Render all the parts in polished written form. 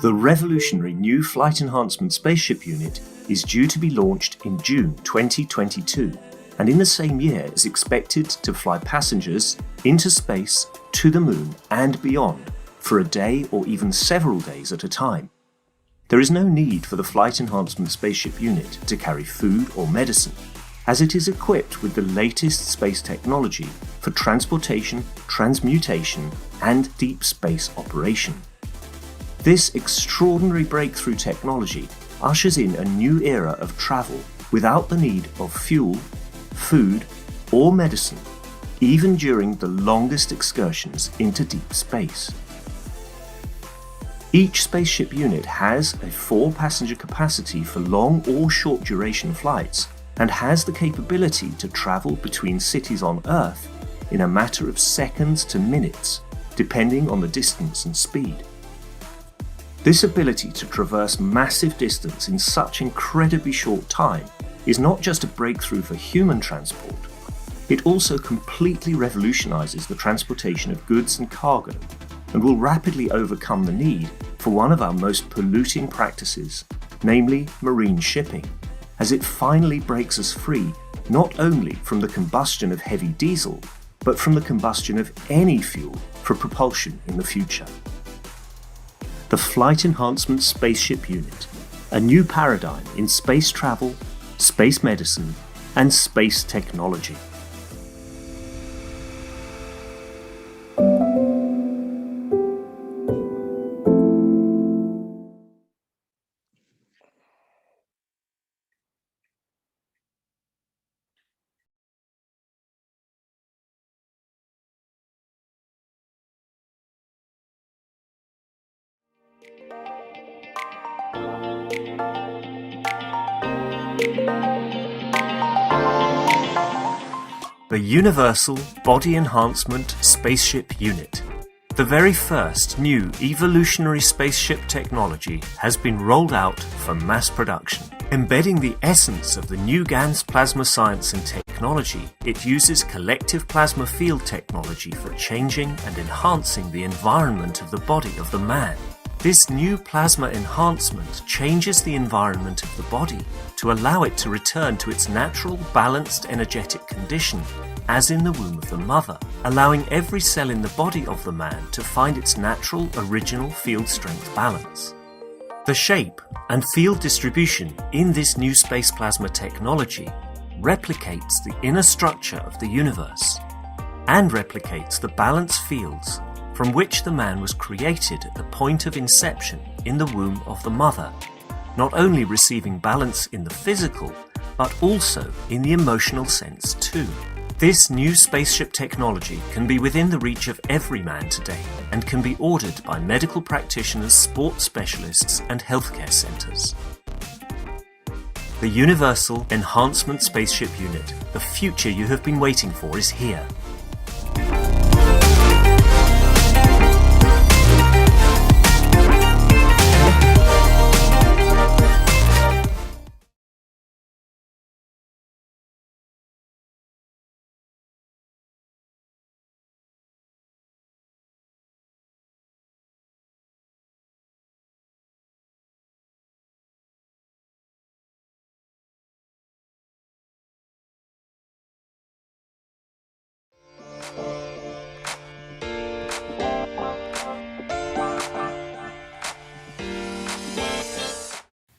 The revolutionary new Flight Enhancement Spaceship Unit is due to be launched in June 2022, and in the same year is expected to fly passengers into space, to the moon and beyond for a day or even several days at a time. There is no need for the Flight Enhancement Spaceship Unit to carry food or medicine, as it is equipped with the latest space technology for transportation, transmutation and deep space operation. This extraordinary breakthrough technology ushers in a new era of travel without the need of fuel, food or medicine, even during the longest excursions into deep space. Each spaceship unit has a 4-passenger capacity for long or short duration flights and has the capability to travel between cities on Earth in a matter of seconds to minutes, depending on the distance and speed. This ability to traverse massive distance in such incredibly short time is not just a breakthrough for human transport, it also completely revolutionizes the transportation of goods and cargo and will rapidly overcome the need for one of our most polluting practices, namely marine shipping, as it finally breaks us free not only from the combustion of heavy diesel, but from the combustion of any fuel for propulsion in the future. The Flight Enhancement Spaceship Unit, a new paradigm in space travel, space medicine, and space technology. The Universal Body Enhancement Spaceship Unit. The very first new evolutionary spaceship technology has been rolled out for mass production. Embedding the essence of the new GANS plasma science and technology, it uses collective plasma field technology for changing and enhancing the environment of the body of the man. This new plasma enhancement changes the environment of the body to allow it to return to its natural, balanced, energetic condition, as in the womb of the mother, allowing every cell in the body of the man to find its natural, original field strength balance. The shape and field distribution in this new space plasma technology replicates the inner structure of the universe and replicates the balance fields from which the man was created at the point of inception in the womb of the mother, not only receiving balance in the physical, but also in the emotional sense too. This new spaceship technology can be within the reach of every man today and can be ordered by medical practitioners, sports specialists and healthcare centers. The Universal Enhancement Spaceship Unit, the future you have been waiting for, is here.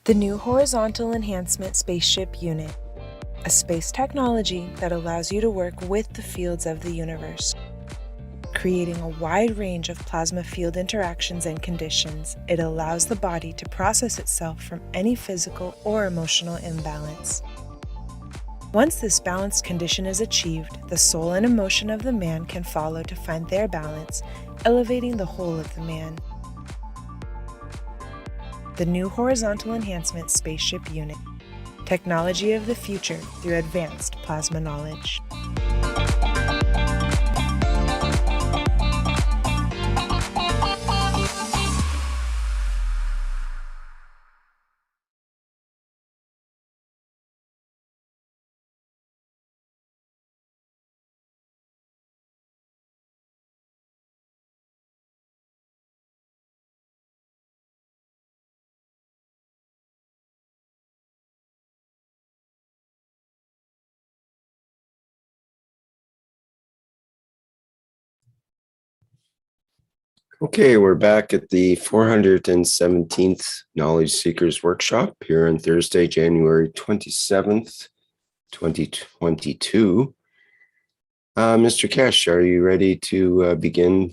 The new Horizontal Enhancement Spaceship Unit, a space technology that allows you to work with the fields of the universe. Creating a wide range of plasma field interactions and conditions, it allows the body to process itself from any physical or emotional imbalance. Once this balanced condition is achieved, the soul and emotion of the man can follow to find their balance, elevating the whole of the man. The new Horizontal Enhancement Spaceship Unit. Technology of the future through advanced plasma knowledge. Okay, we're back at the 417th Knowledge Seekers Workshop here on Thursday, January 27th, 2022. Mr. Kesh, are you ready to begin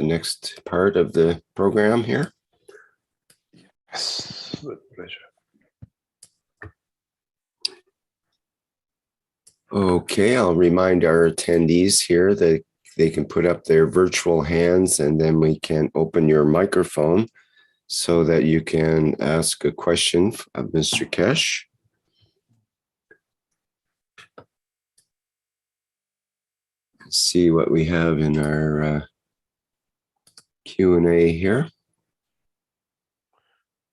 the next part of the program here? Yes, with pleasure. Okay, I'll remind our attendees here that they can put up their virtual hands and then we can open your microphone so that you can ask a question of Mr. Kesh. See what we have in our Q&A here.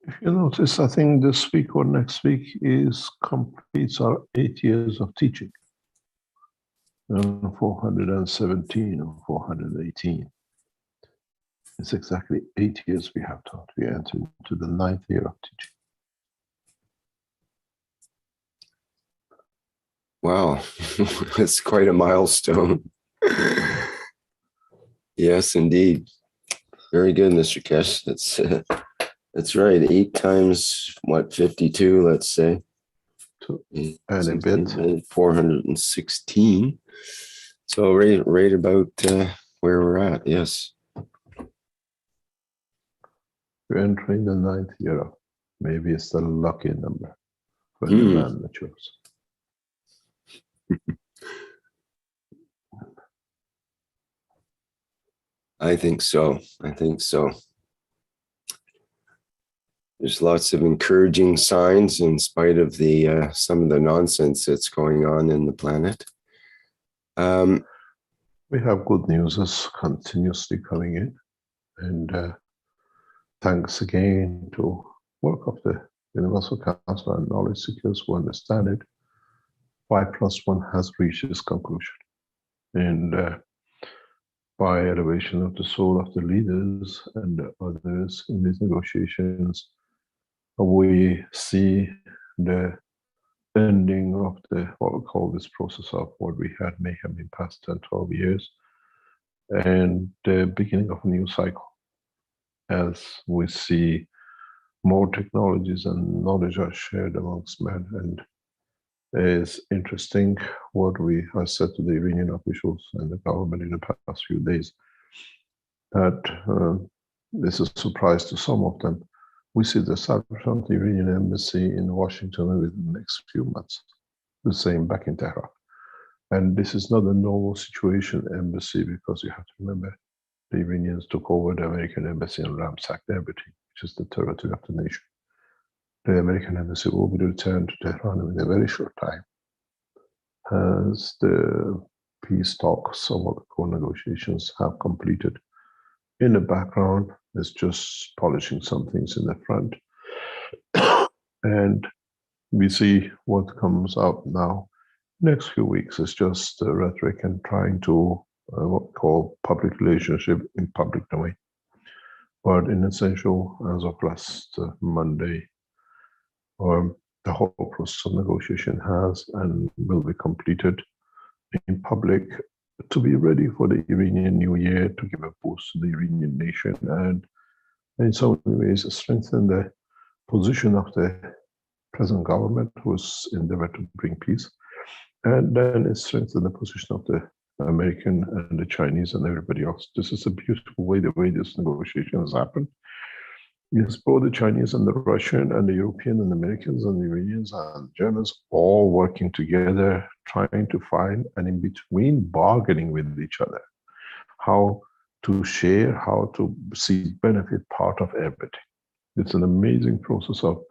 If you notice, I think this week or next week completes our 8 years of teaching. 417 or 418. It's exactly 8 years we have taught. We entered into the 9th year of teaching. Wow, that's quite a milestone. Yes, indeed. Very good, Mr. Kesh. That's right. 8 times what, 52, let's say. And a bit. 416. So right about where we're at, yes. We're entering the 9th year. Maybe it's the lucky number when the man matures. I think so. There's lots of encouraging signs in spite of the some of the nonsense that's going on in the planet. We have good news that's continuously coming in, and thanks again to work of the Universal Council and Knowledge Seekers who understand it. 5+1 has reached its conclusion, and by elevation of the soul of the leaders and the others in these negotiations, we see the ending of what we call this process of what we had may have been past 10, 12 years, and the beginning of a new cycle. As we see more technologies and knowledge are shared amongst men, and it's interesting what I said to the Iranian officials and the government in the past few days, that this is a surprise to some of them. We see the establishment of the Iranian embassy in Washington within the next few months, the same back in Tehran. And this is not a normal situation, embassy, because you have to remember the Iranians took over the American embassy and ransacked everything, which is the territory of the nation. The American embassy will be returned to Tehran in a very short time, as the peace talks or what we call negotiations have completed. In the background, it's just polishing some things in the front. And we see what comes out now. Next few weeks is just rhetoric and trying to what we call public relationship in public domain. But in essential, as of last Monday, the whole process of negotiation has and will be completed in public to be ready for the Iranian New Year, to give a boost to the Iranian nation, and in so many ways strengthen the position of the present government, who's endeavored to bring peace, and then it strengthens the position of the American and the Chinese and everybody else. This is a beautiful way, the way this negotiation has happened. It's both the Chinese and the Russian and the European and the Americans and the Iranians and Germans all working together, trying to find and in between bargaining with each other, how to share, how to see benefit part of everything. It's an amazing process of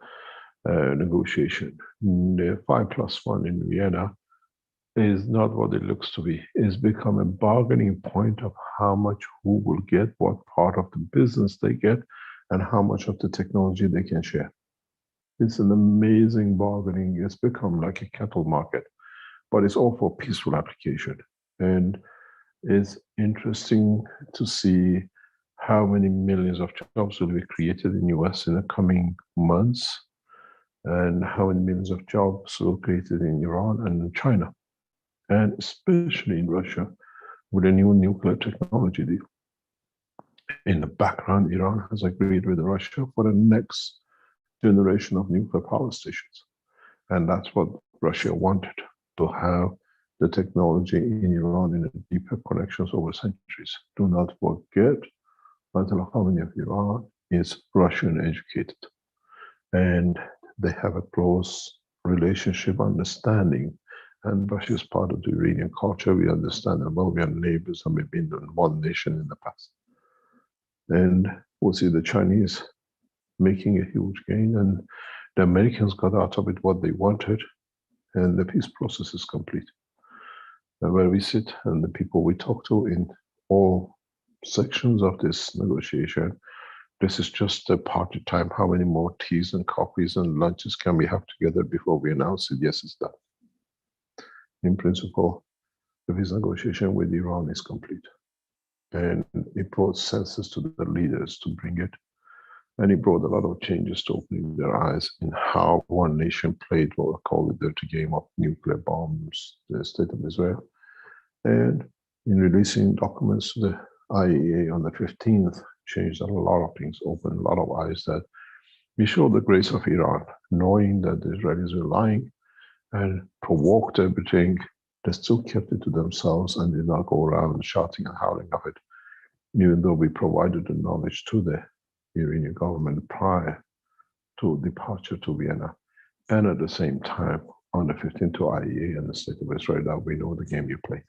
negotiation. The 5+1 in Vienna is not what it looks to be. It's become a bargaining point of how much who will get what part of the business they get and how much of the technology they can share. It's an amazing bargaining. It's become like a cattle market, but it's all for peaceful application. And it's interesting to see how many millions of jobs will be created in the US in the coming months, and how many millions of jobs will be created in Iran and in China, and especially in Russia with a new nuclear technology deal. In the background, Iran has agreed with Russia for the next generation of nuclear power stations. And that's what Russia wanted, to have the technology in Iran in a deeper connections over centuries. Do not forget, Ayatollah Khamenei of Iran is Russian educated. And they have a close relationship, understanding. And Russia is part of the Iranian culture. We understand that, well, we are neighbors and we've been one nation in the past. And we'll see the Chinese making a huge gain, and the Americans got out of it what they wanted, and the peace process is complete. And where we sit and the people we talk to in all sections of this negotiation, this is just a party time. How many more teas and coffees and lunches can we have together before we announce it? Yes, it's done. In principle, the peace negotiation with Iran is complete. And it brought senses to the leaders to bring it. And it brought a lot of changes to opening their eyes in how one nation played what I call the dirty game of nuclear bombs, the state of Israel. And in releasing documents to the IAEA on the 15th, changed a lot of things, opened a lot of eyes that we showed the grace of Iran, knowing that the Israelis were lying and provoked everything. They still kept it to themselves and did not go around shouting and howling of it, even though we provided the knowledge to the Iranian government prior to departure to Vienna, and at the same time on the 15th to IAEA and the state of Israel that we know the game you play.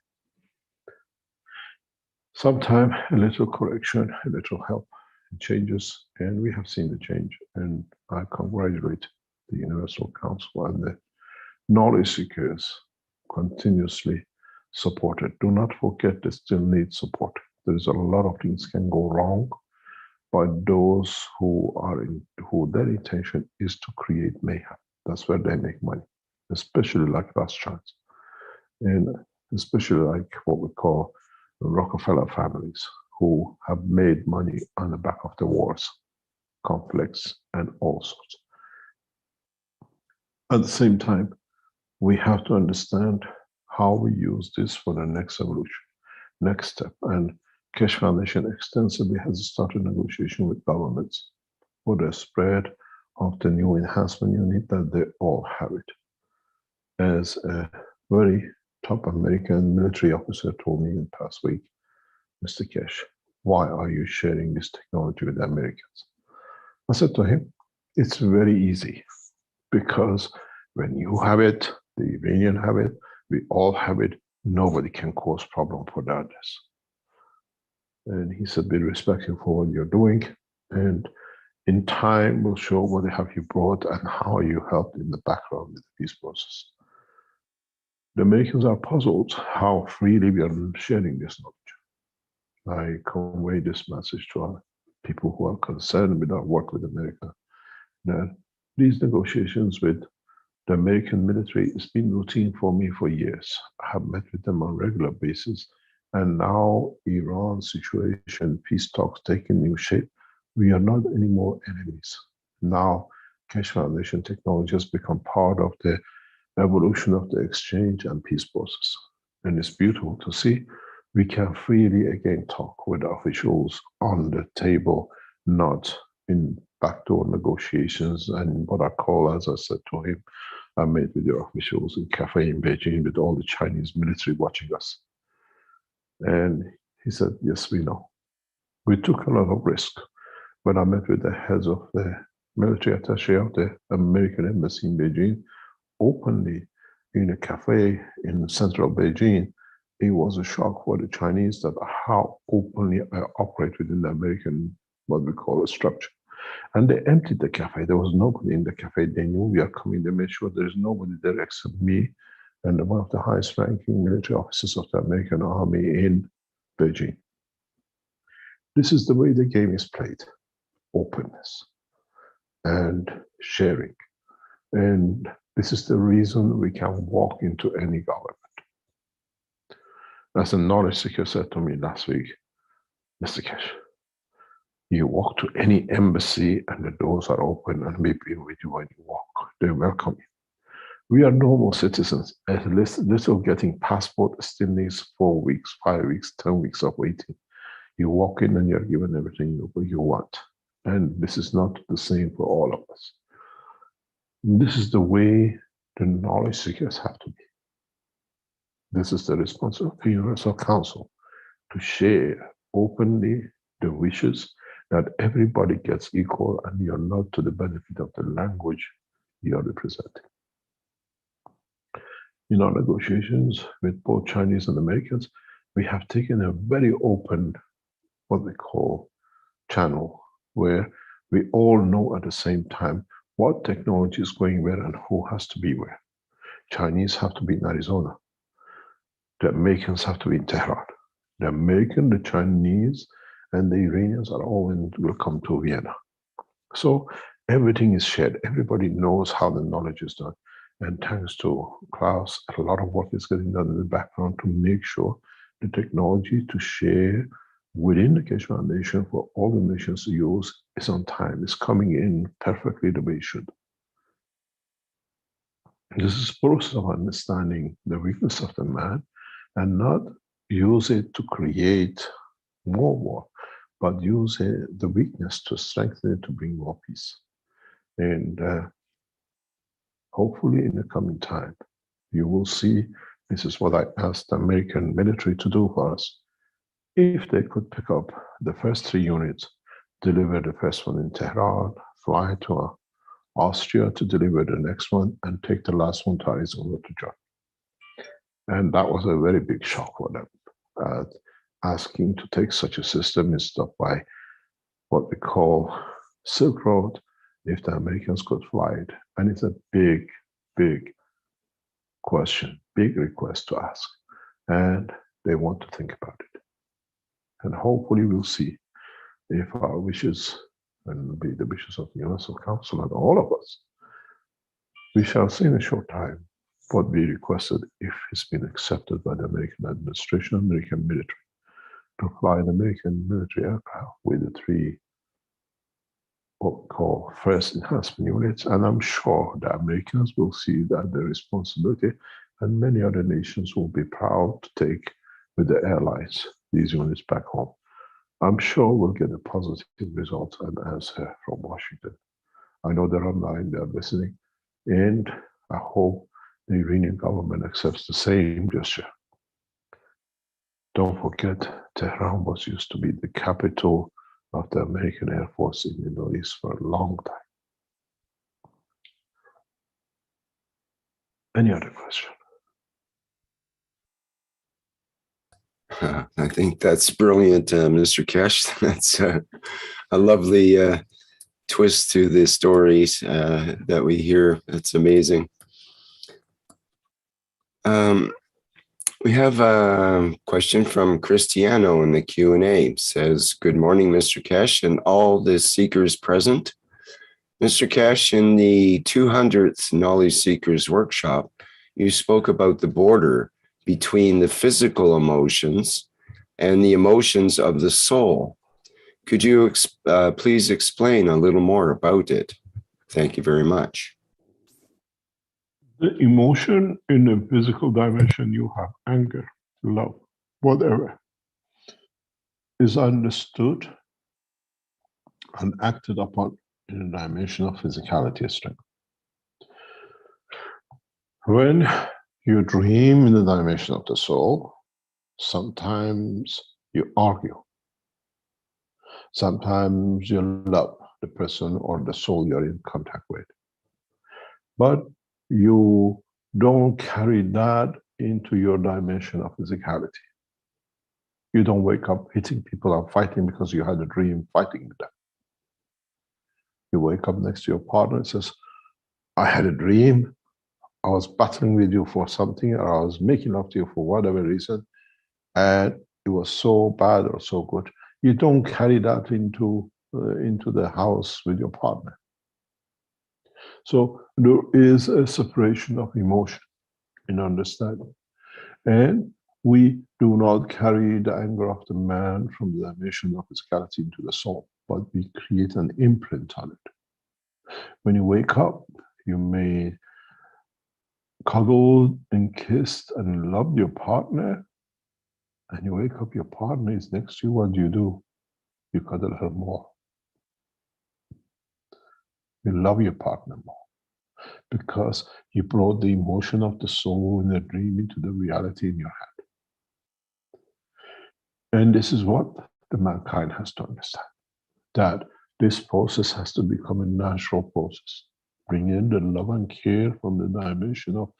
Sometime a little correction, a little help, changes, and we have seen the change. And I congratulate the Universal Council and the knowledge seekers continuously supported. Do not forget they still need support. There's a lot of things can go wrong, but those who their intention is to create mayhem. That's where they make money, especially like Rothschilds, and especially like what we call the Rockefeller families, who have made money on the back of the wars, conflicts, and all sorts. At the same time, we have to understand how we use this for the next evolution, next step. And Keshe Foundation extensively has started negotiation with governments for the spread of the new enhancement unit, that they all have it. As a very top American military officer told me in the past week, Mr. Keshe, why are you sharing this technology with the Americans? I said to him, it's very easy, because when you have it, the Iranians have it, we all have it, nobody can cause problem for the others. And he said, be respectful for what you're doing, and in time we'll show what have you brought and how you helped in the background with the peace process. The Americans are puzzled how freely we are sharing this knowledge. I convey this message to our people who are concerned with our work with America, that these negotiations with the American military has been routine for me for years. I have met with them on a regular basis. And now Iran's situation, peace talks taking new shape, we are not anymore enemies. Now Keshe Foundation technology has become part of the evolution of the exchange and peace process. And it's beautiful to see we can freely again talk with officials on the table, not in backdoor negotiations and what I call, as I said to him, I met with your officials in cafe in Beijing with all the Chinese military watching us. And he said, yes, we know. We took a lot of risk. When I met with the heads of the military attaché of the American embassy in Beijing, openly in a cafe in central Beijing, it was a shock for the Chinese that how openly I operate within the American, what we call a structure. And they emptied the cafe. There was nobody in the cafe. They knew we are coming. They made sure there is nobody there except me and one of the highest ranking military officers of the American Army in Beijing. This is the way the game is played. Openness and sharing. And this is the reason we can walk into any government. As a knowledge seeker said to me last week, Mr. Keshe, you walk to any embassy and the doors are open and we be with you when you walk. They welcome you. We are normal citizens. At least little getting passport still needs 4 weeks, 5 weeks, 10 weeks of waiting. You walk in and you're given everything you want. And this is not the same for all of us. This is the way the knowledge seekers have to be. This is the responsibility of the Universal Council to share openly the wishes that everybody gets equal and you're not to the benefit of the language you're representing. In our negotiations with both Chinese and Americans, we have taken a very open, what we call channel, where we all know at the same time what technology is going where and who has to be where. Chinese have to be in Arizona. The Americans have to be in Tehran. The American, the Chinese, and the Iranians are all will come to Vienna. So everything is shared. Everybody knows how the knowledge is done. And thanks to Klaus, a lot of work is getting done in the background to make sure the technology to share within the Keshe Foundation for all the nations to use is on time, is coming in perfectly the way it should. This is a process of understanding the weakness of the man and not use it to create more war, but use the weakness to strengthen it to bring more peace. And hopefully in the coming time, you will see, this is what I asked the American military to do for us. If they could pick up the first 3 units, deliver the first one in Tehran, fly to Austria to deliver the next one, and take the last one to Arizona to join. And that was a very big shock for them. Asking to take such a system instead of by what we call Silk Road, if the Americans could fly it. And it's a big, big question, big request to ask. And they want to think about it. And hopefully we'll see if our wishes, and will be the wishes of the Universal Council and all of us, we shall see in a short time what we requested, if it's been accepted by the American administration, American military, to fly an American military aircraft with the 3 what we call first enhancement units. And I'm sure the Americans will see that the responsibility, and many other nations will be proud to take with the airlines these units back home. I'm sure we'll get a positive result and answer from Washington. I know they're online, they're listening, and I hope the Iranian government accepts the same gesture. Don't forget, Tehran was used to be the capital of the American Air Force in the Middle East for a long time. Any other question? I think that's brilliant, Mr. Keshe. That's a lovely twist to the stories that we hear. It's amazing. We have a question from Cristiano in the Q&A. It says, good morning, Mr. Keshe, and all the seekers present. Mr. Keshe, in the 200th Knowledge Seekers Workshop, you spoke about the border between the physical emotions and the emotions of the soul. Could you please explain a little more about it? Thank you very much. The emotion in the physical dimension, you have anger, love, whatever, is understood and acted upon in the dimension of physicality and strength. When you dream in the dimension of the soul, sometimes you argue. Sometimes you love the person or the soul you're in contact with. But you don't carry that into your dimension of physicality. You don't wake up hitting people and fighting because you had a dream fighting with them. You wake up next to your partner and says, I had a dream, I was battling with you for something, or I was making love to you for whatever reason, and it was so bad or so good. You don't carry that into the house with your partner. So there is a separation of emotion in understanding. And we do not carry the anger of the man from the dimension of physicality into the soul, but we create an imprint on it. When you wake up, you may cuddle and kiss and love your partner, and you wake up, your partner is next to you, what do? You cuddle her more. You love your partner more because you brought the emotion of the soul in a dream into the reality in your head. And this is what the mankind has to understand, that this process has to become a natural process. Bring in the love and care from the dimension of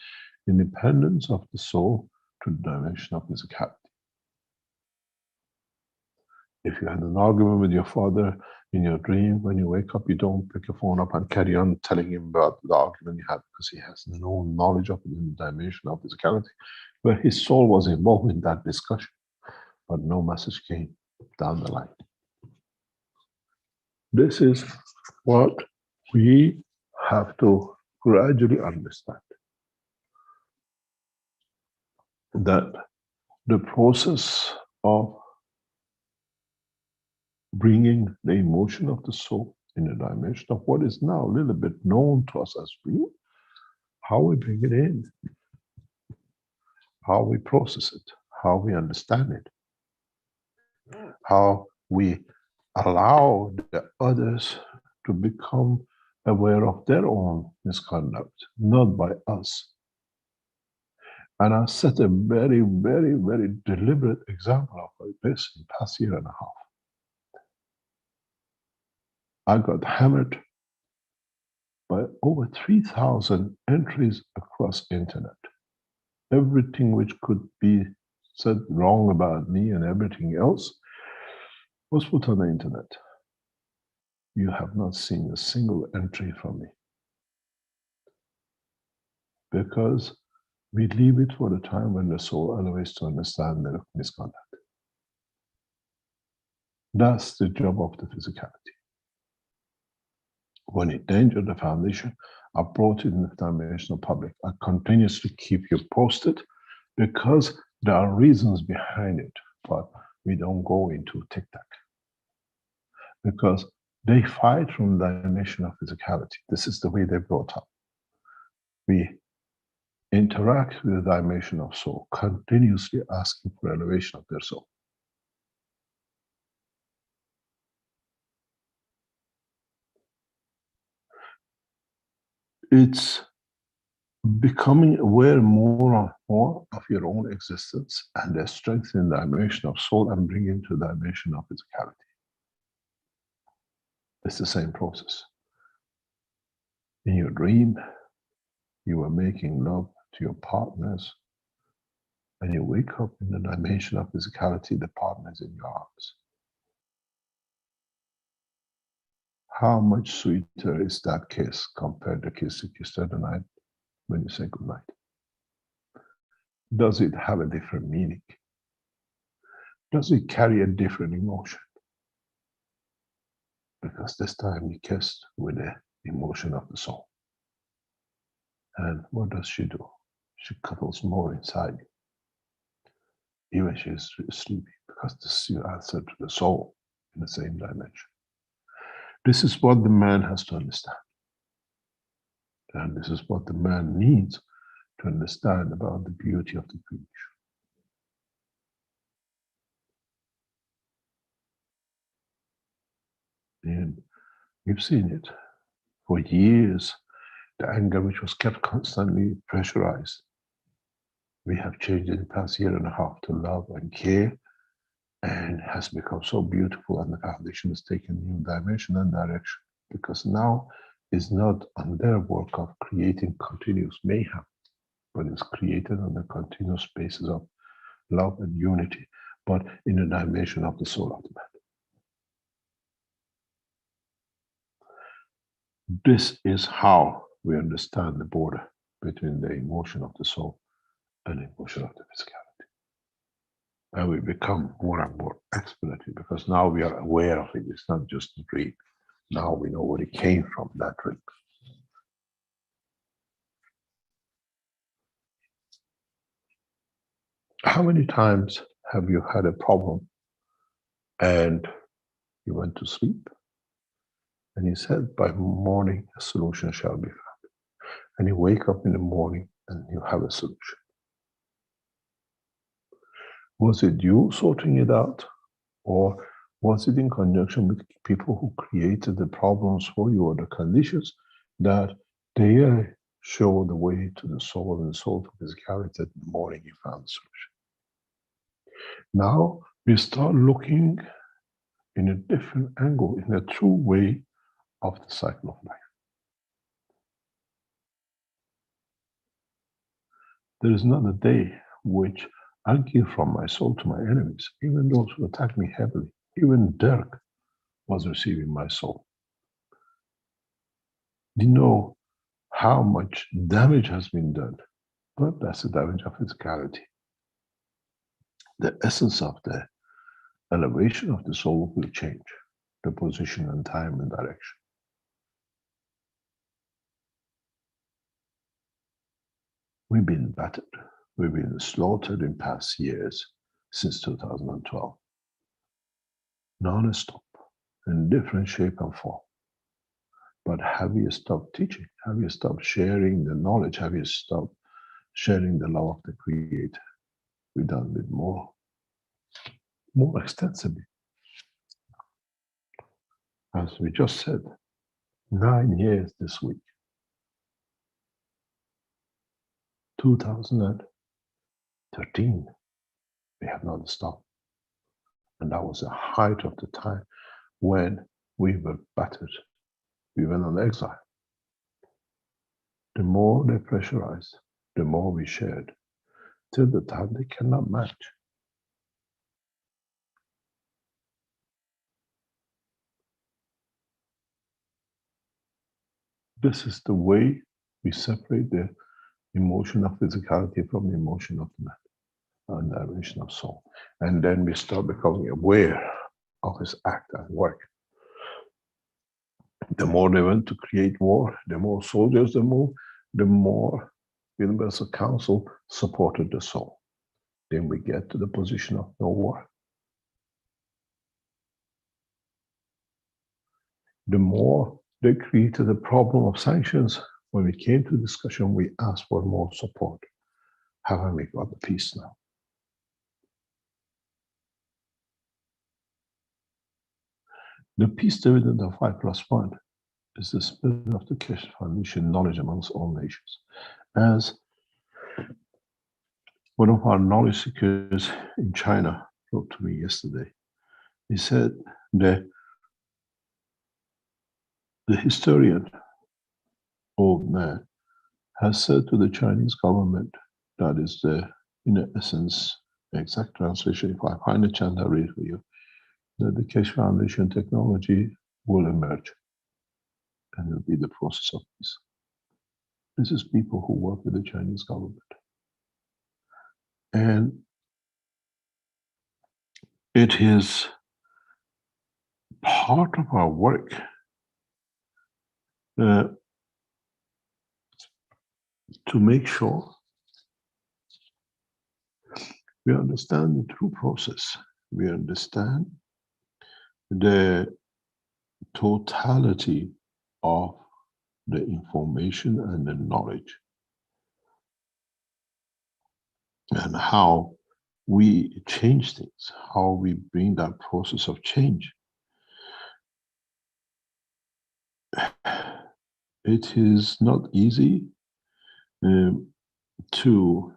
independence of the soul to the dimension of physicality. If you had an argument with your father in your dream, when you wake up, you don't pick your phone up and carry on telling him about the argument you had, because he has no knowledge of the dimension of physicality, where his soul was involved in that discussion, but no message came down the line. This is what we have to gradually understand, that the process of bringing the emotion of the soul in the dimension of what is now a little bit known to us as dream, how we bring it in, how we process it, how we understand it, how we allow the others to become aware of their own misconduct, not by us. And I set a very, very, very deliberate example of this in the past year and a half. I got hammered by over 3,000 entries across internet. Everything which could be said wrong about me and everything else was put on the internet. You have not seen a single entry from me, because we leave it for the time when the soul elevates to understand the misconduct. That's the job of the physicality. When it entered the foundation, I brought it in the dimensional public. I continuously keep you posted because there are reasons behind it, but we don't go into tic-tac. Because they fight from the dimension of physicality. This is the way they're brought up. We interact with the dimension of soul, continuously asking for elevation of their soul. It's becoming aware more and more of your own existence and the strength in the dimension of soul and bringing to the dimension of physicality. It's the same process. In your dream, you are making love to your partners, and you wake up in the dimension of physicality, the partner is in your arms. How much sweeter is that kiss compared to the kiss that you said the night when you say goodnight? Does it have a different meaning? Does it carry a different emotion? Because this time you kissed with the emotion of the soul. And what does she do? She cuddles more inside you. Even she is sleepy, because this is your answer to the soul in the same dimension. This is what the man has to understand. And this is what the man needs to understand about the beauty of the creation. And we've seen it for years, the anger which was kept constantly pressurized. We have changed in the past year and a half to love and care, and has become so beautiful, and the foundation has taken new dimension and direction, because now is not on their work of creating continuous mayhem, but is created on the continuous spaces of love and unity, but in the dimension of the soul of the man. This is how we understand the border between the emotion of the soul and the emotion of the physicality. And we become more and more exponential, because now we are aware of it. It's not just a dream. Now we know where it came from, that dream. How many times have you had a problem and you went to sleep and you said, by morning a solution shall be found? And you wake up in the morning and you have a solution. Was it you sorting it out? Or was it in conjunction with people who created the problems for you or the conditions that they show the way to the soul and the soul to physicality? In the morning you found the solution. Now we start looking in a different angle, in a true way of the cycle of life. There is not a day which I give from my soul to my enemies, even those who attack me heavily. Even Dirk was receiving my soul. You know how much damage has been done, but that's the damage of physicality. The essence of the elevation of the soul will change the position and time and direction. We've been battered. We've been slaughtered in past years since 2012. Non-stop, in different shape and form. But have you stopped teaching? Have you stopped sharing the knowledge? Have you stopped sharing the love of the Creator? We've done it more extensively. As we just said, 9 years this week. 2013, we have not stopped. And that was the height of the time when we were battered. We went on exile. The more they pressurized, the more we shared, till the time they cannot match. This is the way we separate the emotion of physicality from the emotion of the mind and the dimension of soul. And then we start becoming aware of his act and work. The more they went to create war, the more soldiers they moved, the more Universal Council supported the soul. Then we get to the position of no war. The more they created the problem of sanctions, when we came to discussion, we asked for more support. Haven't we got the peace now? The peace dividend of 5+1 is the spirit of the Keshe Foundation, knowledge amongst all nations. As one of our knowledge seekers in China wrote to me yesterday, he said that the historian, old man, has said to the Chinese government, that is the, in essence, exact translation, if I find a chance, I'll read for you, that the Keshe Foundation technology will emerge and will be the process of peace. This is people who work with the Chinese government. And it is part of our work to make sure we understand the true process. We understand the totality of the information and the knowledge, and how we change things, how we bring that process of change. It is not easy to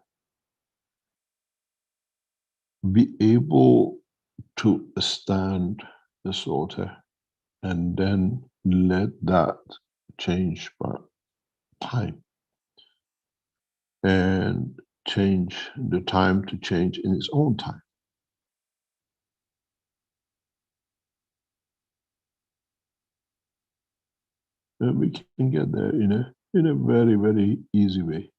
be able to stand the slaughter and then let that change by time, and change the time to change in its own time. And we can get there in a very, very easy way.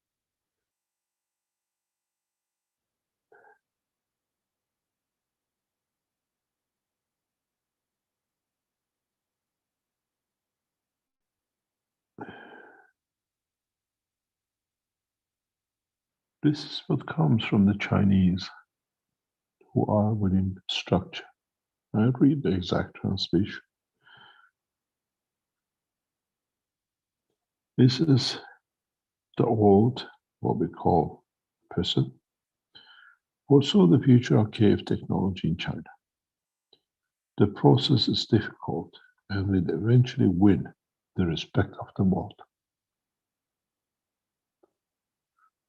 This is what comes from the Chinese, who are within structure. I'll read the exact translation. This is the old, what we call person, foresaw the future of cave technology in China. The process is difficult and will eventually win the respect of the world.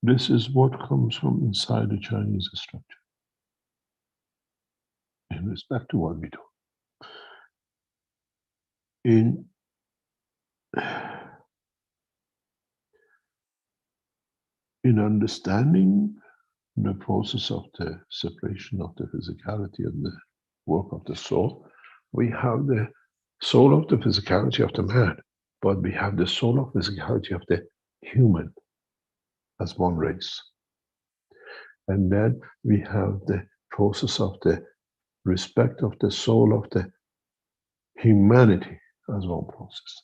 This is what comes from inside the Chinese structure in respect to what we do. In understanding the process of the separation of the physicality and the work of the soul, we have the soul of the physicality of the man, but we have the soul of physicality of the human as one race. And then we have the process of the respect of the soul of the humanity as one process.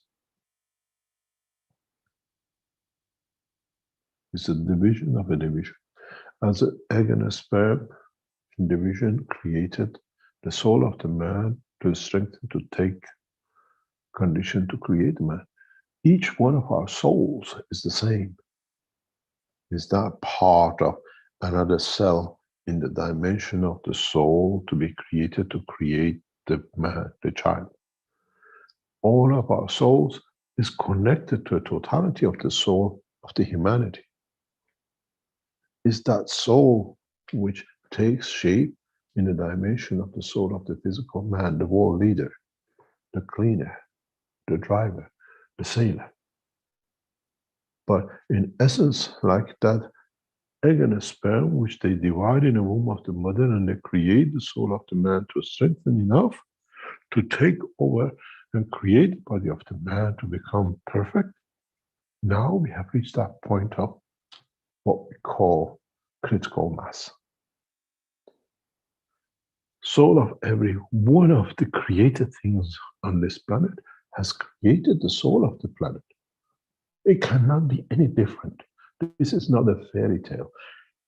It's a division of a division. As an egg and a sperm division created the soul of the man to strengthen, to take condition to create the man. Each one of our souls is the same. Is that part of another cell in the dimension of the soul to be created to create the man, the child? All of our souls is connected to a totality of the soul of the humanity. Is that soul which takes shape in the dimension of the soul of the physical man, the world leader, the cleaner, the driver, the sailor. But in essence, like that egg and a sperm, which they divide in the womb of the mother and they create the soul of the man to strengthen enough to take over and create the body of the man to become perfect. Now we have reached that point of what we call critical mass. Soul of every one of the created things on this planet has created the soul of the planet. It cannot be any different. This is not a fairy tale.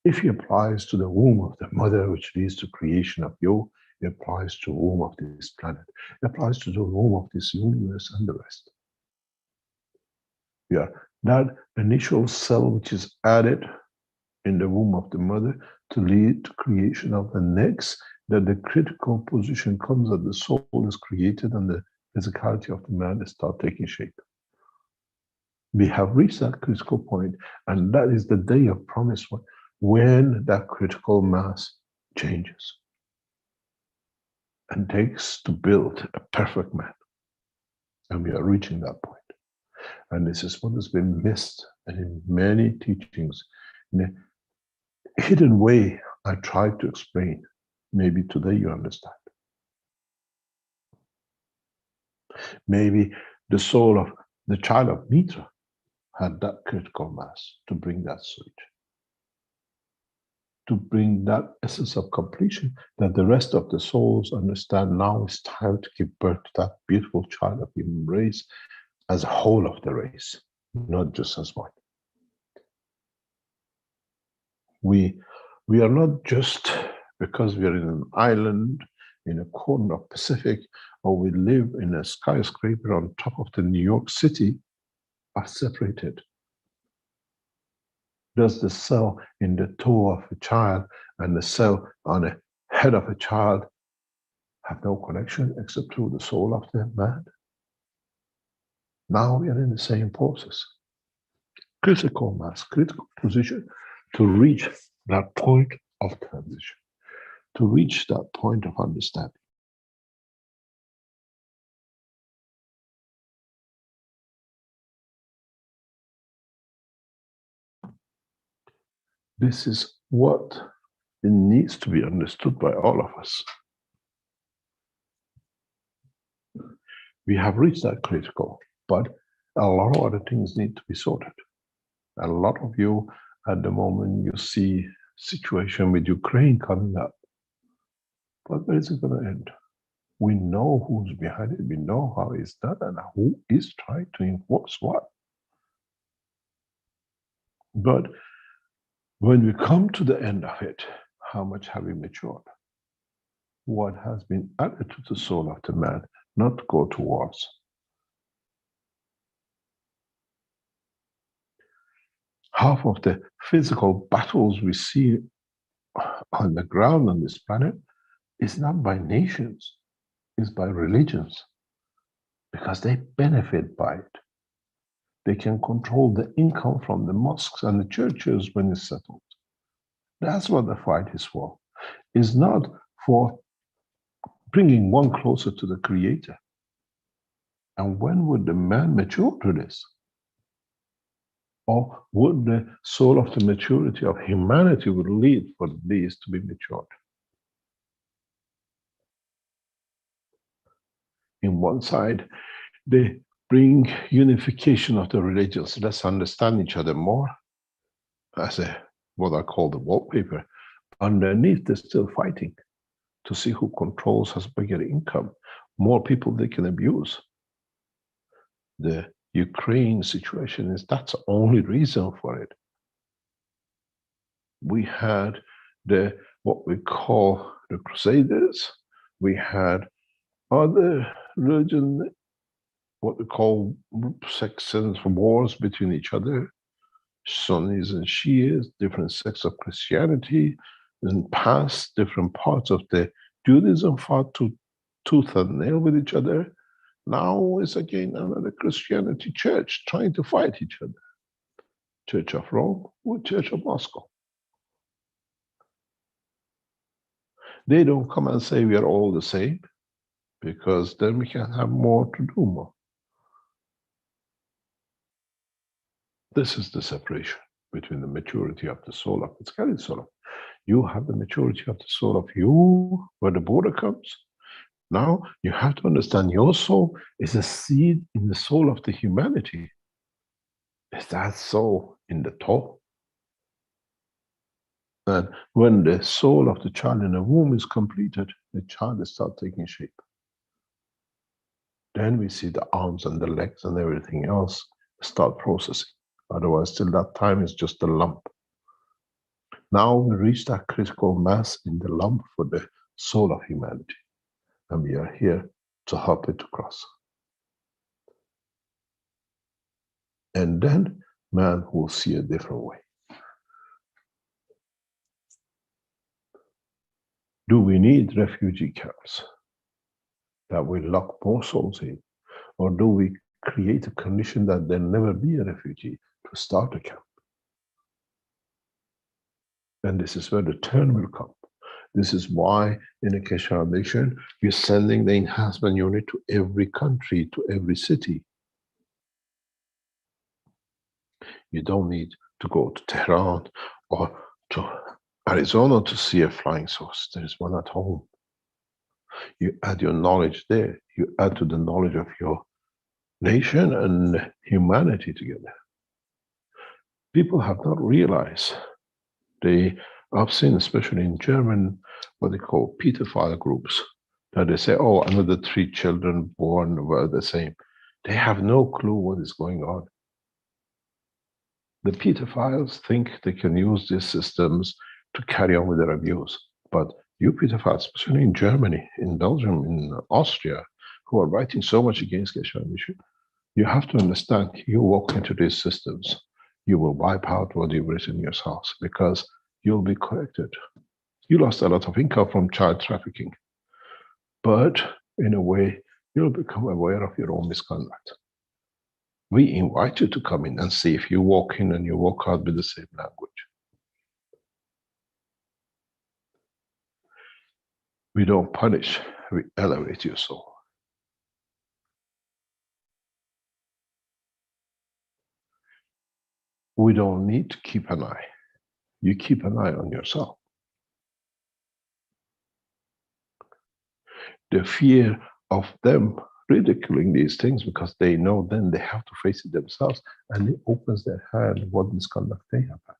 If it applies to the womb of the mother, which leads to creation of you, it applies to the womb of this planet. It applies to the womb of this universe and the rest. Yeah, that initial cell which is added in the womb of the mother to lead to creation of the next, that the critical position comes that the soul is created and the physicality of the man is start taking shape. We have reached that critical point, and that is the day of promise when that critical mass changes and takes to build a perfect man. And we are reaching that point. And this is what has been missed and in many teachings. In a hidden way, I tried to explain. Maybe today you understand. Maybe the soul of the child of Mitra had that critical mass to bring that switch, to bring that essence of completion that the rest of the souls understand. Now it's time to give birth to that beautiful child of human race as a whole of the race, not just as one. We are not just because we are in an island in a corner of Pacific, or we live in a skyscraper on top of the New York City, are separated. Does the cell in the toe of a child and the cell on the head of a child have no connection except through the soul of the man? Now we are in the same process. Critical mass, critical position to reach that point of transition, to reach that point of understanding. This is what it needs to be understood by all of us. We have reached that critical, but a lot of other things need to be sorted. A lot of you at the moment, you see situation with Ukraine coming up. But where is it going to end? We know who's behind it. We know how it's done and who is trying to enforce what. But when we come to the end of it, how much have we matured? What has been added to the soul of the man, not to go towards? Half of the physical battles we see on the ground on this planet is not by nations, it's by religions, because they benefit by it. They can control the income from the mosques and the churches when it's settled. That's what the fight is for. It's not for bringing one closer to the Creator. And when would the man mature to this? Or would the soul of the maturity of humanity would lead for these to be matured? In one side, they bring unification of the religions. Let's understand each other more as what I call the wallpaper. Underneath, they're still fighting to see who controls, has bigger income, more people they can abuse. The Ukraine situation is that's the only reason for it. We had what we call the Crusaders. We had other religion, what we call sections, wars between each other, Sunnis and Shias, different sects of Christianity, and past different parts of the Judaism fought tooth and nail with each other. Now it's again another Christianity church trying to fight each other. Church of Rome with Church of Moscow. They don't come and say we are all the same, because then we can have more to do more. This is the separation between the maturity of the soul of the skeleton soul. You have the maturity of the soul of you, where the border comes. Now you have to understand your soul is a seed in the soul of the humanity. Is that so in the Torah? And when the soul of the child in the womb is completed, the child will start taking shape. Then we see the arms and the legs and everything else start processing. Otherwise, till that time, it's just a lump. Now we reach that critical mass in the lump for the soul of humanity. And we are here to help it to cross. And then man will see a different way. Do we need refugee camps that we lock more souls in? Or do we create a condition that there never be a refugee to start a camp? And this is where the turn will come. This is why in the Keshe Foundation, we're sending the enhancement unit to every country, to every city. You don't need to go to Tehran or to Arizona to see a flying saucer. There's one at home. You add your knowledge there. You add to the knowledge of your nation and humanity together. People have not realized I've seen, especially in German, what they call pedophile groups, that they say, oh, another 3 children born were the same. They have no clue what is going on. The pedophiles think they can use these systems to carry on with their abuse. But you pedophiles, especially in Germany, in Belgium, in Austria, who are writing so much against Keshe Foundation, you have to understand, you walk into these systems, you will wipe out what you've written yourselves, because you'll be corrected. You lost a lot of income from child trafficking, but in a way, you'll become aware of your own misconduct. We invite you to come in and see if you walk in and you walk out with the same language. We don't punish, we elevate your soul. We don't need to keep an eye. You keep an eye on yourself. The fear of them ridiculing these things, because they know then they have to face it themselves, and it opens their hand what misconduct they have had.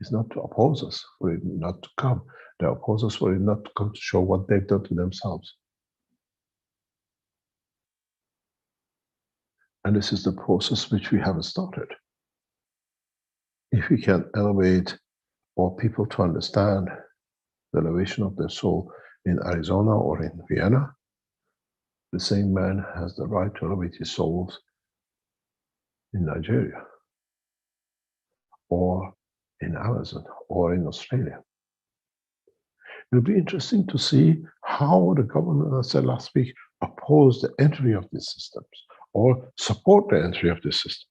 It's not to oppose us for it not to come. They oppose us for it not to come to show what they've done to themselves. And this is the process which we haven't started. If we can elevate all people to understand the elevation of their soul in Arizona or in Vienna, the same man has the right to elevate his souls in Nigeria or in Amazon or in Australia. It'll be interesting to see how the government, as I said last week, oppose the entry of these systems or support the entry of these systems.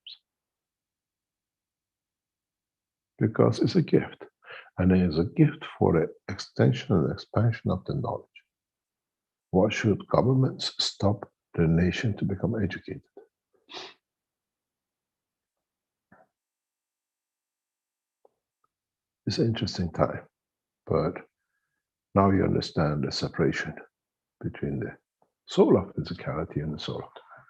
Because it's a gift, and it is a gift for the extension and expansion of the knowledge. Why should governments stop the nation to become educated? It's an interesting time, but now you understand the separation between the soul of physicality and the soul of divine.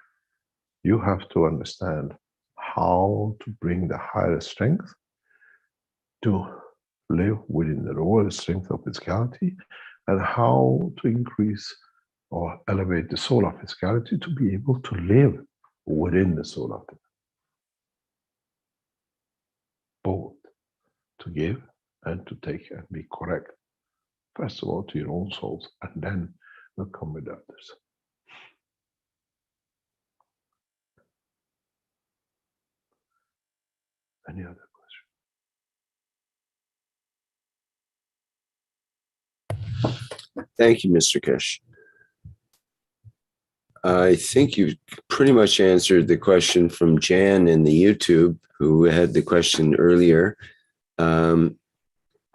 You have to understand how to bring the higher strength to live within the lower strength of physicality, and how to increase or elevate the soul of physicality to be able to live within the soul of divine. Both to give and to take and be correct. First of all, to your own souls, and then will come with others. Any other question? Thank you, Mr. Kesh. I think you pretty much answered the question from Jan in the YouTube, who had the question earlier.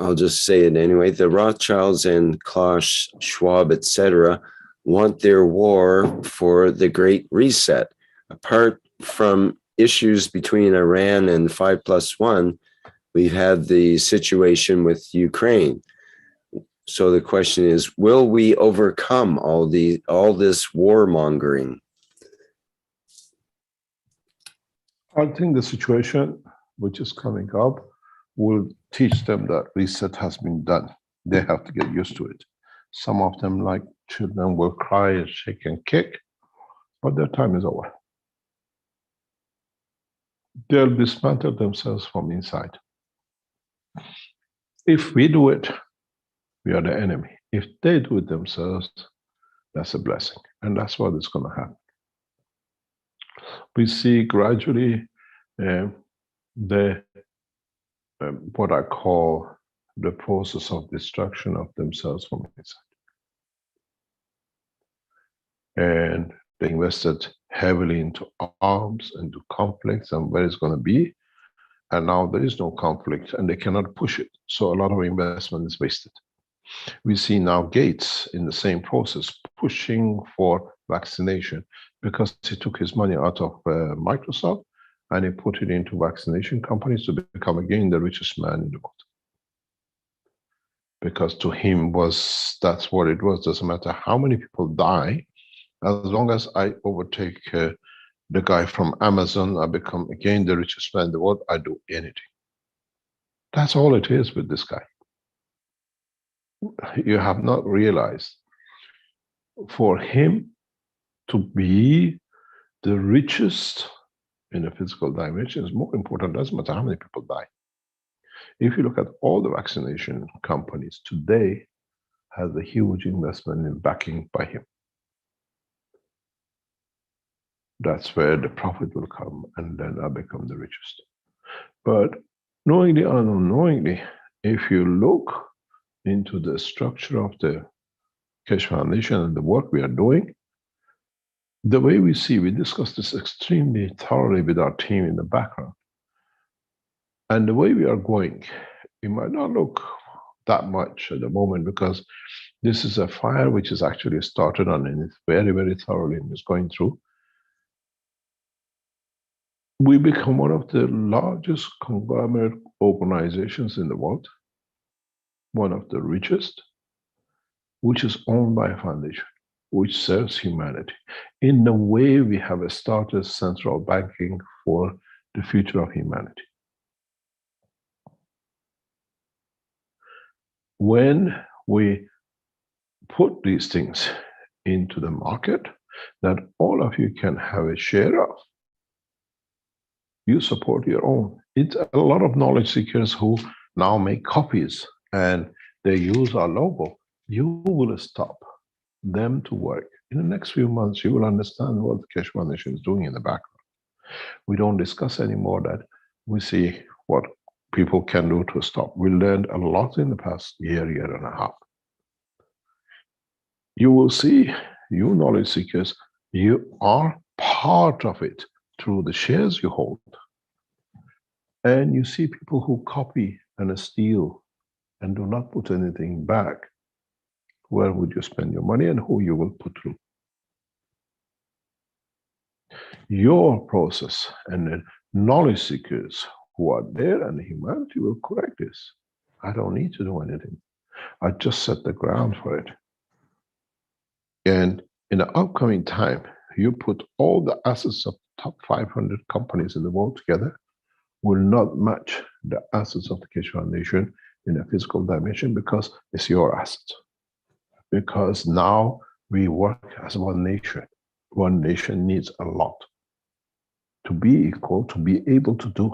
I'll just say it anyway. The Rothschilds and Klaus Schwab, etc., want their war for the Great Reset. Apart from issues between Iran and 5+1, we've had the situation with Ukraine. So the question is, will we overcome all this warmongering? I think the situation which is coming up will teach them that reset has been done. They have to get used to it. Some of them, like children, will cry and shake and kick, but their time is over. They'll dismantle themselves from inside. If we do it, we are the enemy. If they do it themselves, that's a blessing. And that's what is going to happen. We see gradually what I call the process of destruction of themselves from inside. And they invested heavily into arms and to conflicts and where it's going to be. And now there is no conflict and they cannot push it. So a lot of investment is wasted. We see now Gates in the same process pushing for vaccination because he took his money out of Microsoft and he put it into vaccination companies to become again the richest man in the world. Because to him that's what it was. Doesn't matter how many people die, as long as I overtake the guy from Amazon, I become again the richest man in the world, I do anything. That's all it is with this guy. You have not realized for him to be the richest in a physical dimension is more important. Doesn't matter how many people die. If you look at all the vaccination companies today, has a huge investment in backing by him. That's where the profit will come, and then I become the richest. But knowingly or unknowingly, if you look into the structure of the Keshe Foundation and the work we are doing, the way we discuss this extremely thoroughly with our team in the background. And the way we are going, it might not look that much at the moment because this is a fire which is actually started on and it's very, very thoroughly and is going through. We become one of the largest conglomerate organizations in the world, one of the richest, which is owned by a foundation, which serves humanity. In the way we have started central banking for the future of humanity. When we put these things into the market that all of you can have a share of, you support your own. It's a lot of knowledge seekers who now make copies and they use our logo. You will stop them to work. In the next few months, you will understand what the Keshe Foundation is doing in the background. We don't discuss anymore that. We see what people can do to stop. We learned a lot in the past year and a half. You will see, you knowledge seekers, you are part of it through the shares you hold. And you see people who copy and steal and do not put anything back. Where would you spend your money and who you will put through? Your process and the knowledge seekers who are there and humanity will correct this. I don't need to do anything. I just set the ground for it. And in the upcoming time, you put all the assets of the top 500 companies in the world together, will not match the assets of the Keshe Foundation in a physical dimension because it's your assets. Because now we work as one nation. One nation needs a lot to be equal, to be able to do.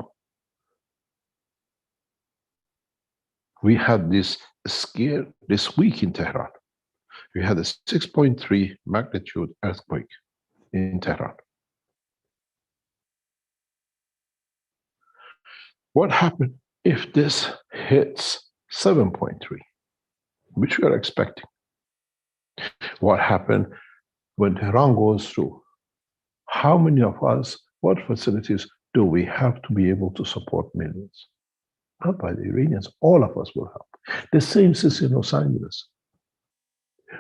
We had this scare this week in Tehran. We had a 6.3 magnitude earthquake in Tehran. What happened if this hits 7.3, which we are expecting? What happened when Tehran goes through? How many of us, what facilities do we have to be able to support millions? Not by the Iranians, all of us will help. The same is in Los Angeles.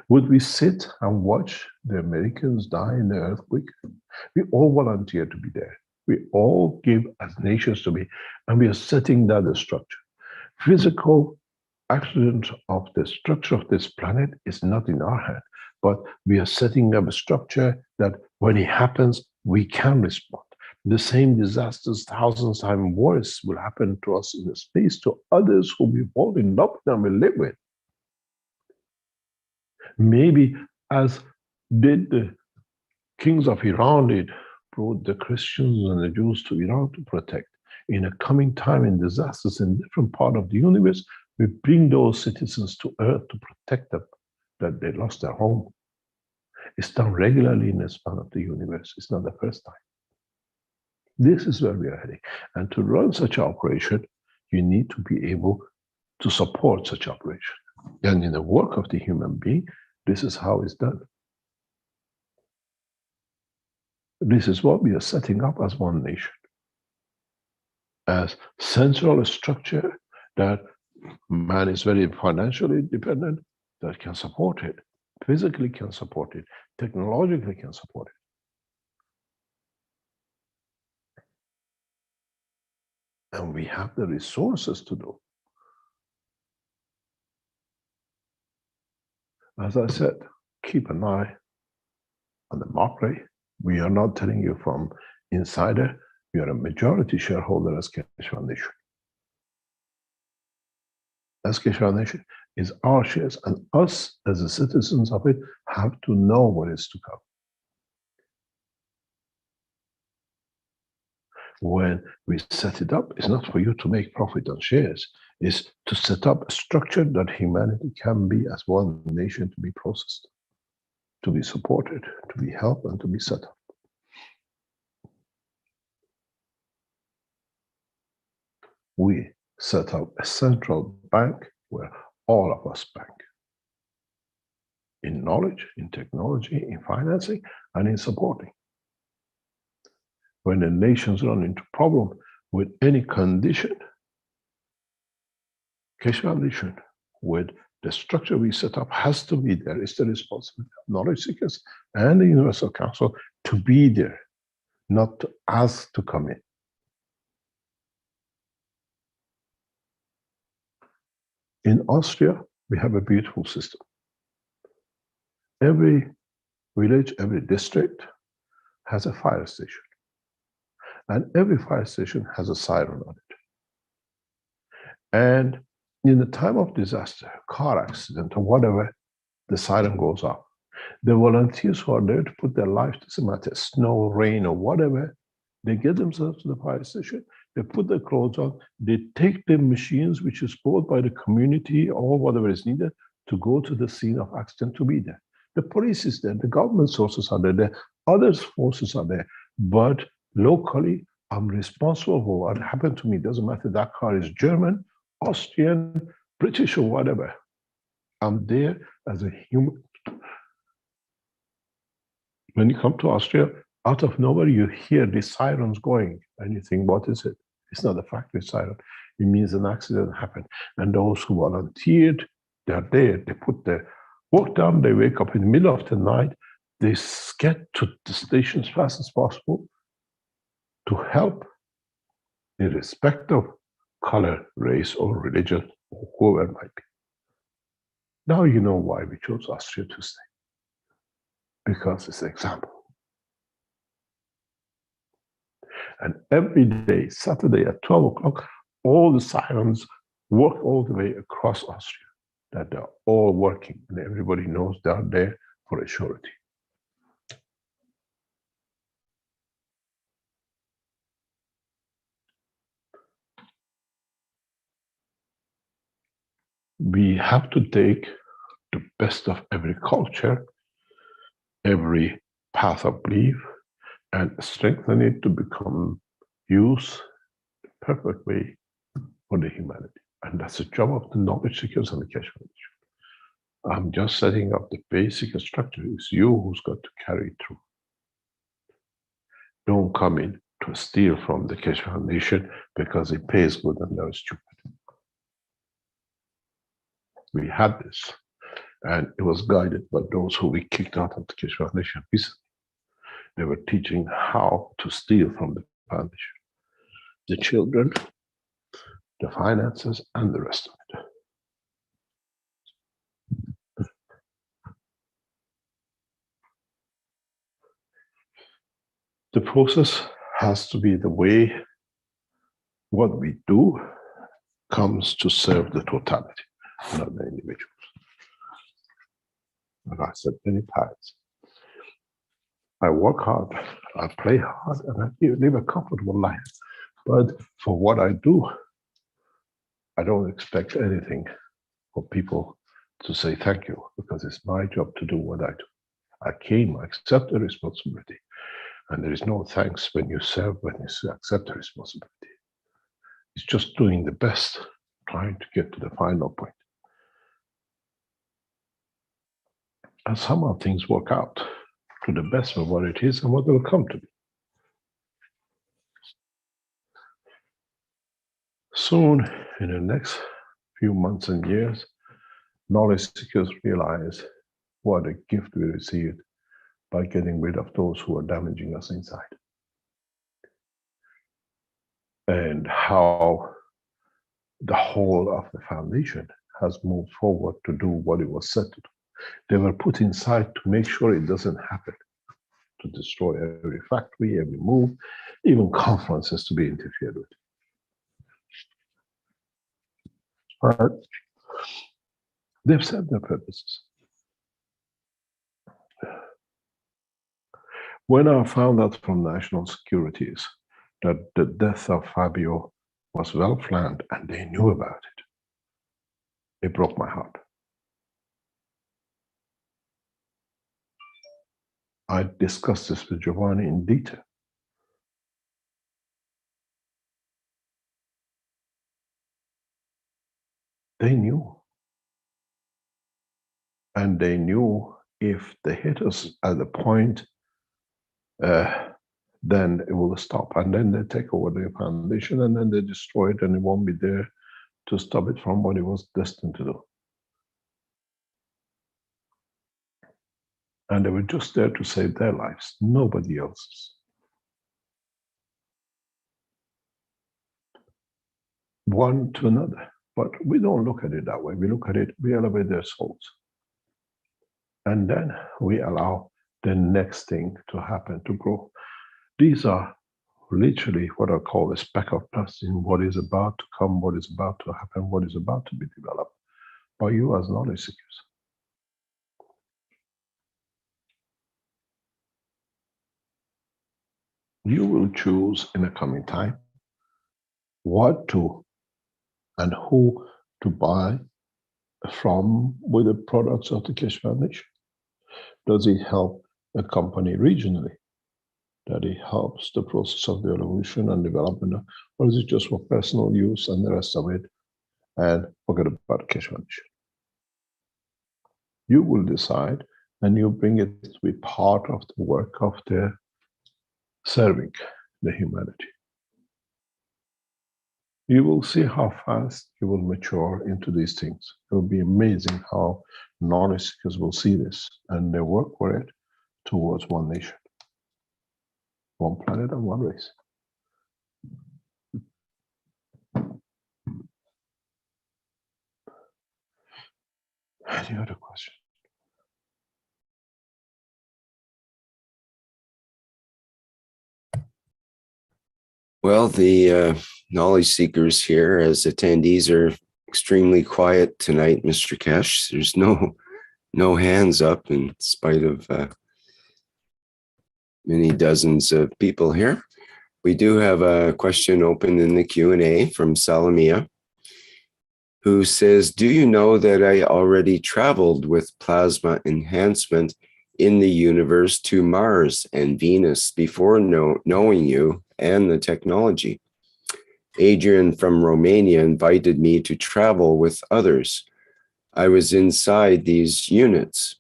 Would we sit and watch the Americans die in the earthquake? We all volunteer to be there. We all give as nations to be, and we are setting that structure. Physical accident of the structure of this planet is not in our hand, but we are setting up a structure that when it happens, we can respond. The same disasters, thousands times worse, will happen to us in the space, to others who we fall in love with and we live with. Maybe as did the kings of Iran did, brought the Christians and the Jews to Iran to protect. In a coming time in disasters in different parts of the universe, we bring those citizens to earth to protect them, that they lost their home. It's done regularly in the span of the universe. It's not the first time. This is where we are heading. And to run such an operation, you need to be able to support such operation. And in the work of the human being, this is how it's done. This is what we are setting up as one nation. As central structure that man is very financially dependent, that can support it, physically can support it, technologically can support it. And we have the resources to do. As I said, keep an eye on the market. We are not telling you from insider. We are a majority shareholder as Keshe Foundation. As Keshe Foundation is our shares, and us as the citizens of it have to know what is to come. When we set it up, it's not for you to make profit on shares. It's to set up a structure that humanity can be as one nation, to be processed, to be supported, to be helped, and to be set up. We set up a central bank where all of us bank. In knowledge, in technology, in financing, and in supporting. When the nations run into problem with any condition, Keshe Foundation, with the structure we set up, has to be there. It's the responsibility of knowledge seekers and the Universal Council to be there, not to ask to come in. In Austria, we have a beautiful system. Every village, every district has a fire station. And every fire station has a siren on it. And in the time of disaster, car accident or whatever, the siren goes off. The volunteers who are there to put their life, doesn't matter, snow, rain, or whatever, they get themselves to the fire station, they put their clothes on, they take the machines, which is bought by the community or whatever is needed, to go to the scene of accident to be there. The police is there, the government sources are there, the other forces are there, but locally, I'm responsible for what happened to me. It doesn't matter that car is German, Austrian, British, or whatever. I'm there as a human. When you come to Austria, out of nowhere, you hear the sirens going, and you think, what is it? It's not a factory siren. It means an accident happened. And those who volunteered, they're there. They put their work down. They wake up in the middle of the night. They get to the station as fast as possible to help, irrespective of color, race, or religion, or whoever it might be. Now you know why we chose Austria to stay. Because it's an example. And every day, Saturday at 12 o'clock, all the sirens work all the way across Austria, that they're all working, and everybody knows they're there for a surety. We have to take the best of every culture, every path of belief, and strengthen it to become use the perfect way for the humanity. And that's the job of the knowledge seekers and the Keshe Foundation. I'm just setting up the basic structure. It's you who's got to carry it through. Don't come in to steal from the Keshe Foundation because it pays good and they're stupid. We had this, and it was guided by those who we kicked out of the Keshe Foundation recently. They were teaching how to steal from the foundation. The children, the finances, and the rest of it. The process has to be the way what we do comes to serve the totality, not the individuals. Like I said many times, I work hard, I play hard, and I live a comfortable life. But for what I do, I don't expect anything for people to say thank you, because it's my job to do what I do. I came, I accept the responsibility. And there is no thanks when you serve, when you accept the responsibility. It's just doing the best, trying to get to the final point. And somehow things work out to the best of what it is and what will come to be. Soon, in the next few months and years, knowledge seekers realize what a gift we received by getting rid of those who are damaging us inside. And how the whole of the foundation has moved forward to do what it was set to do. They were put inside to make sure it doesn't happen, to destroy every factory, every move, even conferences to be interfered with. But they've set their purposes. When I found out from national securities that the death of Fabio was well planned and they knew about it, it broke my heart. I discussed this with Giovanni in detail. They knew. And they knew if they hit us at a point, then it will stop. And then they take over the foundation and then they destroy it, and it won't be there to stop it from what it was destined to do. And they were just there to save their lives, nobody else's. One to another. But we don't look at it that way. We look at it, we elevate their souls. And then we allow the next thing to happen, to grow. These are literally what I call a speck of dust in what is about to come, what is about to happen, what is about to be developed by you as knowledge seekers. You will choose in the coming time what to and who to buy from with the products of the Keshe Foundation. Does it help a company regionally? that it helps the process of the evolution and development, or is it just for personal use and the rest of it, and forget about Keshe Foundation? You will decide, and you bring it to be part of the work of the serving the humanity. You will see how fast you will mature into these things. It will be amazing how knowledge seekers will see this and they work for it towards one nation, one planet, and one race. Any other questions? Well, the knowledge seekers here as attendees are extremely quiet tonight, Mr. Keshe. There's no hands up in spite of many dozens of people here. We do have a question open in the Q&A from Salamia, who says, do you know that I already traveled with plasma enhancement in the universe to Mars and Venus before knowing you and the technology? Adrian from Romania invited me to travel with others. I was inside these units.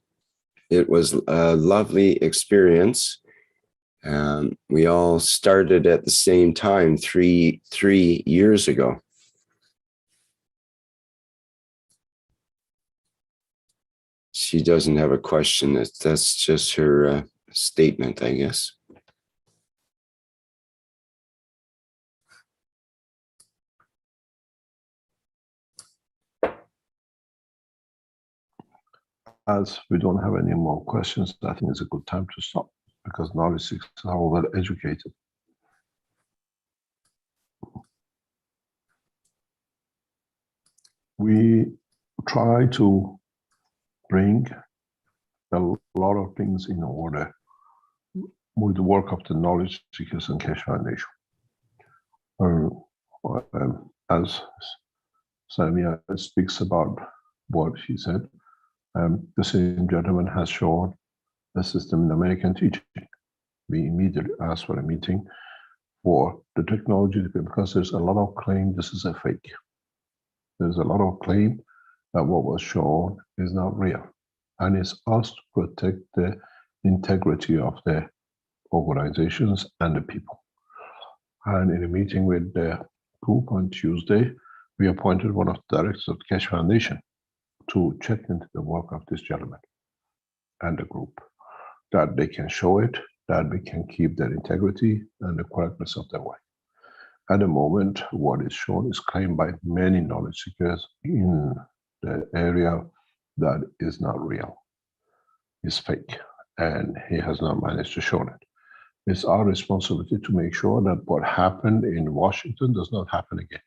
It was a lovely experience. We all started at the same time three years ago. She doesn't have a question. That's just her statement, I guess. As we don't have any more questions, I think it's a good time to stop because knowledge seekers are well educated. We try to bring a lot of things in order with the work of the knowledge seekers and Keshe Foundation. As Samia speaks about what she said, the same gentleman has shown the system in American teaching. We immediately asked for a meeting for the technology because there's a lot of claim this is a fake. There's a lot of claim that what was shown is not real. And it's us to protect the integrity of the organizations and the people. And in a meeting with the group on Tuesday, we appointed one of the directors of the Keshe Foundation to check into the work of this gentleman and the group, that they can show it, that we can keep their integrity and the correctness of their work. At the moment, what is shown is claimed by many knowledge seekers in the area that is not real, is fake, and he has not managed to show it. It's our responsibility to make sure that what happened in Washington does not happen again.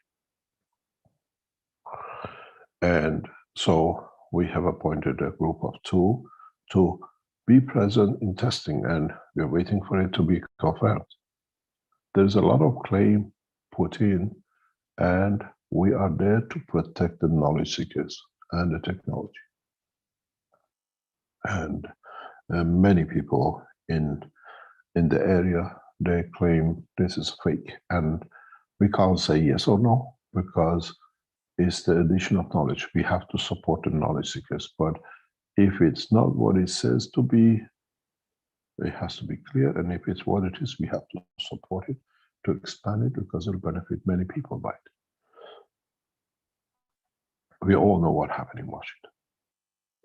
And so we have appointed a group of 2 to be present in testing, and we're waiting for it to be confirmed. There's a lot of claim put in, and we are there to protect the knowledge seekers and the technology. And many people in the area, they claim this is fake, and we can't say yes or no because it's the addition of knowledge. We have to support the knowledge seekers, but if it's not what it says to be, it has to be clear, and if it's what it is, we have to support it, to expand it, because it'll benefit many people by it. We all know what happened in Washington.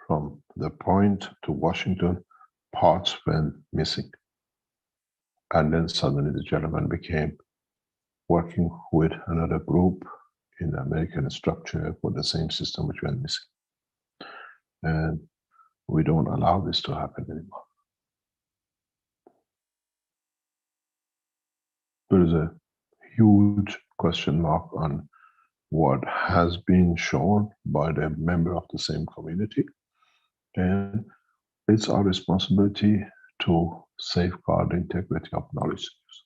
From the point to Washington, parts went missing. And then suddenly the gentleman became working with another group in the American structure for the same system which went missing. And we don't allow this to happen anymore. There is a huge question mark on what has been shown by the member of the same community. And it's our responsibility to safeguard the integrity of knowledge seekers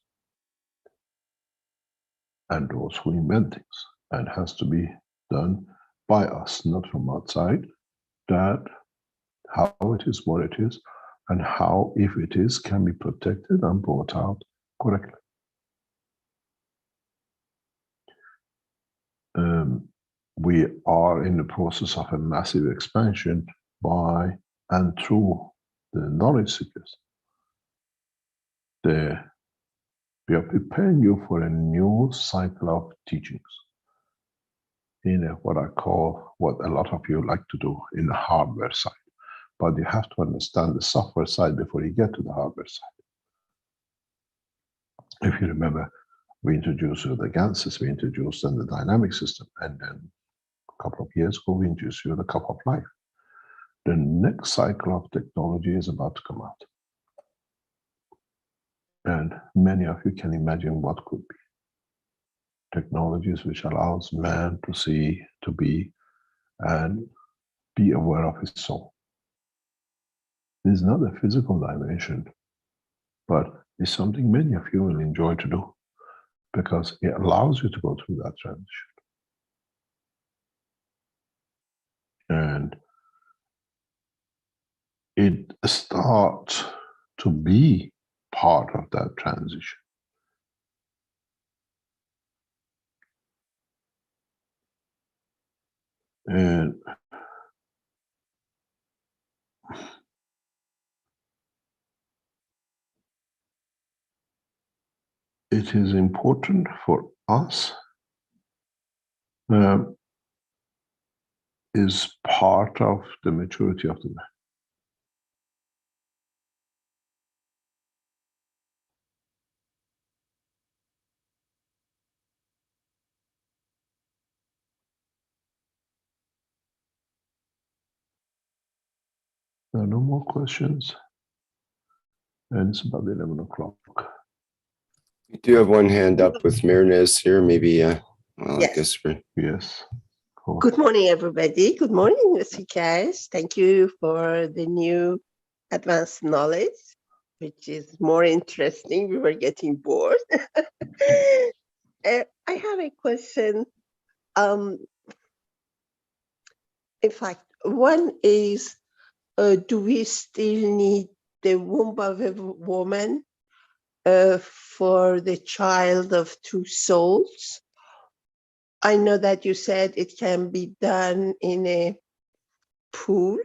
and those who invent things. And has to be done by us, not from outside, that how it is, what it is, and how, if it is, can be protected and brought out correctly. We are in the process of a massive expansion by and through the knowledge seekers. We are preparing you for a new cycle of teachings in what I call, what a lot of you like to do, in the hardware side. But you have to understand the software side before you get to the hardware side. If you remember, we introduced the Ganses, we introduced then the dynamic system, and then a couple of years ago, we introduced you the Cup of Life. The next cycle of technology is about to come out. And many of you can imagine what could be. Technologies which allows man to see, to be, and be aware of his soul. It's not a physical dimension, but it's something many of you will enjoy to do because it allows you to go through that transition. And it starts to be part of that transition. And it is important for us, is part of the maturity of the man. There are no more questions. And it's about 11 o'clock. We do have one hand up with Mirnaz here. Maybe, well, Yes. I guess we're... Yes. Cool. Good morning, everybody. Good morning, Mr. Kash. Thank you for the new advanced knowledge, which is more interesting. We were getting bored. I have a question. In fact, one is, do we still need the womb of a woman for the child of two souls? I know that you said it can be done in a pool.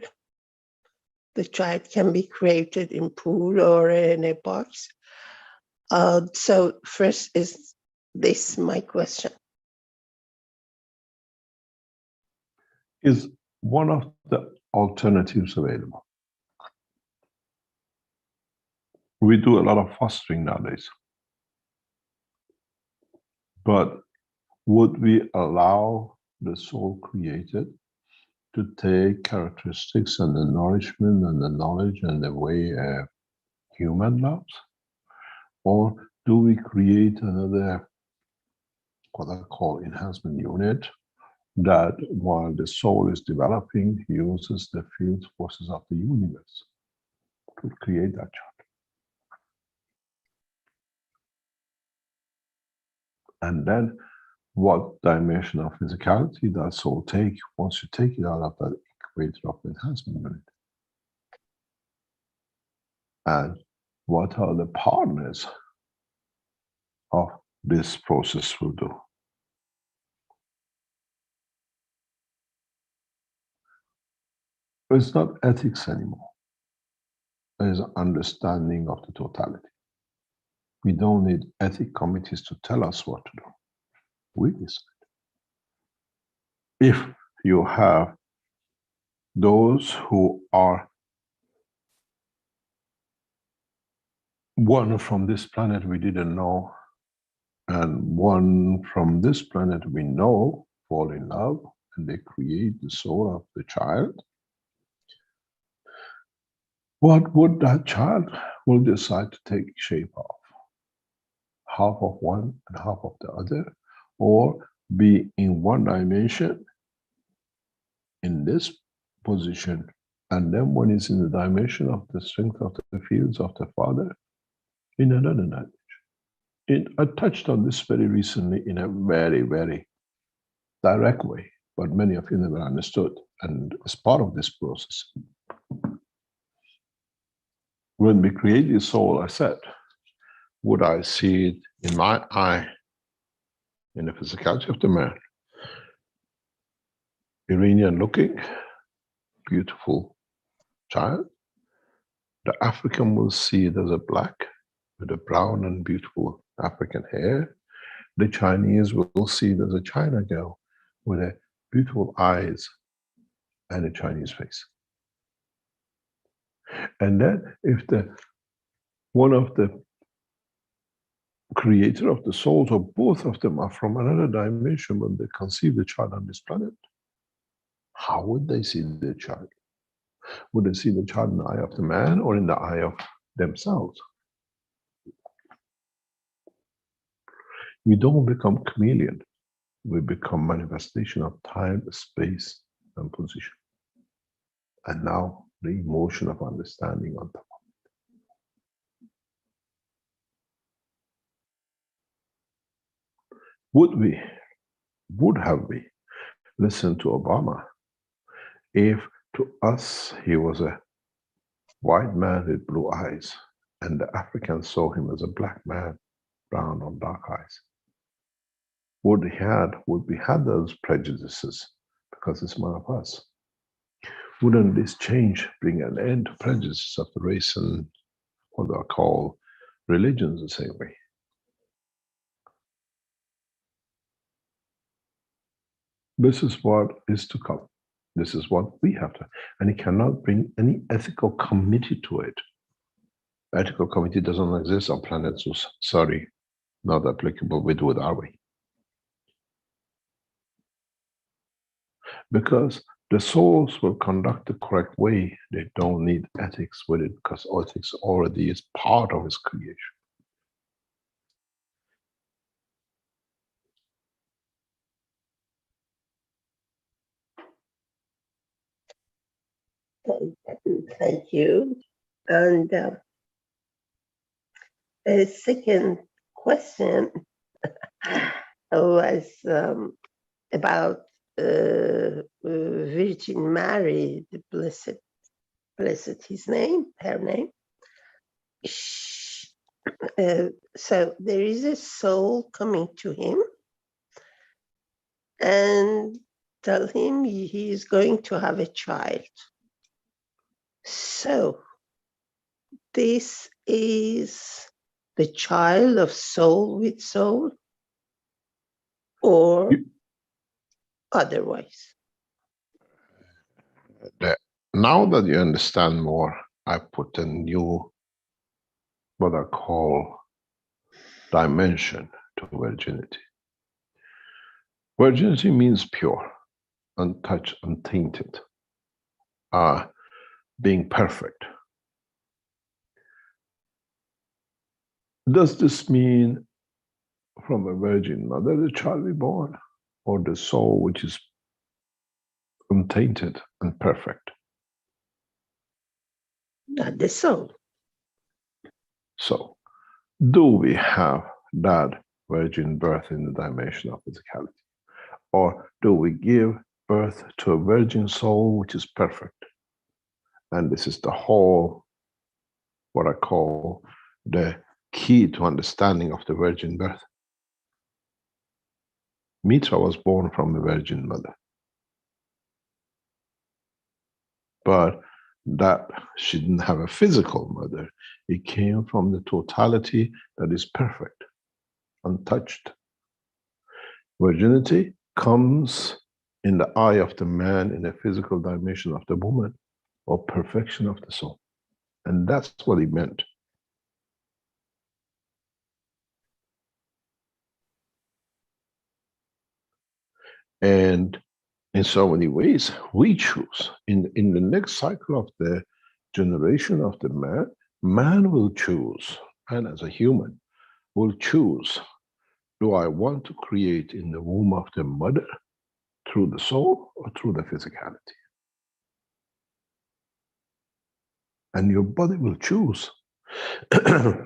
The child can be created in pool or in a box. So first is this my question. Is one of the alternatives available. We do a lot of fostering nowadays. But would we allow the soul created to take characteristics and the nourishment and the knowledge and the way a human loves? Or do we create another, what I call enhancement unit, that while the soul is developing, uses the field forces of the universe to create that child? And then what dimension of physicality that soul take once you take it out of that equator of enhancement unit? And what are the partners of this process will do? It's not ethics anymore. It's understanding of the totality. We don't need ethic committees to tell us what to do. We decide. If you have those who are one from this planet we didn't know, and one from this planet we know fall in love, and they create the soul of the child, what would that child will decide to take shape of? Half of one and half of the other, or be in one dimension in this position, and then when it's in the dimension of the strength of the fields of the father in another dimension. I touched on this very recently in a very, very direct way, but many of you never understood, and as part of this process. when we create the soul, I said, would I see it in my eye, in the physicality of the man? Iranian looking, beautiful child. The African will see it as a black with a brown and beautiful African hair. The Chinese will see it as a China girl with a beautiful eyes and a Chinese face. And then if one of the creator of the souls, or both of them, are from another dimension when they conceive the child on this planet, how would they see the child? Would they see the child in the eye of the man or in the eye of themselves? We don't become chameleon. We become manifestation of time, space, and position. And now the emotion of understanding on top. Would have we listened to Obama if to us he was a white man with blue eyes and the Africans saw him as a black man, brown or dark eyes? Would we had those prejudices because it's one of us? Wouldn't this change bring an end to prejudices of the race and what I call religions the same way? This is what is to come. This is what we have to, and it cannot bring any ethical committee to it. Ethical committee doesn't exist on planet Zeus. Sorry, not applicable with what are we? Because the souls will conduct the correct way. They don't need ethics with it because ethics already is part of its creation. Thank you. And a second question was about Virgin Mary, the blessed his name, her name. So there is a soul coming to him and tell him he is going to have a child. So this is the child of soul with soul, or otherwise? Now that you understand more, I put a new, what I call, dimension to virginity. Virginity means pure, untouched, untainted, being perfect. Does this mean from a virgin mother the child be born, or the soul which is untainted and perfect? Not the soul. So, do we have that virgin birth in the dimension of physicality? Or do we give birth to a virgin soul which is perfect? And this is the whole, what I call, the key to understanding of the virgin birth. Mitra was born from a virgin mother. But that she didn't have a physical mother. It came from the totality that is perfect, untouched. Virginity comes in the eye of the man, in the physical dimension of the woman, or perfection of the soul. And that's what he meant. And in so many ways, we choose. In the next cycle of the generation of the man will choose, and as a human, will choose, do I want to create in the womb of the mother through the soul or through the physicality? And your body will choose. The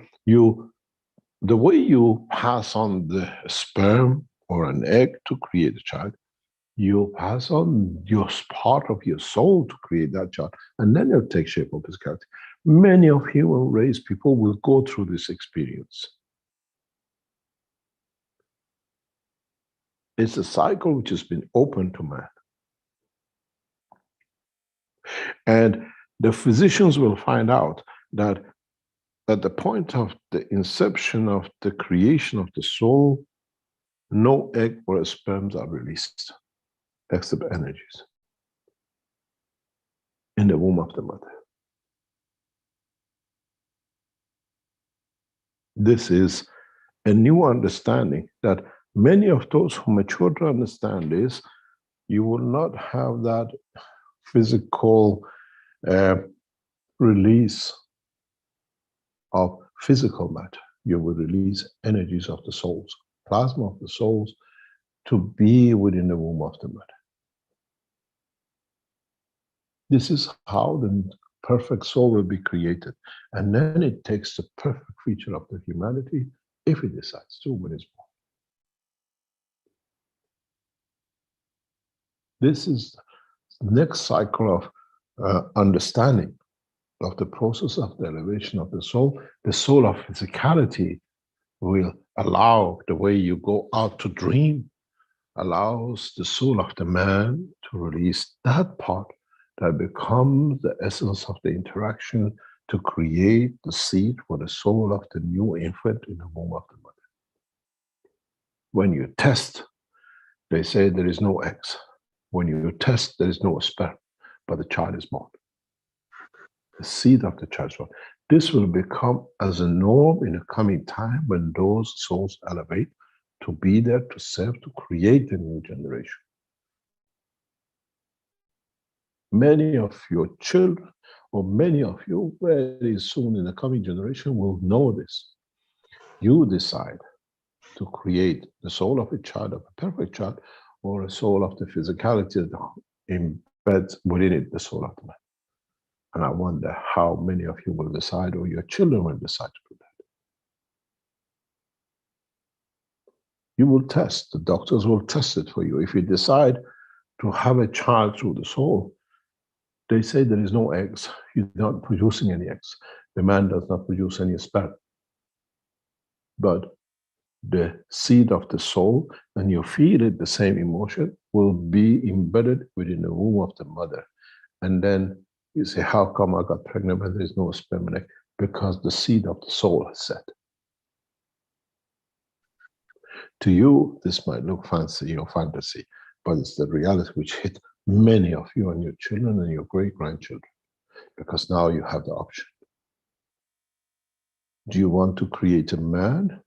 way you pass on the sperm or an egg to create a child, you pass on your part of your soul to create that child, and then it'll take shape of physicality. Many of human race people will go through this experience. It's a cycle which has been open to man. And the physicians will find out that at the point of the inception of the creation of the soul, no egg or sperms are released, except energies in the womb of the mother. This is a new understanding that many of those who mature to understand this, you will not have that physical release of physical matter. You will release energies of the souls, plasma of the souls, to be within the womb of the mother. This is how the perfect soul will be created. And then it takes the perfect feature of the humanity, if it decides to, when it's born. This is the next cycle of understanding of the process of the elevation of the soul. The soul of physicality will allow the way you go out to dream, allows the soul of the man to release that part that becomes the essence of the interaction to create the seed for the soul of the new infant in the womb of the mother. When you test, they say there is no eggs. When you test, there is no sperm, but the child is born. The seed of the child is born. This will become as a norm in the coming time when those souls elevate to be there to serve, to create a new generation. Many of your children, or many of you very soon in the coming generation will know this. You decide to create the soul of a child, of a perfect child, or a soul of the physicality that embeds within it the soul of the man. And I wonder how many of you will decide, or your children will decide to do that. You will test, the doctors will test it for you. If you decide to have a child through the soul, they say there is no eggs. You're not producing any eggs. The man does not produce any sperm. But the seed of the soul, and you feel it, the same emotion, will be embedded within the womb of the mother. And then you say, how come I got pregnant when there is no sperm and egg? Because the seed of the soul is set. To you, this might look fancy or fantasy, but it's the reality which hit many of you and your children and your great-grandchildren, because now you have the option. Do you want to create a man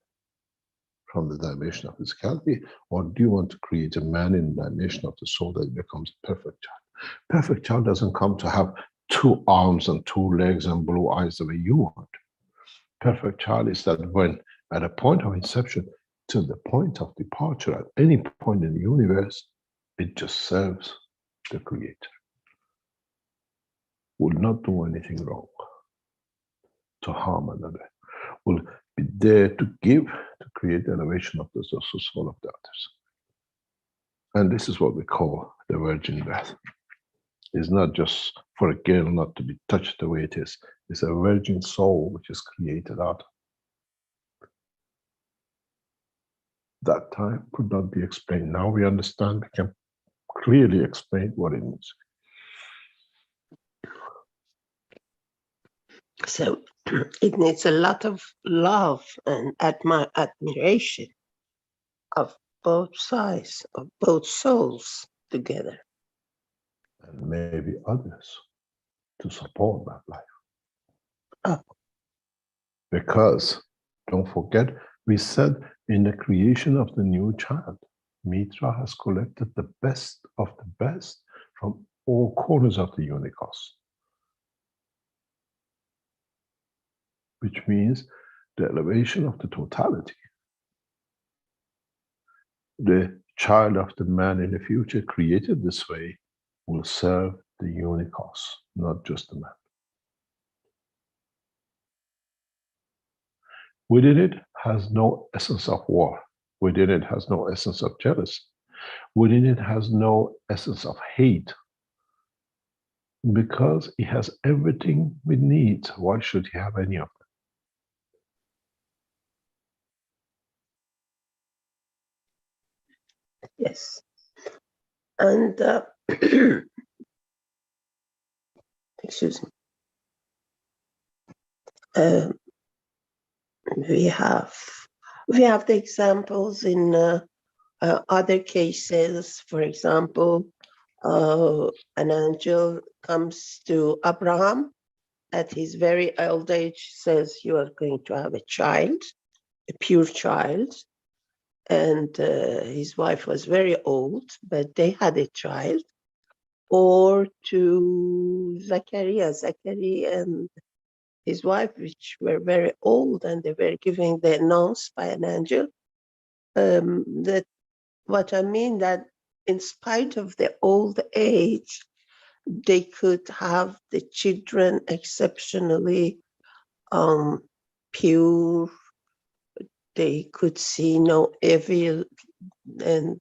from the dimension of physicality, or do you want to create a man in the dimension of the soul that becomes a perfect child? Perfect child doesn't come to have 2 arms and 2 legs and blue eyes the way you want. Perfect child is that when at a point of inception to the point of departure, at any point in the universe, it just serves the Creator. Will not do anything wrong to harm another. Will be there to give, to create the elevation of the soul of the others. And this is what we call the virgin birth. It's not just for a girl not to be touched the way it is. It's a virgin soul which is created out. That time could not be explained. Now we understand, we can clearly explain what it means. So it needs a lot of love and admiration of both sides, of both souls together. And maybe others to support that life. Oh. Because, don't forget, we said in the creation of the new child, Mitra has collected the best of the best from all corners of the universe. Which means the elevation of the totality. The child of the man in the future created this way will serve the universe, not just the man. Within it has no essence of war. Within it has no essence of jealousy. Within it has no essence of hate. Because he has everything we need. Why should he have any of it? Yes. And excuse me. We have the examples in other cases. For example, an angel comes to Abraham at his very old age, says, "You are going to have a child, a pure child." And his wife was very old, but they had a child. Or to Zachariah and his wife, which were very old, and they were giving the announce by an angel. That what I mean, that in spite of the old age, they could have the children exceptionally pure. They could see no evil, and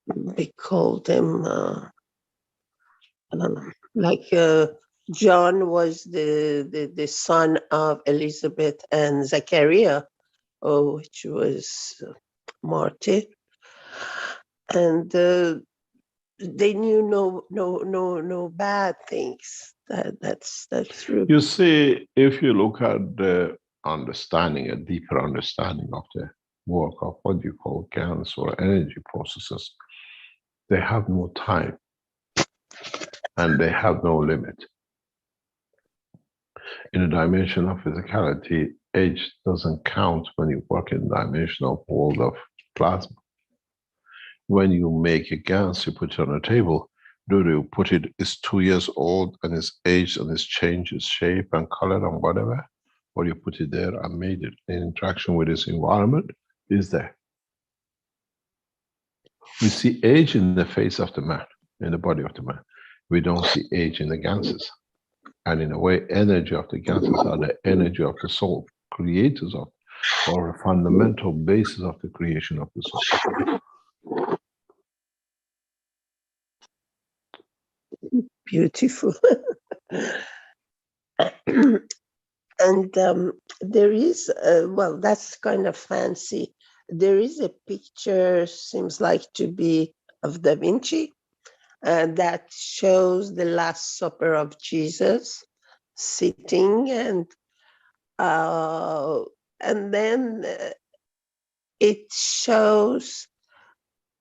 we call them like John was the son of Elizabeth and Zachariah, which was martyr, and they knew no bad things. That's true. You see, if you look at the understanding, a deeper understanding of the work of what you call GANs or energy processes, they have no time and they have no limit. In a dimension of physicality, age doesn't count when you work in the dimensional world of plasma. When you make a GANs, you put it on a table, do you put it, it's 2 years old and it's aged and it's changed its shape and color and whatever, or you put it there and made it in interaction with its environment, is there. We see age in the face of the man, in the body of the man. We don't see age in the ganses. And in a way, energy of the ganses are the energy of the soul, creators of, or a fundamental basis of the creation of the soul. Beautiful. And there is, well, that's kind of fancy. There is a picture, seems like to be of Da Vinci, that shows the Last Supper of Jesus sitting, and then it shows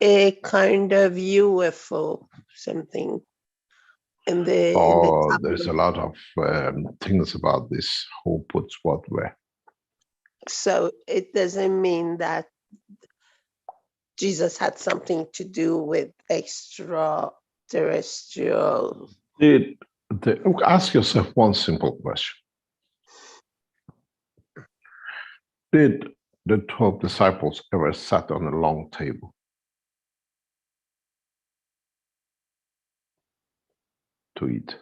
a kind of UFO, something. In the top. There's a lot of things about this, who puts what where. So it doesn't mean that Jesus had something to do with extraterrestrial. Ask yourself one simple question. Did the 12 disciples ever sat on a long table to eat?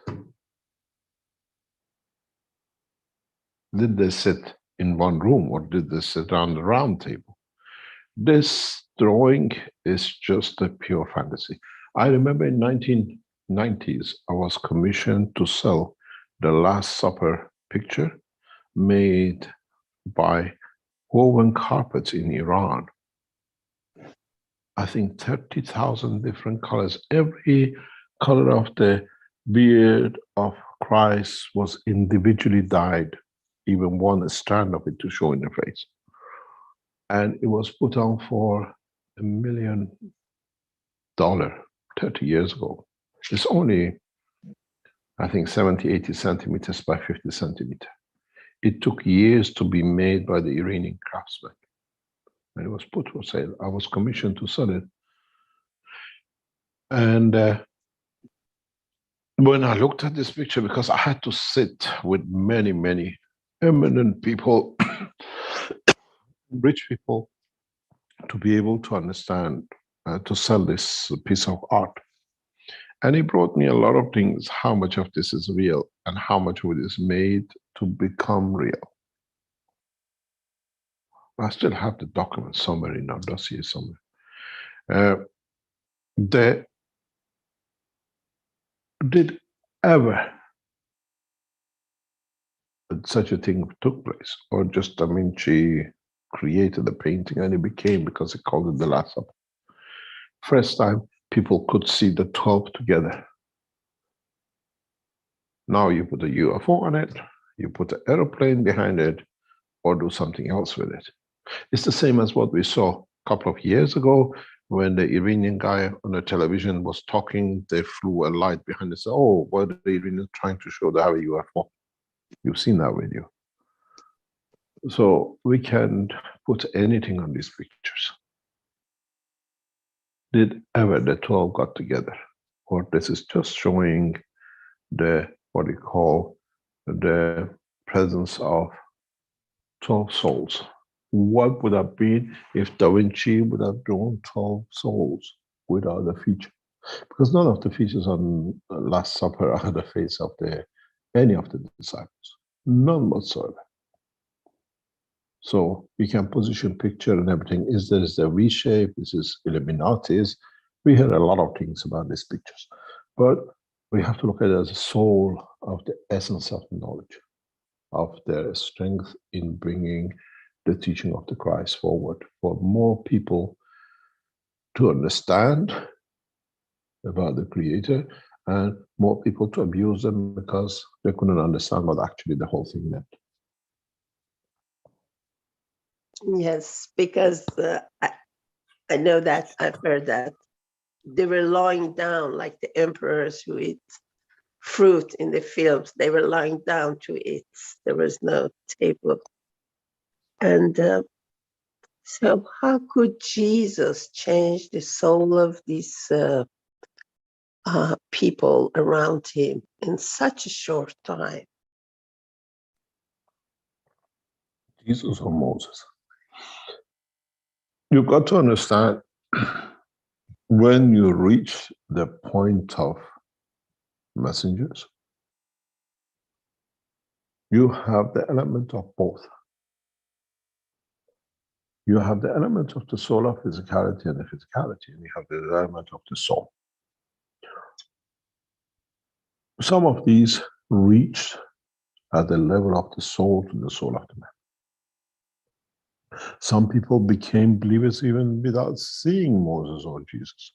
Did they sit in one room or did they sit around the round table? This drawing is just a pure fantasy. I remember in 1990s, I was commissioned to sell the Last Supper picture made by Woven Carpets in Iran. I think 30,000 different colors. Every color of the beard of Christ was individually dyed, even one strand of it to show in the face. And it was put on for $1 million 30 years ago. It's only, I think, 70, 80 centimeters by 50 centimeters. It took years to be made by the Iranian craftsmen. And it was put for sale. I was commissioned to sell it. And when I looked at this picture, because I had to sit with many, many eminent people, rich people, to be able to understand, to sell this piece of art. And he brought me a lot of things, how much of this is real and how much of it is made to become real. I still have the document somewhere in our dossier somewhere. did ever such a thing took place? Or just, I mean, she created the painting and it became, because it called it the Last Supper. First time people could see the 12 together. Now you put a UFO on it, you put an aeroplane behind it, or do something else with it. It's the same as what we saw a couple of years ago when the Iranian guy on the television was talking. They flew a light behind us. Oh, what are the Iranians trying to show? They have a UFO. You've seen that video. So we can put anything on these pictures. Did ever the 12 got together? Or this is just showing the, what you call, the presence of 12 souls. What would have been if Da Vinci would have drawn 12 souls without a feature? Because none of the features on Last Supper are the face of any of the disciples. None whatsoever. So we can position picture and everything. Is the V shape? This is Illuminatis. We hear a lot of things about these pictures. But we have to look at it as a soul of the essence of knowledge, of their strength in bringing the teaching of the Christ forward for more people to understand about the Creator and more people to abuse them because they couldn't understand what actually the whole thing meant. Yes, because I know that, I've heard that they were lying down like the emperors who eat fruit in the fields. They were lying down to eat. There was no table. And so how could Jesus change the soul of these people around him in such a short time? Jesus or Moses? You've got to understand, when you reach the point of messengers, you have the element of both. You have the element of the soul of physicality and the physicality, and you have the element of the soul. Some of these reached at the level of the soul to the soul of the man. Some people became believers even without seeing Moses or Jesus.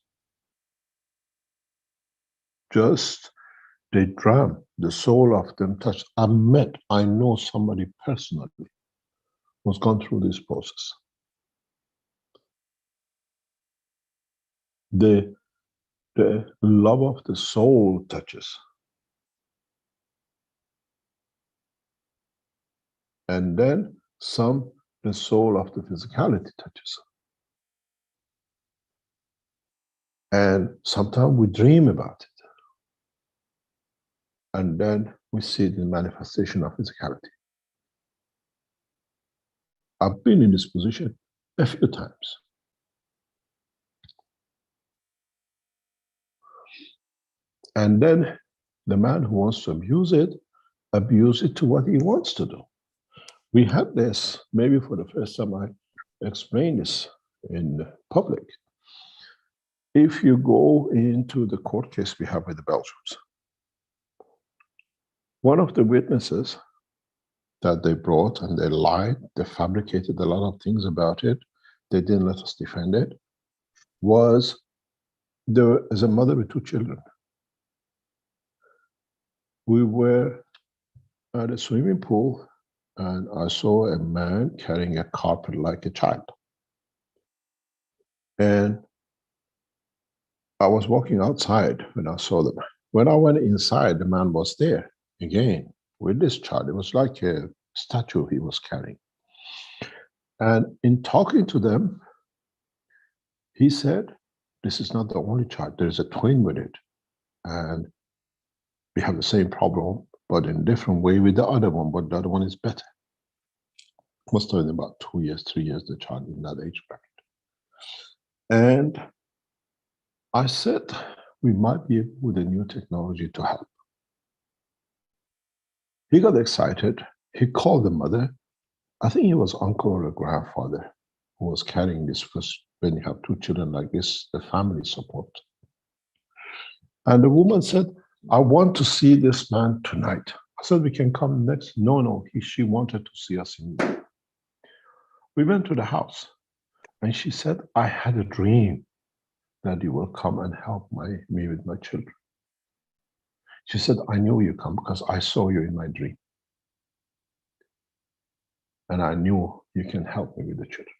Just they dreamt, the soul of them touched. I know somebody personally who's gone through this process. The love of the soul touches. And then the soul of the physicality touches. And sometimes we dream about it. And then we see the manifestation of physicality. I've been in this position a few times. And then the man who wants to abuse it to what he wants to do. We had this, maybe for the first time I explained this in public. If you go into the court case we have with the Belgians, one of the witnesses that they brought, and they lied, they fabricated a lot of things about it, they didn't let us defend it, was there is a mother with 2 children. We were at a swimming pool and I saw a man carrying a carpet like a child. And I was walking outside when I saw them. When I went inside, the man was there again with this child. It was like a statue he was carrying. And in talking to them, he said, this is not the only child, there's a twin with it. And we have the same problem, but in a different way with the other one, but the other one is better. Must have been about 2 years, 3 years, the child in that age bracket. And I said, we might be able with a new technology to help. He got excited. He called the mother. I think he was uncle or a grandfather who was carrying this, because when you have 2 children like this, the family support. And the woman said, I want to see this man tonight. I said, we can come next. No, she wanted to see us immediately. We went to the house and she said, I had a dream that you will come and help me with my children. She said, I knew you come because I saw you in my dream. And I knew you can help me with the children.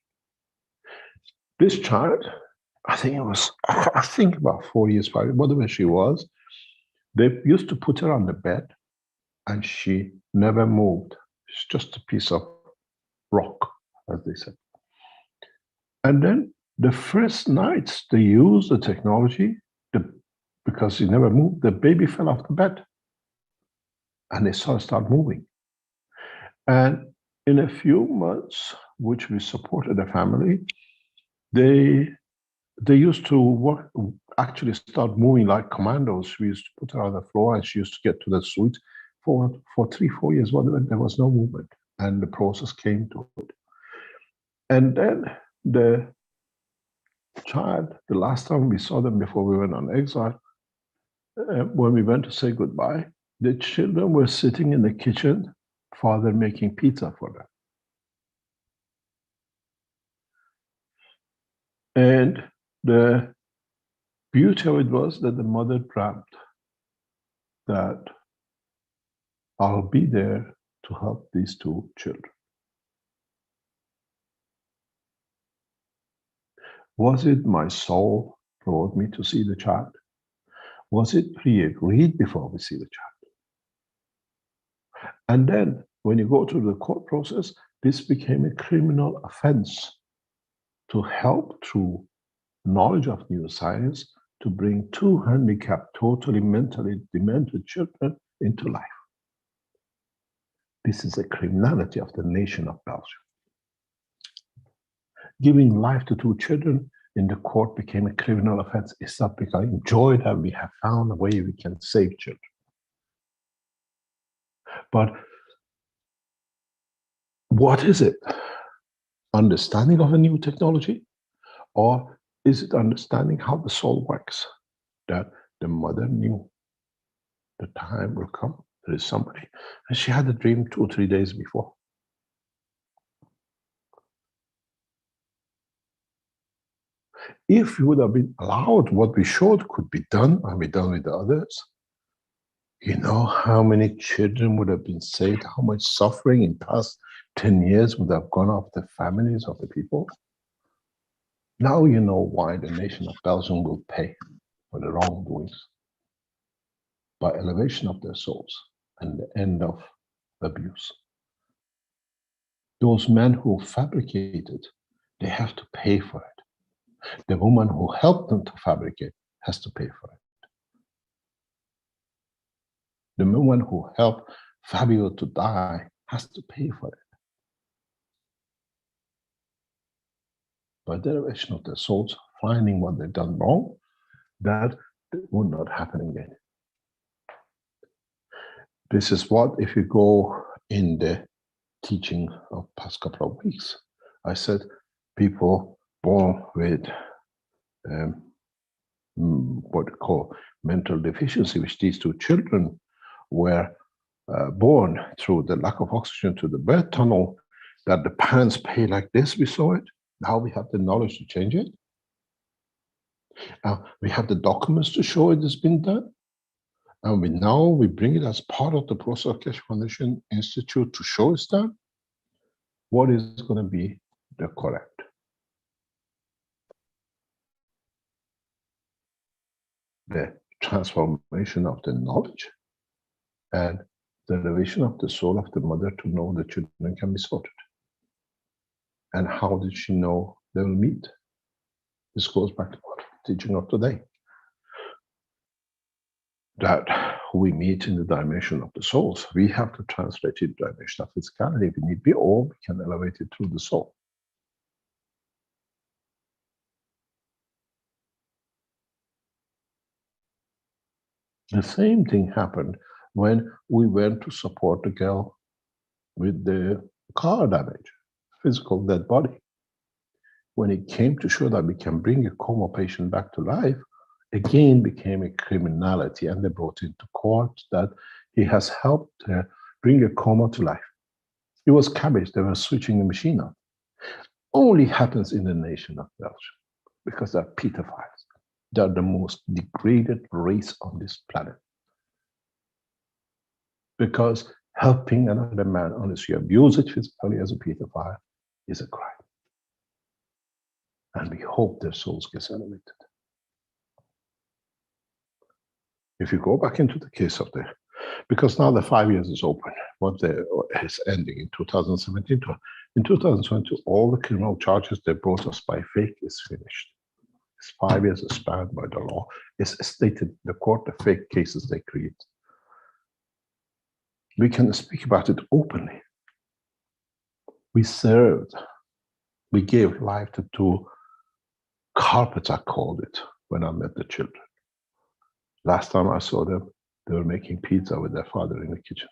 This child, I think about 4 years, 5 years, whatever she was, they used to put her on the bed and she never moved. It's just a piece of rock, as they said. And then the first nights they used the technology, because he never moved, the baby fell off the bed and they saw her start moving. And in a few months, which we supported the family, they used to actually start moving like commandos. We used to put her on the floor and she used to get to the suite. For 3-4 years, whatever, there was no movement. And the process came to it. And then the child, the last time we saw them before we went on exile, when we went to say goodbye, the children were sitting in the kitchen, father making pizza for them. And the beauty of it was that the mother dreamt that I'll be there to help these two children. Was it my soul brought me to see the child? Was it pre-agreed before we see the child? And then when you go through the court process, this became a criminal offense to help through knowledge of neuroscience to bring two handicapped, totally mentally demented children into life. This is a criminality of the nation of Belgium. Giving life to two children in the court became a criminal offense. It's not because I enjoy that we have found a way we can save children. But what is it? Understanding of a new technology? Or is it understanding how the soul works? That the mother knew the time will come, there is somebody. And she had a dream 2 or 3 days before. If we would have been allowed what we showed could be done and be done with the others, you know how many children would have been saved, how much suffering in past 10 years would have gone off the families of the people. Now you know why the nation of Belgium will pay for the wrongdoings by elevation of their souls and the end of abuse. Those men who fabricated, they have to pay for it. The woman who helped them to fabricate has to pay for it. The woman who helped Fabio to die has to pay for it. By derivation of their souls, finding what they've done wrong, that would not happen again. This is what, if you go in the teaching of past couple of weeks, I said people born with what we call mental deficiency, which these two children were born through the lack of oxygen to the birth tunnel, that the parents pay like this, we saw it. Now we have the knowledge to change it. We have the documents to show it has been done. And we bring it as part of the process of Keshe Foundation Institute to show it's done. What is going to be the correct? The transformation of the knowledge and the elevation of the soul of the mother to know the children can be sorted. And how did she know they will meet? This goes back to what teaching of today. That we meet in the dimension of the souls. We have to translate it in the dimension of physicality. If we need be, or we can elevate it through the soul. The same thing happened when we went to support the girl with the car damage, physical dead body. When it came to show that we can bring a coma patient back to life, again became a criminality, and they brought into court that he has helped bring a coma to life. It was cabbage. They were switching the machine on. Only happens in the nation of Belgium because they're pedophiles. They're the most degraded race on this planet. Because helping another man, unless you abuse it physically as a pedophile, is a crime. And we hope their souls get elevated. If you go back into the case of because now the 5 years is open, is ending in 2017. In 2020, all the criminal charges they brought us by fake is finished. It's 5 years is spanned by the law. It's stated in the court the fake cases they create. We can speak about it openly. We served, we gave life to 2 carpets, I called it, when I met the children. Last time I saw them, they were making pizza with their father in the kitchen.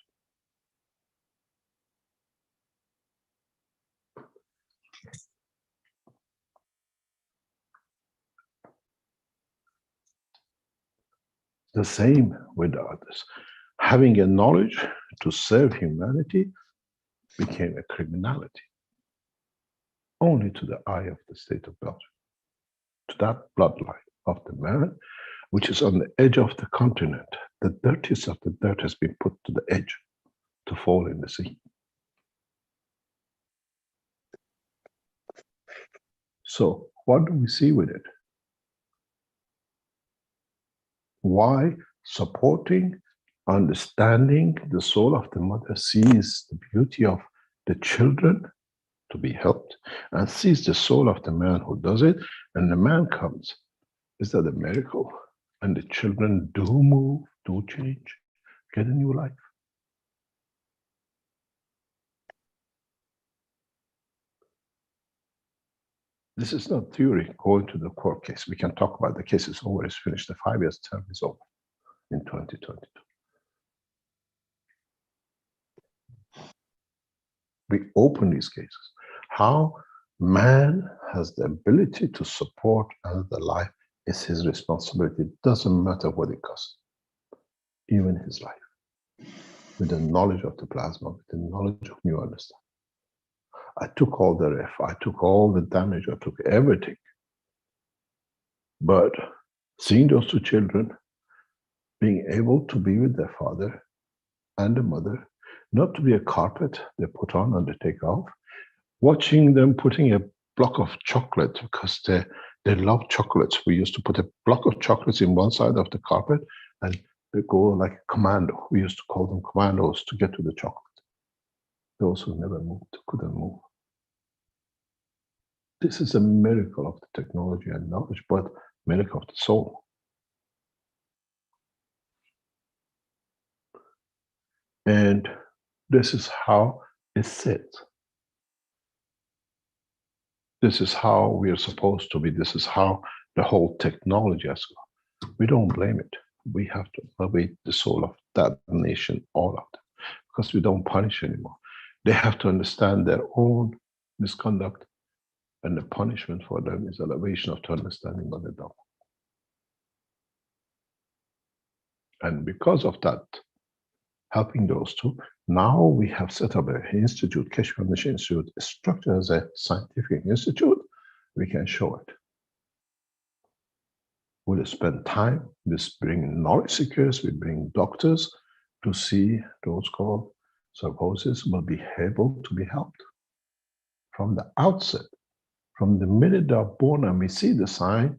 The same with the others. Having a knowledge to serve humanity became a criminality. Only to the eye of the state of Belgium. To that bloodline of the man, which is on the edge of the continent. The dirtiest of the dirt has been put to the edge to fall in the sea. So what do we see with it? Why supporting, understanding the soul of the mother sees the beauty of the children to be helped and sees the soul of the man who does it, and the man comes. Is that a miracle? And the children do move, do change, get a new life. This is not theory going to the court case. We can talk about the case is over, it's finished. The 5 years term is over in 2022. We open these cases. How man has the ability to support another life is his responsibility. It doesn't matter what it costs, even his life. With the knowledge of the plasma, with the knowledge of new understanding. I took all the ref, I took all the damage, I took everything. But seeing those 2 children being able to be with their father and the mother, not to be a carpet they put on and they take off, watching them putting a block of chocolate because they love chocolates. We used to put a block of chocolates in one side of the carpet and they go like a commando. We used to call them commandos to get to the chocolate. Those who never moved, couldn't move. This is a miracle of the technology and knowledge, but miracle of the soul. And this is how it sits. This is how we are supposed to be. This is how the whole technology has gone. We don't blame it. We have to elevate the soul of that nation, all of them, because we don't punish anymore. They have to understand their own misconduct, and the punishment for them is elevation of the understanding of the Dhamma. And because of that, helping those 2, now we have set up an institute, Keshe Foundation Institute, structured as a scientific institute. We can show it. We'll spend time, we bring knowledge seekers, we bring doctors to see those called psychosis will be able to be helped. From the outset, from the minute they're born and we see the sign,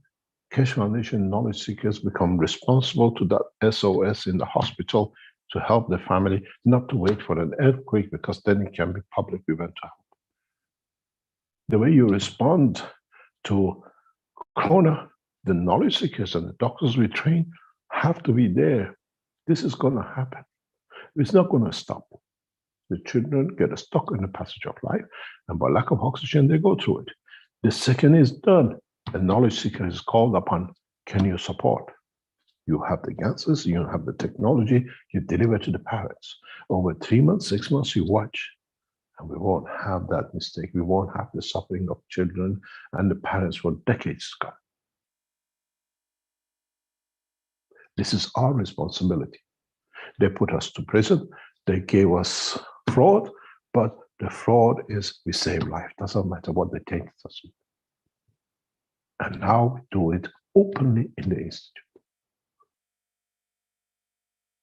Keshe Foundation knowledge seekers become responsible to that SOS in the hospital to help the family, not to wait for an earthquake because then it can be public event to help. The way you respond to Corona, the knowledge seekers and the doctors we train have to be there. This is going to happen. It's not going to stop. The children get stuck in the passage of life, and by lack of oxygen, they go through it. The second is done. The knowledge seeker is called upon. Can you support? You have the answers, you have the technology, you deliver to the parents. Over 3 months, 6 months, you watch. And we won't have that mistake. We won't have the suffering of children and the parents for decades to come. This is our responsibility. They put us to prison. They gave us fraud, but the fraud is we save life. Doesn't matter what they tainted us with. And now we do it openly in the institute.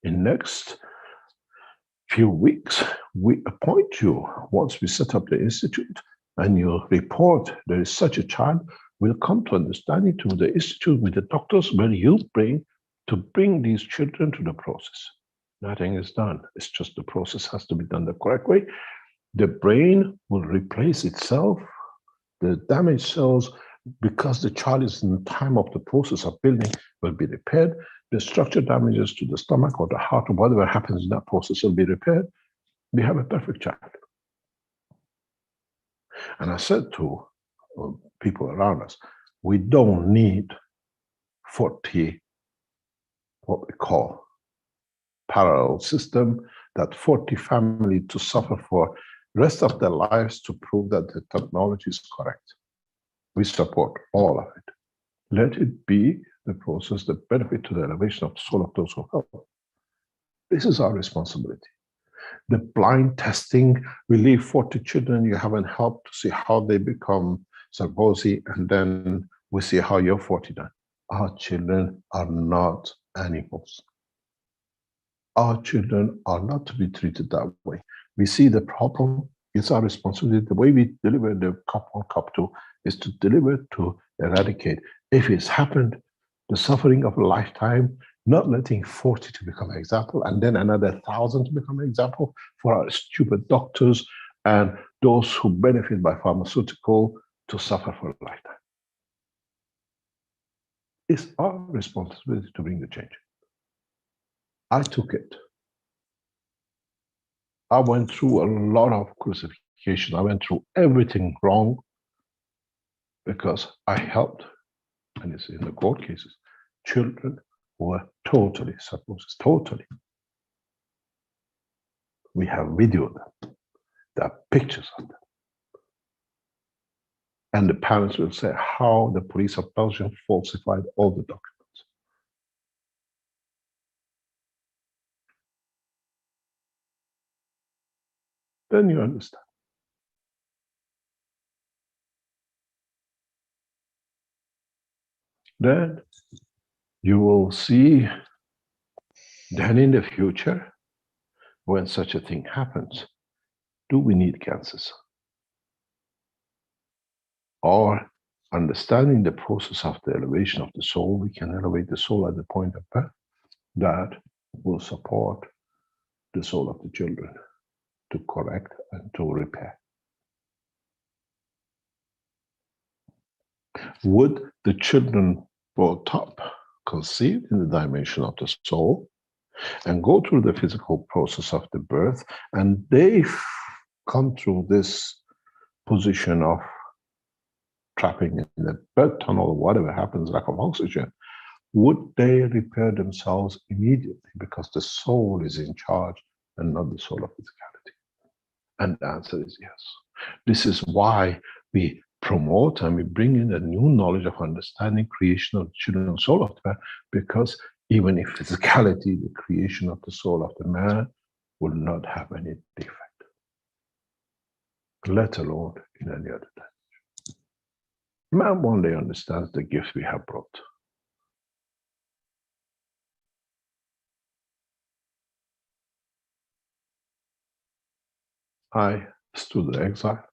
In next few weeks, we appoint you. Once we set up the institute and you report there is such a child, we'll come to understanding to the institute with the doctors where you bring these children to the process. Nothing is done. It's just the process has to be done the correct way. The brain will replace itself. The damaged cells, because the child is in the time of the process of building, will be repaired. The structure damages to the stomach or the heart or whatever happens in that process will be repaired. We have a perfect child. And I said to people around us, we don't need 40, what we call parallel system, that 40 families to suffer for rest of their lives to prove that the technology is correct. We support all of it. Let it be the process that benefit to the elevation of the soul of those who help. This is our responsibility. The blind testing, we leave 40 children you haven't helped to see how they become Sarkozy, and then we see how you're 40 done. Our children are not animals. Our children are not to be treated that way. We see the problem, it's our responsibility. The way we deliver the COP 1, COP 2 is to deliver to eradicate. If it's happened, the suffering of a lifetime, not letting 40 to become an example, and then another 1,000 to become an example for our stupid doctors and those who benefit by pharmaceutical to suffer for a lifetime. It's our responsibility to bring the change. I took it. I went through a lot of crucifixion. I went through everything wrong because I helped, and it's in the court cases, children who were totally supposed, totally. We have video of them. There are pictures of them. And the parents will say how the police of Belgium falsified all the documents. Then you understand. Then you will see, then in the future, when such a thing happens, do we need cancers? Or understanding the process of the elevation of the soul, we can elevate the soul at the point of birth that will support the soul of the children to correct and to repair. Would the children brought up, conceived in the dimension of the soul, and go through the physical process of the birth, and they come through this position of trapping in the birth tunnel or whatever happens, lack of oxygen, would they repair themselves immediately because the soul is in charge and not the soul of physicality? And the answer is yes. This is why we promote and we bring in a new knowledge of understanding creation of the children and soul of the man, because even in physicality, the creation of the soul of the man will not have any defect, let alone in any other dimension. Man one day understands the gift we have brought. I stood exile,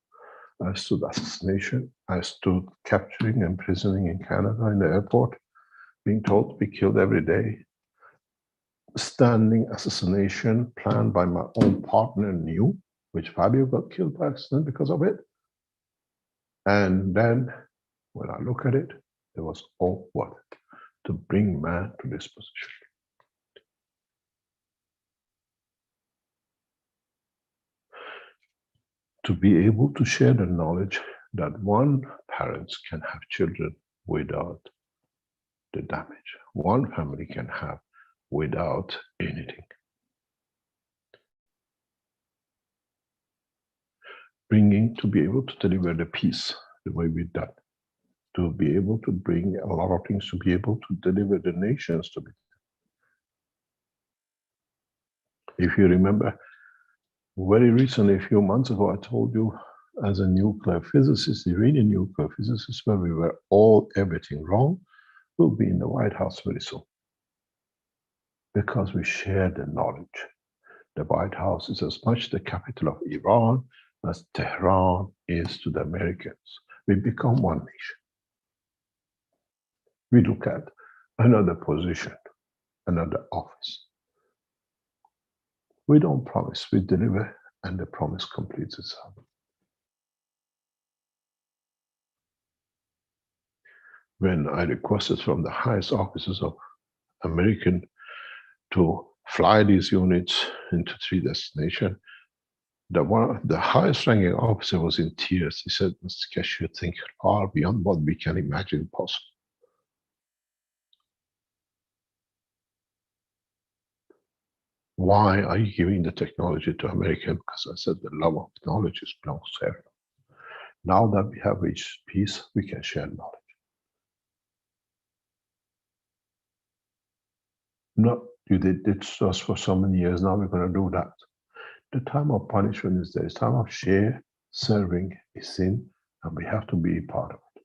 I stood assassination, I stood capturing, imprisoning in Canada in the airport, being told to be killed every day, standing assassination planned by my own partner, New, which Fabio got killed by accident because of it. And then when I look at it, it was all worth it to bring man to this position. To be able to share the knowledge that one parent can have children without the damage. One family can have without anything. Bringing to be able to deliver the peace the way we've done. To be able to bring a lot of things, to be able to deliver the nations to be. If you remember, very recently, a few months ago, I told you, as a nuclear physicist, Iranian nuclear physicist, where we were all everything wrong, we'll be in the White House very soon. Because we share the knowledge. The White House is as much the capital of Iran as Tehran is to the Americans. We become one nation. We look at another position, another office. We don't promise, we deliver, and the promise completes itself. When I requested from the highest officers of American to fly these units into 3 destinations, the highest ranking officer was in tears. He said, Mr. Keshe, you think far beyond what we can imagine possible. Why are you giving the technology to America? Because I said the love of knowledge belongs to everyone. Now that we have reached peace, we can share knowledge. No, you did this to us for so many years, now we're going to do that. The time of punishment is there. It's time of share, serving is sin, and we have to be part of it.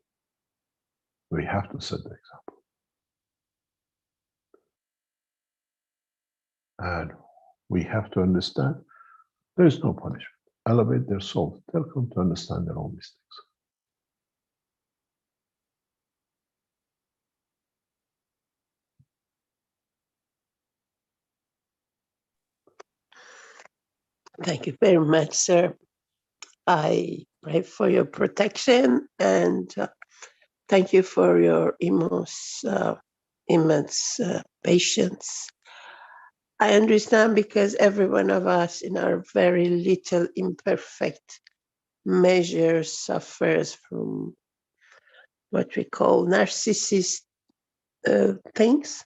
We have to set the example. And we have to understand there is no punishment. Elevate their soul. They'll come to understand their own mistakes. Thank you very much, sir. I pray for your protection and thank you for your immense patience. I understand because every one of us in our very little imperfect measure suffers from what we call narcissist things.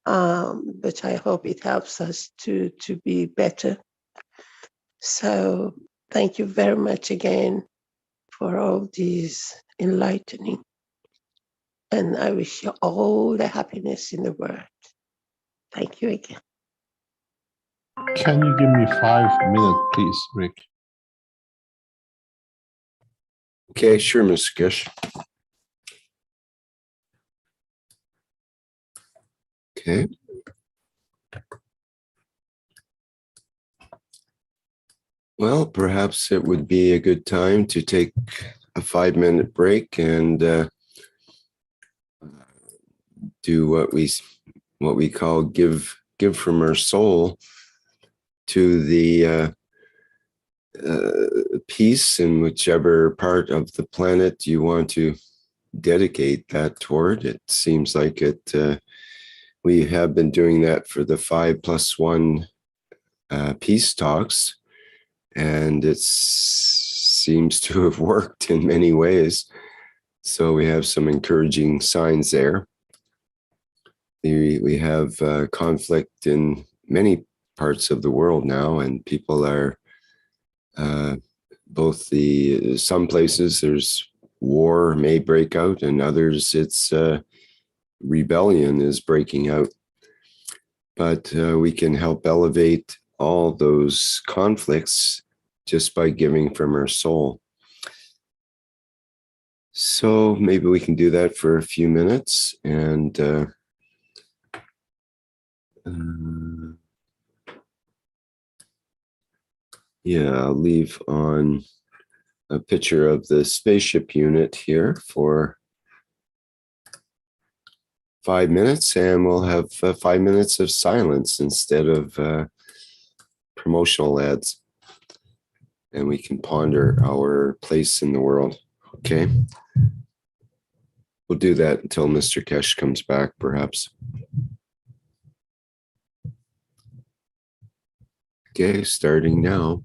But I hope it helps us to be better. So thank you very much again for all these enlightening. And I wish you all the happiness in the world. Thank you again. Can you give me 5 minutes, please, Rick? Okay, sure, Mr. Keshe. Okay. Well, perhaps it would be a good time to take a 5-minute break and do what we call give from our soul to the peace in whichever part of the planet you want to dedicate that toward. It seems like we have been doing that for the 5+1 peace talks, and it seems to have worked in many ways. So we have some encouraging signs there. We have conflict in many parts of the world now, and people are some places there's war may break out, and others it's rebellion is breaking out. But we can help elevate all those conflicts just by giving from our soul. So maybe we can do that for a few minutes, and yeah, I'll leave on a picture of the spaceship unit here for 5 minutes, and we'll have 5 minutes of silence instead of promotional ads, and we can ponder our place in the world. Okay, we'll do that until Mr. Keshe comes back, perhaps. Okay, starting now.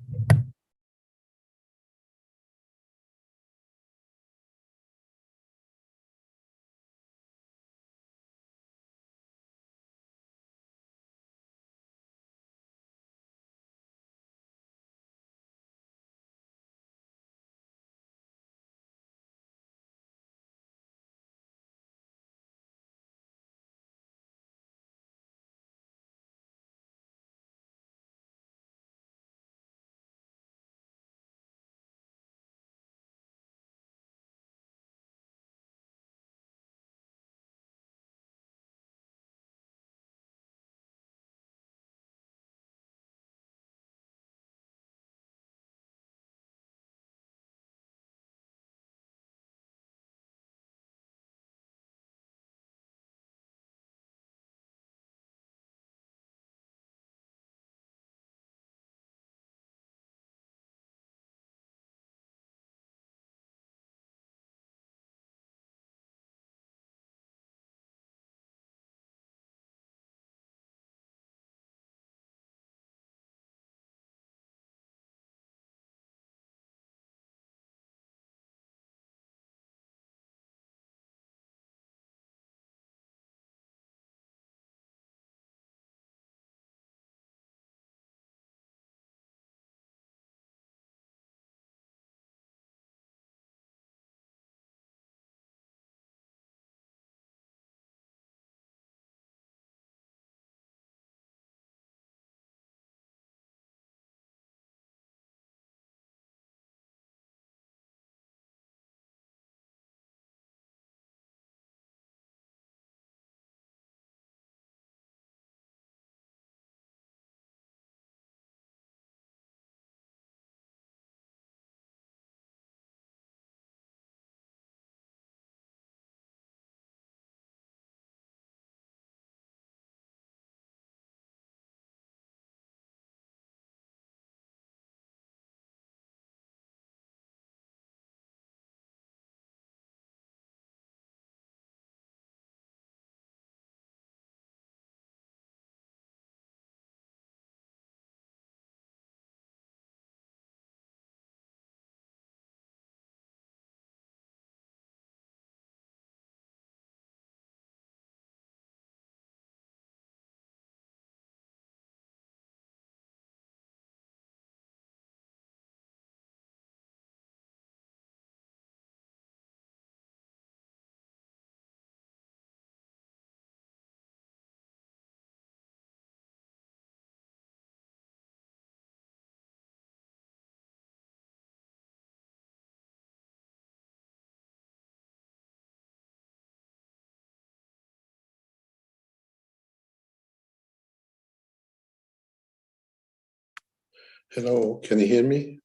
Hello, can you hear me?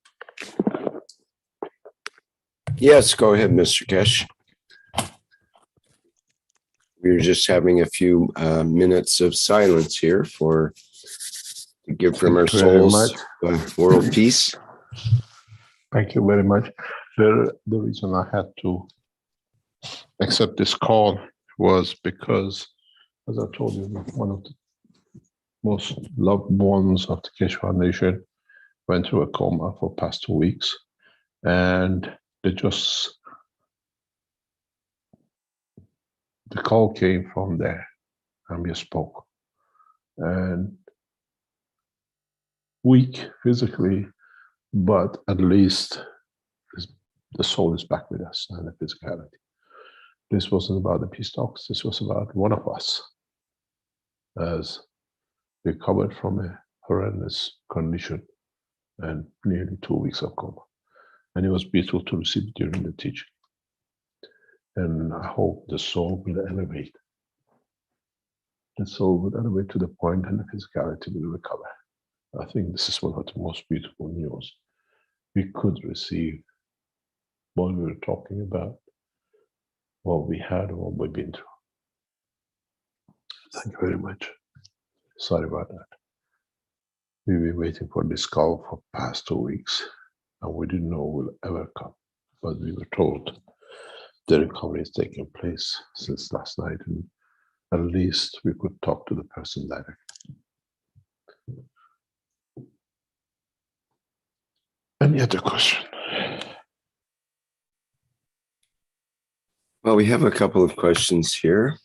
Yes, go ahead, Mr. Kesh. We were just having a few minutes of silence here to give from our Thank you very souls world peace. Thank you very much. The reason I had to accept this call was because, as I told you, one of the most loved ones of the Keshe Foundation went through a coma for past 2 weeks, and the call came from there, and we spoke. And weak physically, but at least the soul is back with us and the physicality. This wasn't about the peace talks. This was about one of us as recovered from a horrendous condition and nearly 2 weeks of coma. And it was beautiful to receive it during the teaching. And I hope the soul will elevate. The soul will elevate to the point and the physicality will recover. I think this is one of the most beautiful news we could receive while we were talking about what we had and what we've been through. Thank you very much. Sorry about that. We've been waiting for this call for past 2 weeks, and we didn't know it will ever come. But we were told the recovery is taking place since last night, and at least we could talk to the person directly. Any other question? Well, we have a couple of questions here.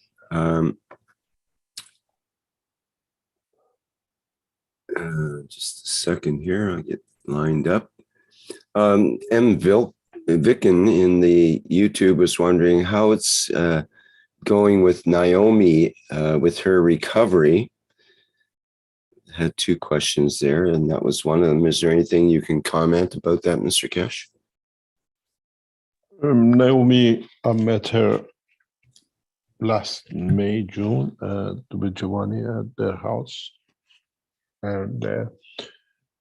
Just a second here, I'll get lined up. M. Vicken in the YouTube was wondering how it's going with Naomi with her recovery. Had 2 questions there, and that was one of them. Is there anything you can comment about that, Mr. Kesh? Naomi, I met her last May, June with Giovanni at their house. And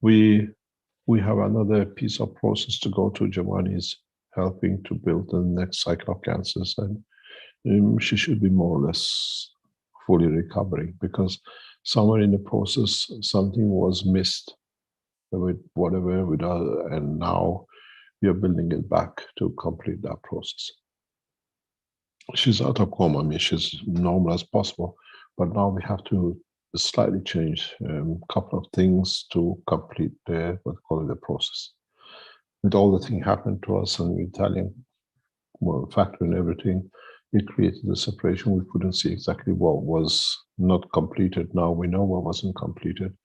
we have another piece of process to go to. Giovanni is helping to build the next cycle of cancers, and she should be more or less fully recovering, because somewhere in the process something was missed with whatever we do, and now we are building it back to complete that process. She's out of coma. I mean, she's normal as possible, but now we have to slightly change a couple of things to complete the the process. With all the things happened to us and the Italian factor and everything, it created a separation. We couldn't see exactly what was not completed. Now we know what wasn't completed,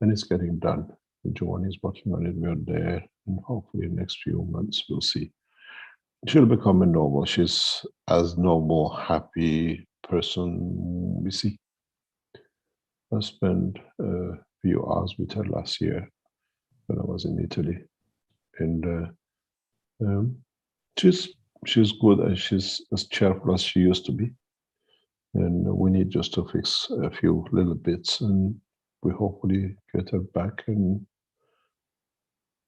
and it's getting done. Giovanni is working on it. We're there, and hopefully in the next few months we'll see. She'll become a normal. She's as normal, happy person we see. I spent a few hours with her last year when I was in Italy, and she's good, and she's as cheerful as she used to be. And we need just to fix a few little bits, and we hopefully get her back in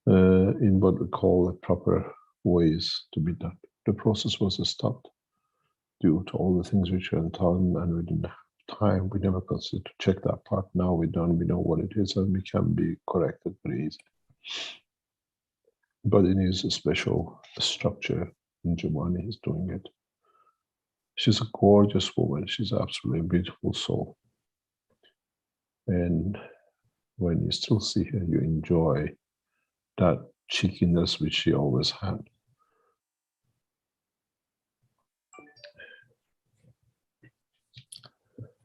what we call the proper ways to be done. The process was stopped due to all the things which went on, and we didn't have time. We never considered to check that part. Now we're done. We know what it is, and we can be corrected very easily. But it needs a special structure, and Giovanni is doing it. She's a gorgeous woman. She's absolutely a beautiful soul. And when you still see her, you enjoy that cheekiness which she always had.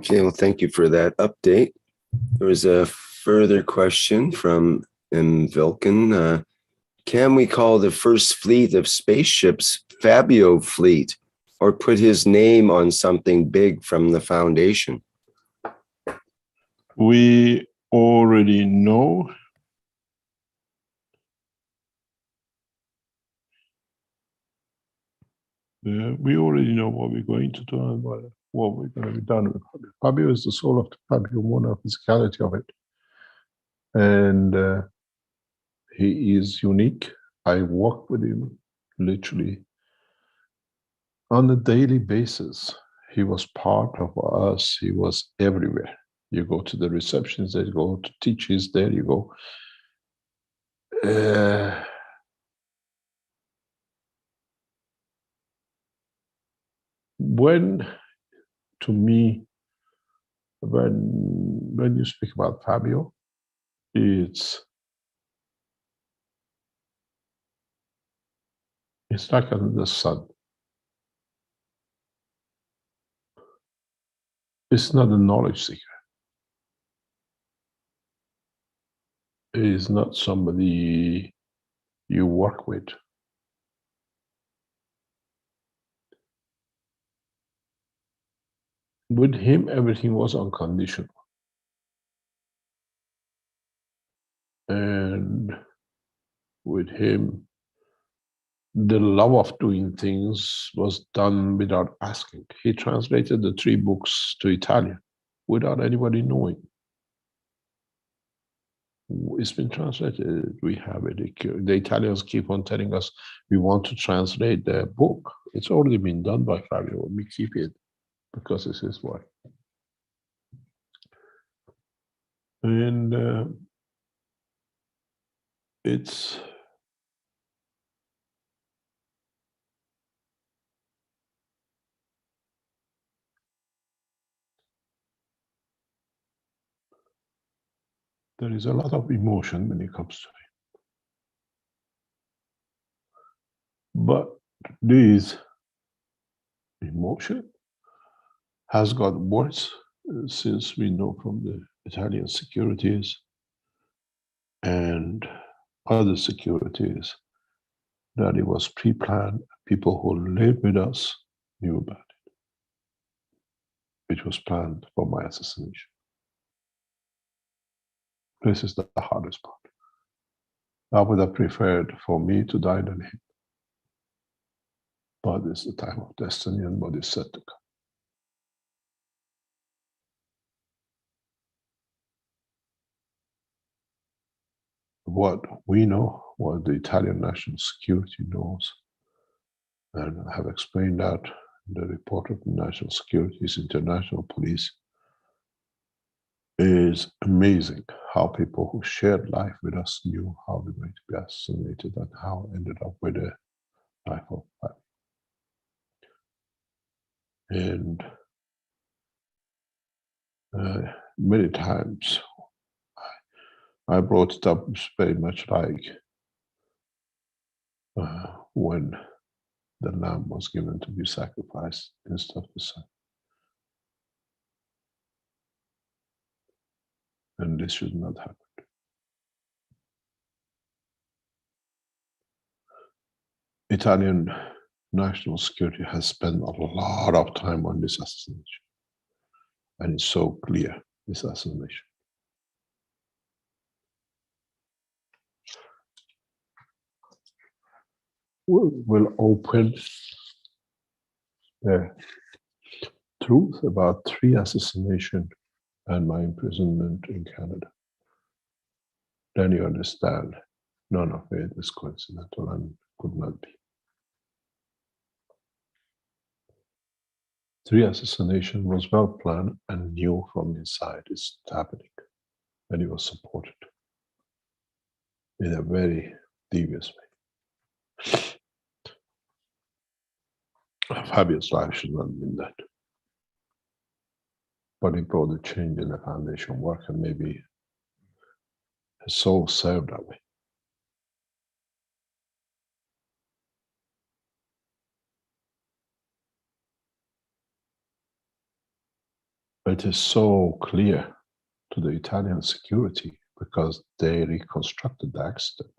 Okay, well, thank you for that update. There was a further question from M. Vilken. Can we call the first fleet of spaceships Fabio Fleet, or put his name on something big from the foundation? We already know. We already know what we're going to do and what we're going to be done with Fabio. Fabio is the soul of the Fabio Mona physicality of it. And He is unique. I work with him literally on a daily basis. He was part of us. He was everywhere. You go to the receptions, there you go to teachers, there you go. When, to me, when you speak about Fabio, it's like another son. It's not a knowledge seeker. It is not somebody you work with. With him, everything was unconditional. And with him, the love of doing things was done without asking. He translated the 3 books to Italian without anybody knowing. It's been translated. We have it. The Italians keep on telling us we want to translate the book. It's already been done by Fabio. We keep it because it's his work. And it's there is a lot of emotion when it comes to it. But this emotion has got worse since we know from the Italian securities and other securities that it was pre-planned. People who lived with us knew about it. It was planned for my assassination. This is the hardest part. I would have preferred for me to die than him. But it's the time of destiny and what is set to come. What we know, what the Italian national security knows, and I have explained that in the report of the National Security's International Police, is amazing how people who shared life with us knew how we were going to be assassinated and how ended up with a life of life. And many times I brought it up very much like when the lamb was given to be sacrificed instead of the son. And this should not happen. Italian national security has spent a lot of time on this assassination. And it's so clear, this assassination. Will open the truth about 3 assassinations and my imprisonment in Canada. Then you understand none of it is coincidental and could not be. 3 assassination was well planned and knew from inside it's happening, and it was supported in a very devious way. Fabio's life should not have been that. But it brought a change in the foundation work, and maybe his soul served that way. It is so clear to the Italian security because they reconstructed the accident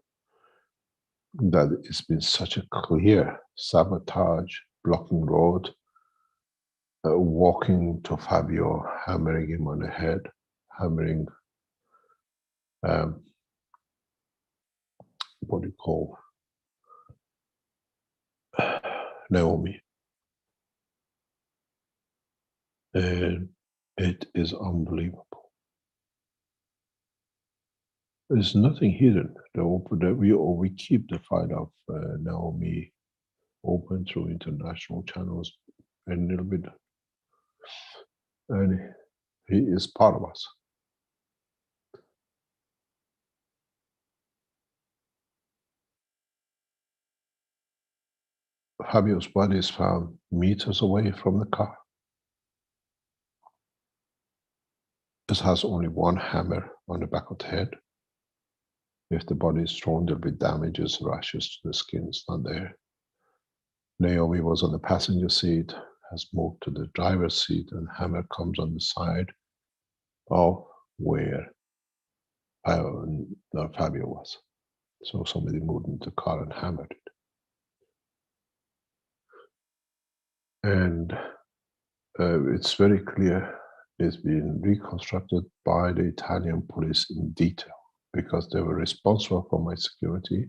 that it's been such a clear sabotage, blocking road, walking to Fabio, hammering him on the head, hammering what do you call Naomi. And it is unbelievable. There's nothing hidden. We keep the file of Naomi open through international channels a little bit, and he is part of us. Fabio's body is found meters away from the car. This has only one hammer on the back of the head. If the body is thrown, there'll be damages, rashes to the skin. It's not there. Naomi was on the passenger seat, has moved to the driver's seat, and hammer comes on the side of where Fabio was. So somebody moved into the car and hammered it. And it's very clear it's been reconstructed by the Italian police in detail because they were responsible for my security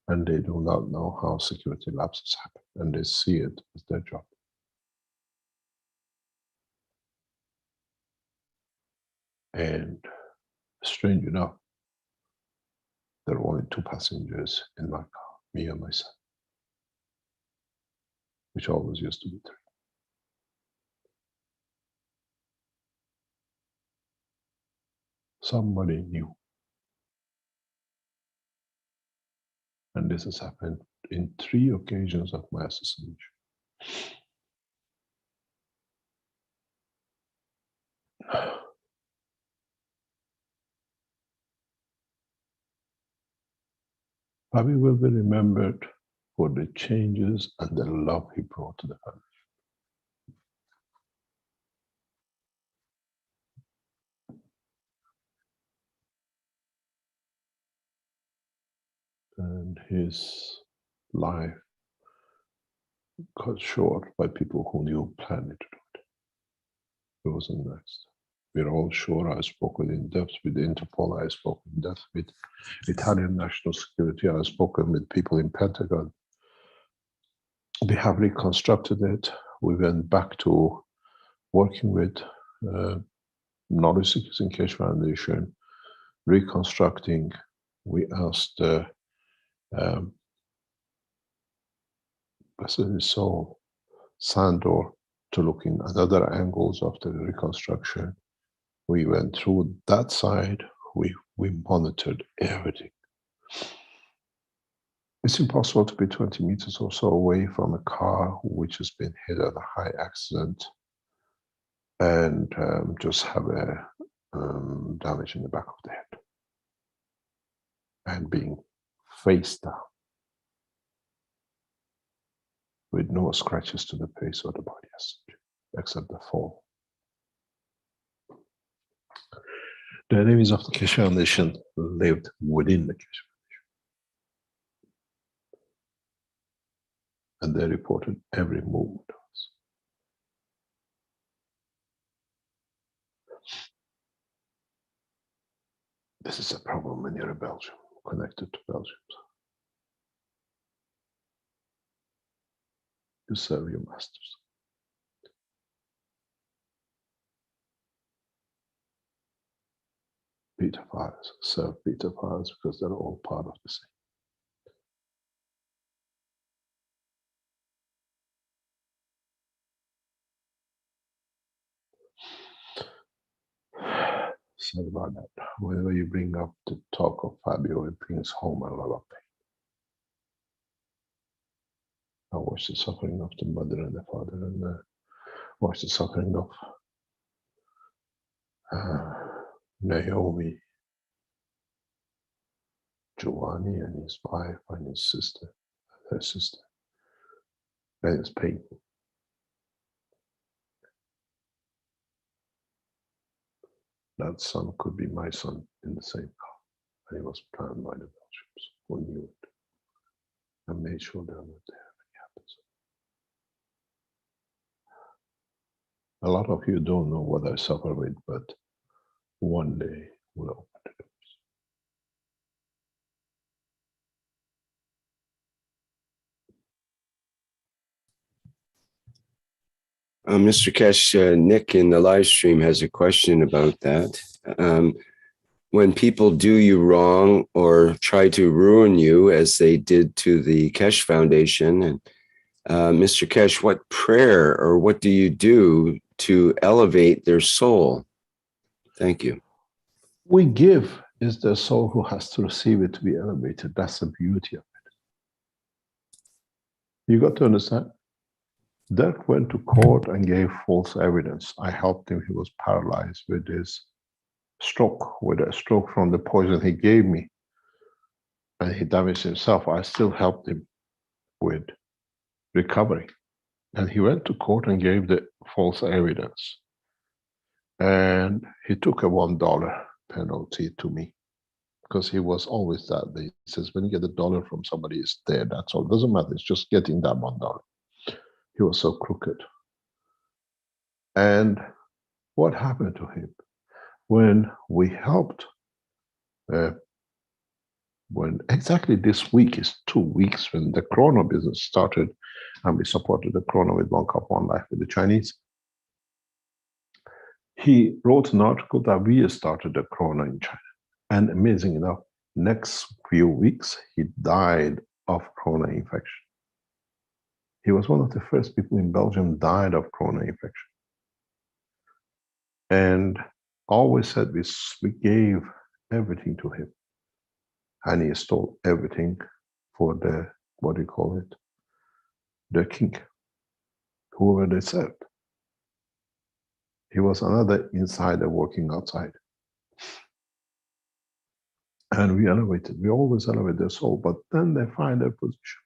and they do not know how security lapses happen and they see it as their job. And strange enough, there were only 2 passengers in my car, me and my son, which always used to be 3. Somebody knew. And this has happened in 3 occasions of my assassination. Fabio will be remembered for the changes and the love he brought to the family. And his life cut short by people who knew planned to do it. It wasn't next. We're all sure. I spoke in depth with Interpol. I spoke in depth with Italian national security. I've spoken with people in Pentagon. We have reconstructed it. We went back to working with Knowledge Seekers in Keshe Foundation, reconstructing. We asked blessed his soul, Sandor, to look in at other angles of the reconstruction. We went through that side, we monitored everything. It's impossible to be 20 meters or so away from a car which has been hit at a high accident and just have a damage in the back of the head and being face down with no scratches to the face or the body as such, except the fall. The enemies of the Keshe Foundation lived within the Keshe Foundation. And they reported every movement of us. This is a problem when you're a Belgian, connected to Belgians. You serve your masters. Peter Fires serve Peter Fires because they're all part of the same. Sorry about that. Whenever you bring up the talk of Fabio, it brings home a lot of pain. I watch the suffering of the mother and the father, and watch the suffering of Naomi, Giovanni, and his wife, and his sister, her sister. And it's painful. That son could be my son in the same car, and he was planned by the Belgians who knew it and made sure they were not there when it happens. A lot of you don't know what I suffer with, but one day we'll open the doors. Mr. Keshe, Nick in the live stream has a question about that. when people do you wrong or try to ruin you, as they did to the Kesh Foundation, and Mr. Kesh, what prayer or what do you do to elevate their soul? Thank you. We give, is the soul who has to receive it to be elevated. That's the beauty of it. You got to understand. Dirk went to court and gave false evidence. I helped him. He was paralyzed with his stroke, with a stroke from the poison he gave me. And he damaged himself. I still helped him with recovery. And he went to court and gave the false evidence. And he took a $1 penalty to me, because he was always that way. He says, when you get $1 from somebody, it's there. That's all. It doesn't matter. It's just getting that $1. He was so crooked. And what happened to him? When we helped, when exactly this week is 2 weeks when the Corona business started, and we supported the Corona with One Cup, One Life with the Chinese, he wrote an article that we started the Corona in China. And amazing enough, next few weeks, he died of Corona infection. He was one of the first people in Belgium died of Corona infection. And always said we gave everything to him. And he stole everything for the, what do you call it? The king, whoever they served. He was another insider working outside. And we elevated, we always elevate their soul, but then they find their position.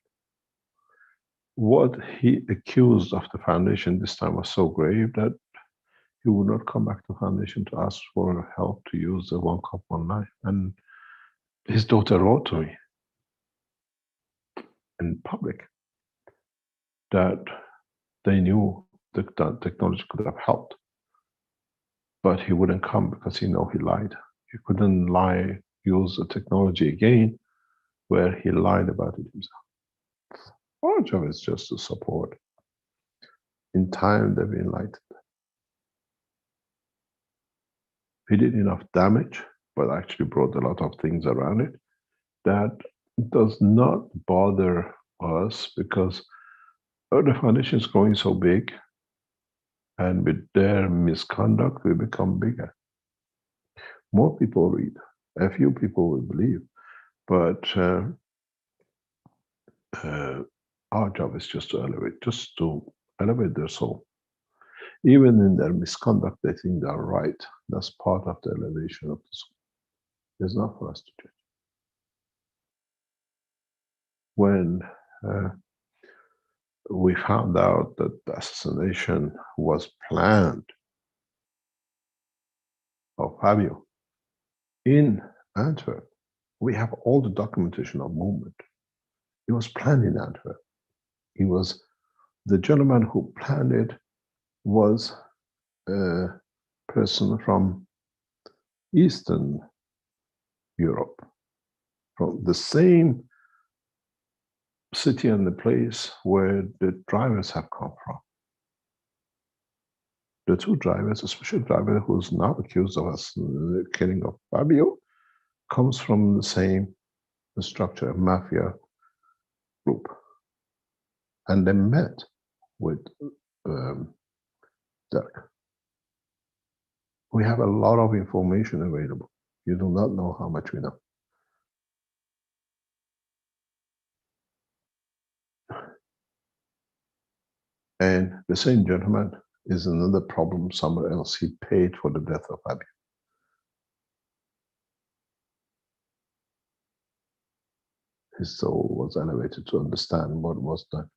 What he accused of the foundation this time was so grave that he would not come back to the foundation to ask for help to use the One Cup, One Life. And his daughter wrote to me in public that they knew that technology could have helped, but he wouldn't come because he knew he lied. He couldn't lie, use the technology again where he lied about it himself. Our job is just to support. In time, they've been enlightened. He did enough damage, but actually brought a lot of things around it that does not bother us, because the foundation is growing so big, and with their misconduct, we become bigger. More people read, a few people will believe, but our job is just to elevate their soul. Even in their misconduct, they think they're right. That's part of the elevation of the soul. It's not for us to judge. When we found out that the assassination was planned of Fabio in Antwerp, we have all the documentation of movement. It was planned in Antwerp. It was the gentleman who planned it was a person from Eastern Europe, from the same city and the place where the drivers have come from. The two drivers, a special driver who's now accused of us the killing of Fabio, comes from the same structure, mafia group. And they met with Dirk. We have a lot of information available. You do not know how much we know. And the same gentleman is another problem somewhere else. He paid for the death of Fabio. His soul was elevated to understand what was done.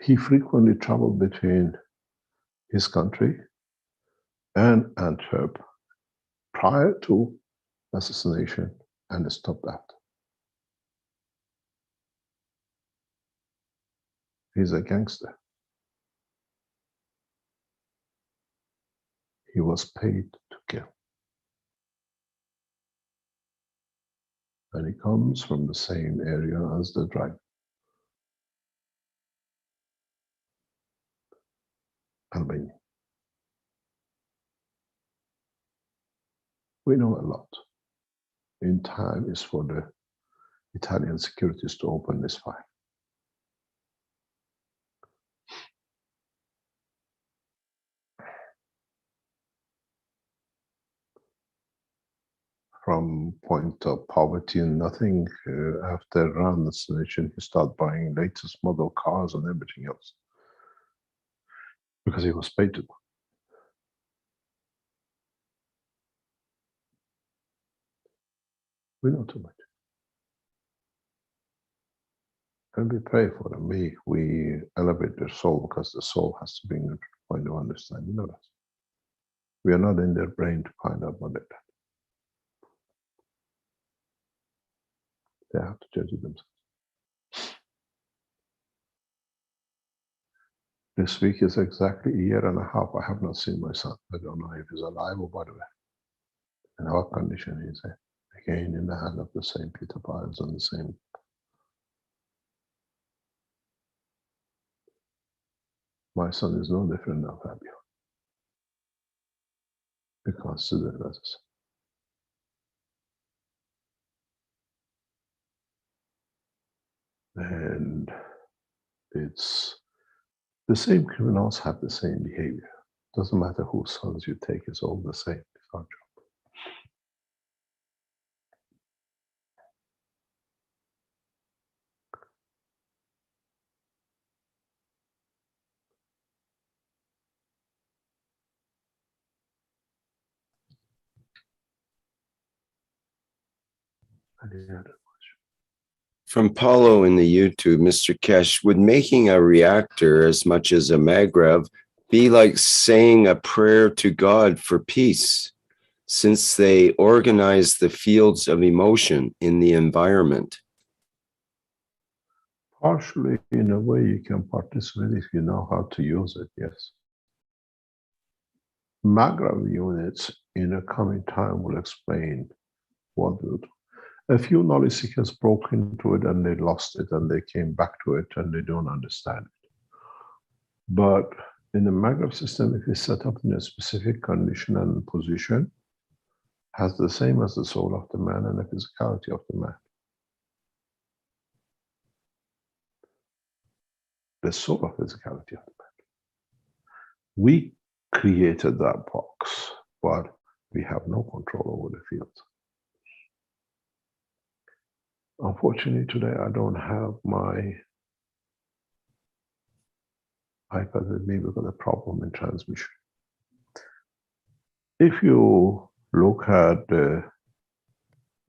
He frequently traveled between his country and Antwerp prior to assassination and stopped after. He's a gangster. He was paid to kill. And he comes from the same area as the driver. Albania. We know a lot. In time is for the Italian securities to open this file. From point of poverty and nothing, after Iran assassination, he started buying latest model cars and everything else because he was paid to. We know too much, and we pray for them. We elevate their soul because the soul has to bring them to the point of understanding. That we are not in their brain to find out what they did. They have to judge it themselves. This week is exactly a year and a half. I have not seen my son. I don't know if he's alive or by the way. In what condition he is in. Again, in the hand of the same Peter Piles and the same. My son is no different now, Fabio. We consider it as a son. And it's the same criminals have the same behavior. Doesn't matter whose sons you take, it's all the same. It's our job. Any other? From Paulo in the YouTube, Mr. Kesh, would making a reactor as much as a Magravs be like saying a prayer to God for peace, since they organize the fields of emotion in the environment? Partially, in a way, you can participate if you know how to use it, yes. Magravs units in a coming time will explain what they do. A few knowledge seekers broke into it and they lost it and they came back to it and they don't understand it. But in the Magravs system, if it's set up in a specific condition and position, has the same as the soul of the man and the physicality of the man. The soul of physicality of the man. We created that box, but we have no control over the field. Unfortunately, today I don't have my iPad with me because of the problem in transmission. If you look at the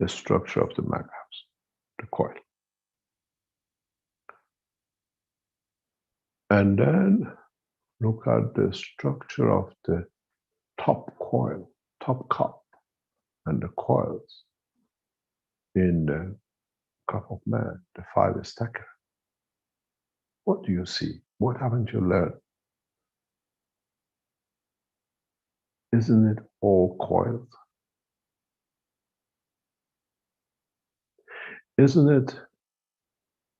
structure of the Magravs, the coil, and then look at the structure of the top coil, top cup, and the coils in the cup of man, the 5-stacker. What do you see? What haven't you learned? Isn't it all coiled? Isn't it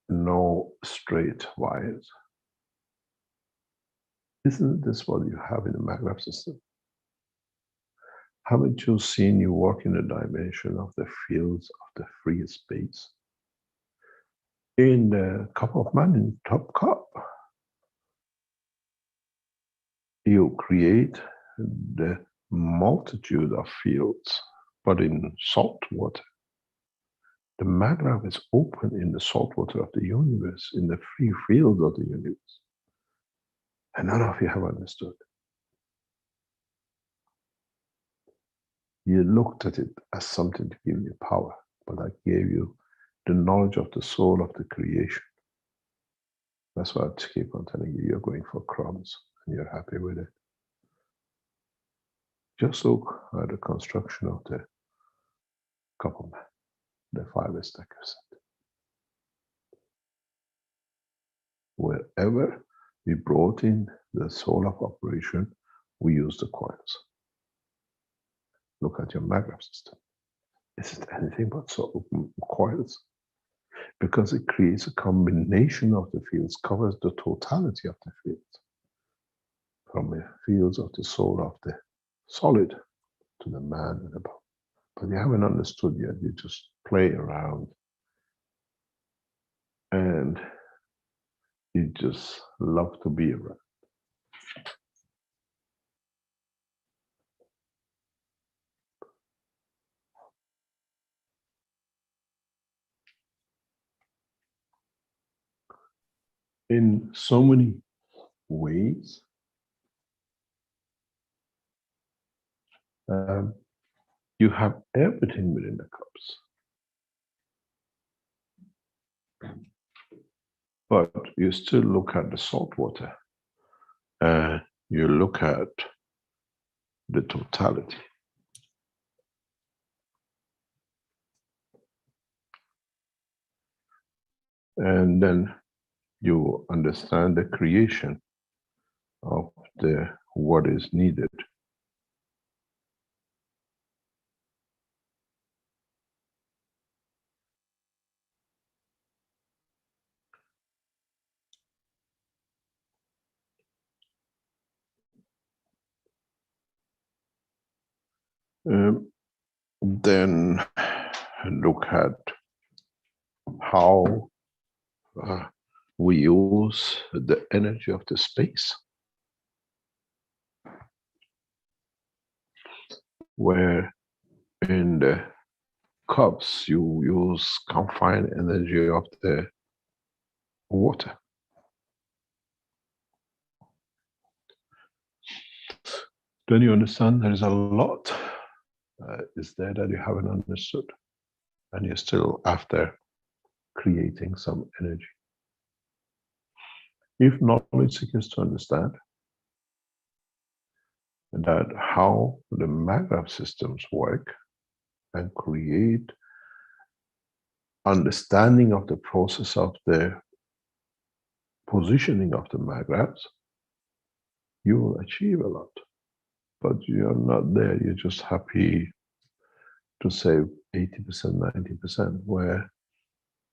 no straight wires? Isn't this what you have in the Magravs system? Haven't you seen you work in the dimension of the fields of the free space? In the cup of man, in top cup, you create the multitude of fields, but in salt water. The Magravs is open in the salt water of the universe, in the free field of the universe. And none of you have understood. You looked at it as something to give you power, but I gave you the knowledge of the soul of the creation. That's why I keep on telling you, you're going for crumbs and you're happy with it. Just look at the construction of the couple man, the 5-stacker set. Wherever we brought in the soul of operation, we use the coils. Look at your Magravs system. Is it anything but coils? Because it creates a combination of the fields, covers the totality of the fields. From the fields of the soul of the solid to the man and above. but you haven't understood yet. You just play around and you just love to be around. In so many ways, you have everything within the cups. But you still look at the salt water and you look at the totality. And then you understand the creation of what is needed. Then look at how we use the energy of the space, where in the cups you use confined energy of the water. Then you understand there is a lot is there that you haven't understood, and you're still after creating some energy. If knowledge seekers to understand that how the maggrav systems work and create understanding of the process of the positioning of the magravs, you will achieve a lot. But you're not there, you're just happy to save 80%, 90%, where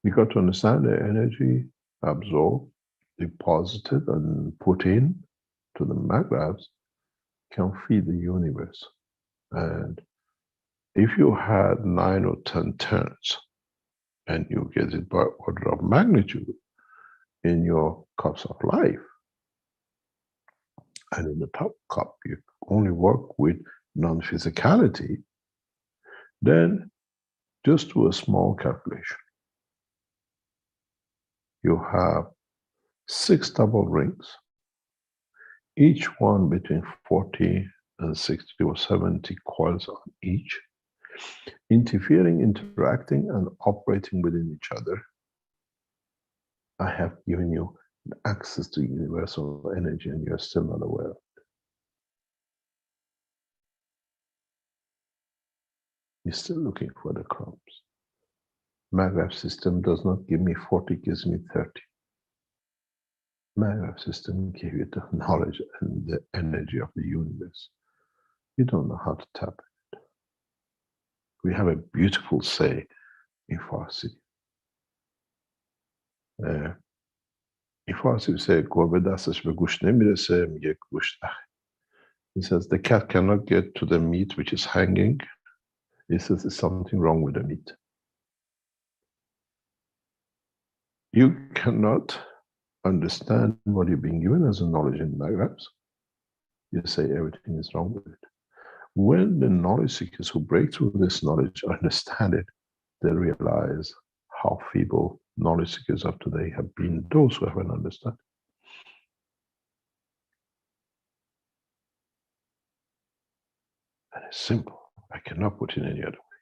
you got to understand the energy absorbed, deposited, and put in to the magravs can feed the universe. And if you had 9 or 10 turns and you get it by order of magnitude in your cups of life, and in the top cup you only work with non-physicality, then just do a small calculation. You have 6 double rings, each one between 40 and 60 or 70 coils on each, interfering, interacting, and operating within each other. I have given you access to universal energy and you're still not aware of it. You're still looking for the crumbs. Maggrav system does not give me 40, gives me 30. Maggrav system gives you the knowledge and the energy of the universe. You don't know how to tap it. We have a beautiful say in Farsi. In Farsi we say, "Gorbe dastش به گوش نمیرسه میگه گوش نخه." He says the cat cannot get to the meat which is hanging. He says there's something wrong with the meat. You cannot understand what you're being given as a knowledge in magravs. You say everything is wrong with it. When the knowledge seekers who break through this knowledge understand it, they realize how feeble knowledge seekers of today have been, those who haven't understood. And it's simple. I cannot put it any other way.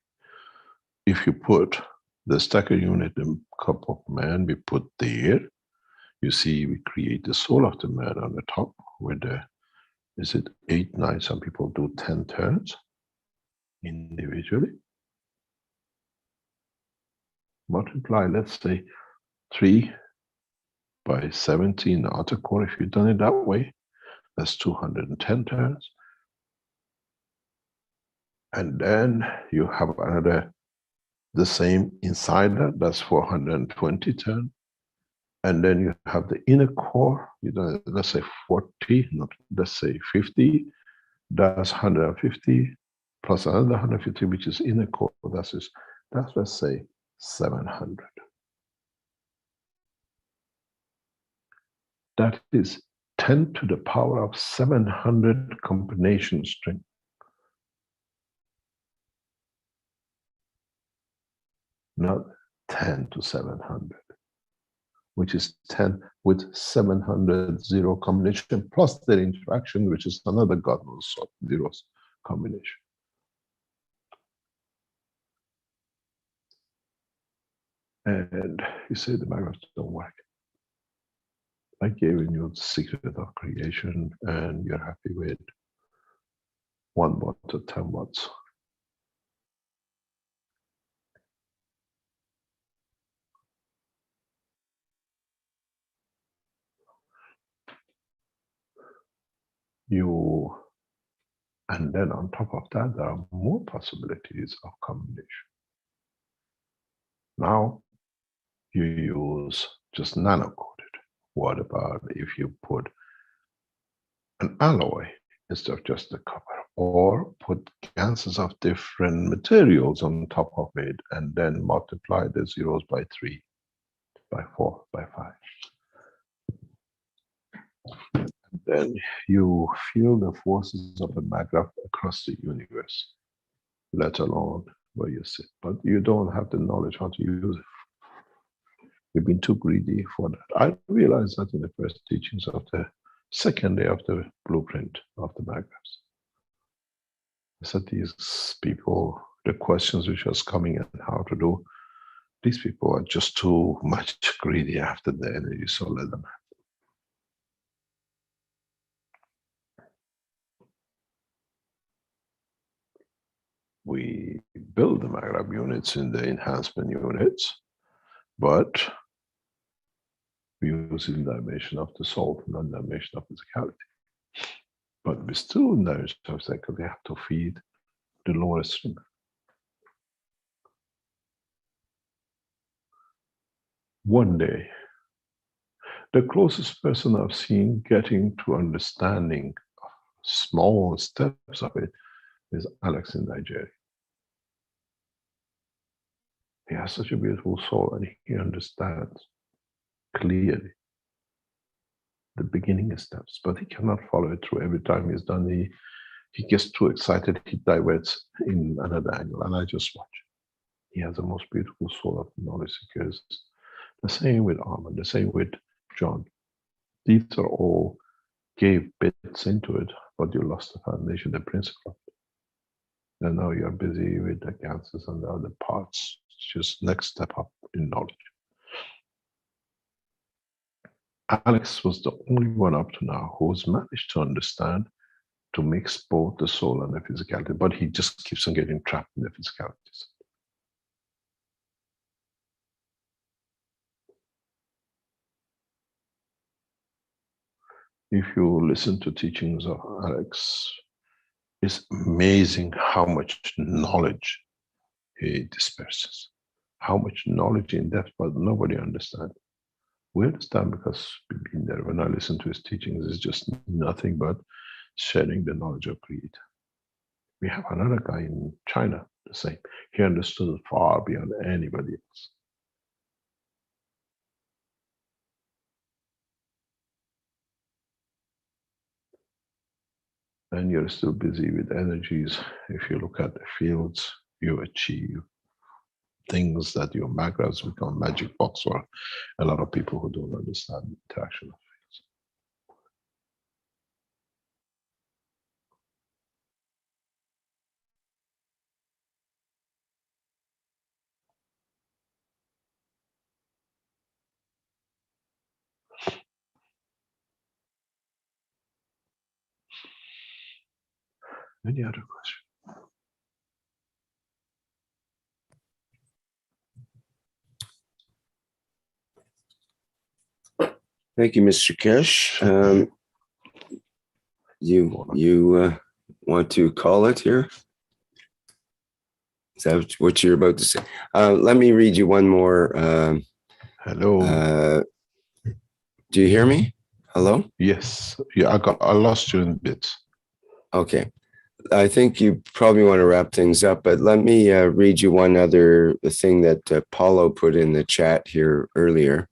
If you put the stacker unit in cup of man, we put there, you see we create the soul of the man on the top with the, is it 8, 9, some people do 10 turns individually. Multiply, let's say 3 by 17 outer core. If you've done it that way, that's 210 turns. And then you have another, the same inside that, that's 420 turns. And then you have the inner core, you know, let's say 40, not let's say 50, that's 150. plus another 150, which is inner core, that's let's say 700. That is 10 to the power of 700 combination string. Not 10 to 700, which is 10 with 700 zero combination plus their interaction, which is another God knows what zeros combination. And you say the magraphs don't work. I gave you the secret of creation, and you're happy with 1 watt to 10 watts. And then on top of that, there are more possibilities of combination. Now you use just nano-coated. What about if you put an alloy instead of just the copper, or put gases of different materials on top of it and then multiply the zeros by 3, by 4, by 5. Then you feel the forces of a maggraph across the universe, let alone where you sit. But you don't have the knowledge how to use it. You've been too greedy for that. I realized that in the first teachings of the second day of the blueprint of the maggraphs. I said these people, the questions which was coming and how to do, these people are just too much greedy after the energy, so let them have. We build the maggraph units in the enhancement units, but we use in dimension of the soul, not dimension of physicality. But we still in dimension of physicality, we have to feed the lower string. One day, the closest person I've seen getting to understanding small steps of it is Alex in Nigeria. He has such a beautiful soul and he understands clearly the beginning steps, but he cannot follow it through. Every time he's done, he gets too excited, he diverts in another angle, and I just watch. He has the most beautiful soul of knowledge seekers. The same with Armand, the same with John. These are all gave bits into it, but you lost the foundation, the principle. And now you're busy with the gases and the other parts. It's just next step up in knowledge. Alex was the only one up to now who's managed to understand to mix both the soul and the physicality, but he just keeps on getting trapped in the physicalities. If you listen to teachings of Alex, it's amazing how much knowledge he disperses, how much knowledge in depth, but nobody understands. We understand because we've been there. When I listen to his teachings, it's just nothing but sharing the knowledge of Creator. We have another guy in China, the same. He understood it far beyond anybody else. And you're still busy with energies. If you look at the fields, you achieve things that your maggraphs become magic box for a lot of people who don't understand the interaction of fields. Any other question? Thank you, Mr. Kesh. You want to call it here? Is that what you're about to say? Let me read you one more. Hello. Do you hear me? Hello? Yes. Yeah, I lost you in bits. Okay. I think you probably want to wrap things up, but let me read you one other thing that Paulo put in the chat here earlier,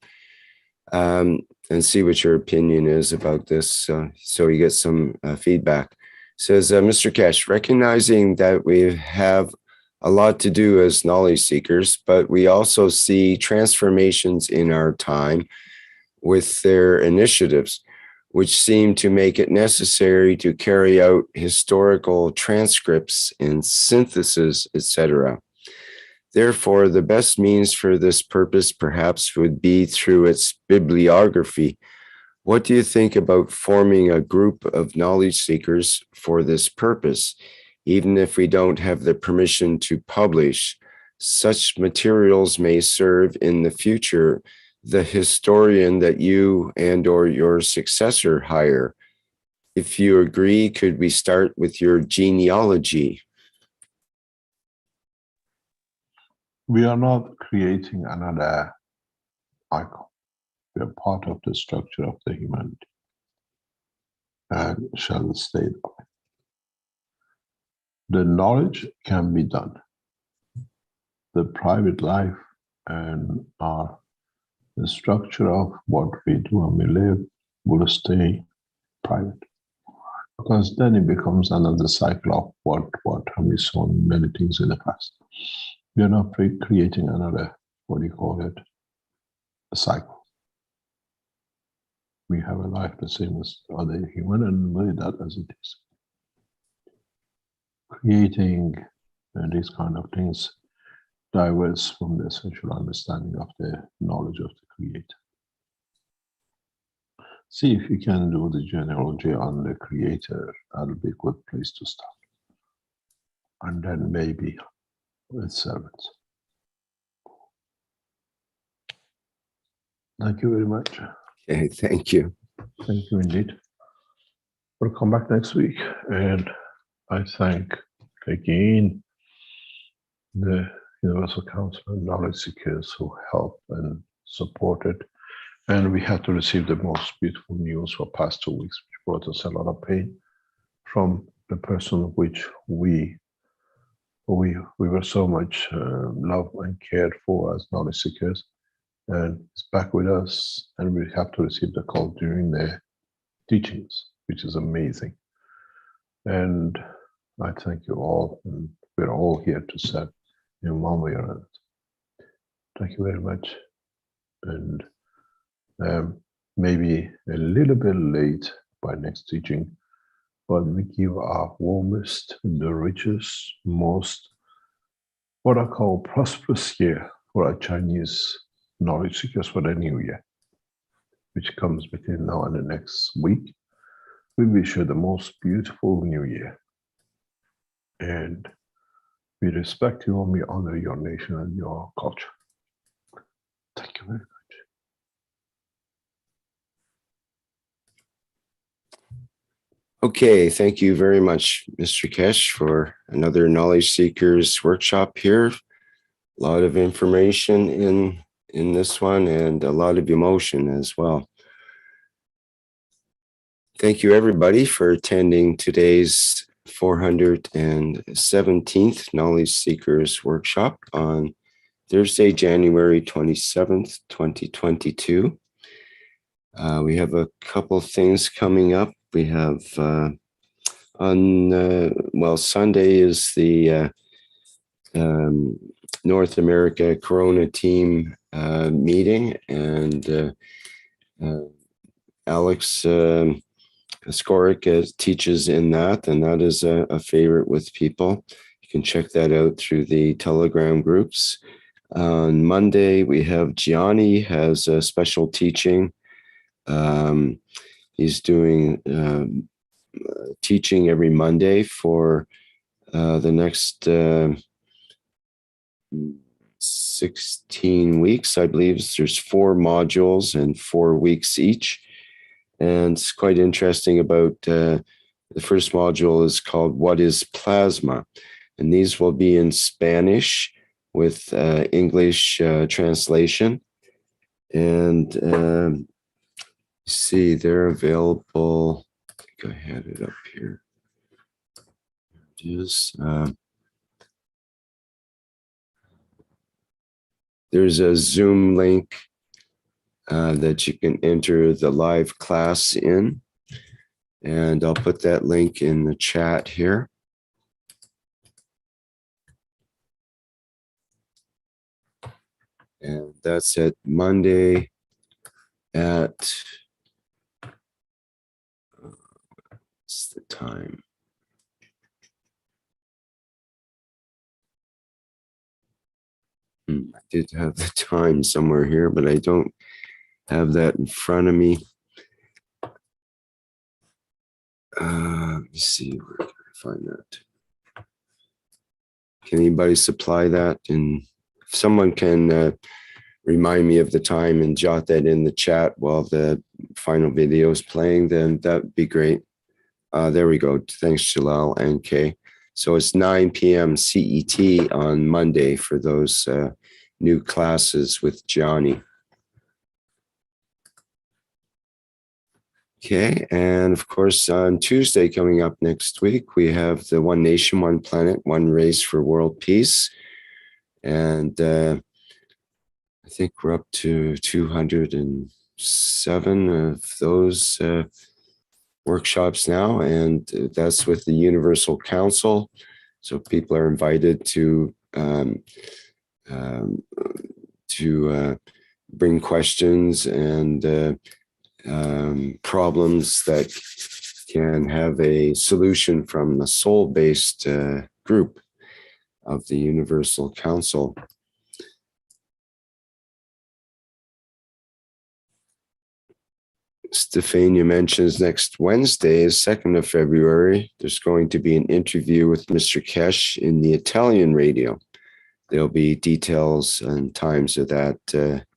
and see what your opinion is about this, so you get some feedback. It says, Mr. Keshe, recognizing that we have a lot to do as knowledge seekers, but we also see transformations in our time with their initiatives, which seem to make it necessary to carry out historical transcripts and synthesis, etc. Therefore, the best means for this purpose perhaps would be through its bibliography. What do you think about forming a group of knowledge seekers for this purpose? Even if we don't have the permission to publish, such materials may serve in the future the historian that you and or your successor hire. If you agree, could we start with your genealogy? We are not creating another icon. We are part of the structure of the humanity and shall stay that way. The knowledge can be done. The private life and the structure of what we do and we live will stay private. Because then it becomes another cycle of what have we sown many things in the past. We are not creating another, what do you call it, a cycle. We have a life the same as other human and live that as it is. Creating these kind of things diverts from the essential understanding of the knowledge of the Creator. See if you can do the genealogy on the Creator. That'll be a good place to start. And then maybe with servants. Thank you very much. Okay, thank you. Thank you indeed. We'll come back next week, and I thank again the Universal Council of Knowledge Seekers who helped and supported. And we had to receive the most beautiful news for past 2 weeks, which brought us a lot of pain from the person which we were so much loved and cared for as knowledge seekers. And it's back with us, and we have to receive the call during the teachings, which is amazing. And I thank you all, and we're all here to serve in one way or another. Thank you very much. And maybe a little bit late by next teaching, but we give our warmest, the richest, most, what I call prosperous year for our Chinese knowledge seekers for the new year, which comes between now and the next week. We wish you the most beautiful new year. And we respect you and we honor your nation and your culture. Thank you very much. Okay, thank you very much, Mr. Keshe, for another Knowledge Seekers workshop here. A lot of information in this one and a lot of emotion as well. Thank you, everybody, for attending today's 417th Knowledge Seekers workshop on Thursday, January 27th, 2022. We have a couple things coming up. We have Sunday is the North America Corona team meeting, and Alex Skoric teaches in that, and that is a favorite with people. You can check that out through the Telegram groups. On Monday, we have Gianni has a special teaching. He's doing teaching every Monday for the next 16 weeks, I believe. There's 4 modules and 4 weeks each. And it's quite interesting about the first module is called What is Plasma? And these will be in Spanish with English translation. And see, they're available. I think I had it up here. is. There's a Zoom link that you can enter the live class in, and I'll put that link in the chat here. And that's at Monday at, what's the time? I did have the time somewhere here, but I don't have that in front of me. Let me see, where can I find that? Can anybody supply that? And if someone can remind me of the time and jot that in the chat while the final video is playing, then that'd be great. There we go. Thanks, Jalal and Kay. So it's 9 p.m. CET on Monday for those new classes with Johnny. Okay, and of course, on Tuesday coming up next week, we have the One Nation, One Planet, One Race for World Peace. And I think we're up to 207 of those workshops now, and that's with the Universal Council. So people are invited to bring questions and problems that can have a solution from the soul-based group of the Universal Council. Stefania mentions next Wednesday is 2nd of February. There's going to be an interview with Mr. Kesh in the Italian radio. There'll be details and times of that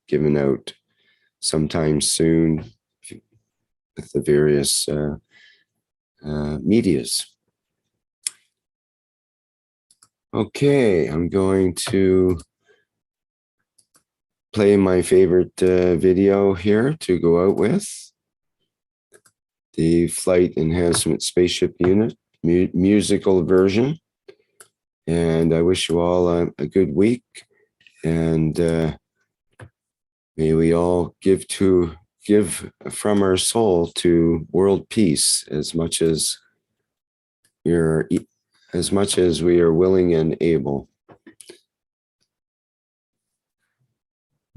given out sometime soon with the various medias. Okay, I'm going to play my favorite video here to go out with. The Flight Enhancement Spaceship Unit musical version. And I wish you all a good week. And may we all give from our soul to world peace as much as we are willing and able.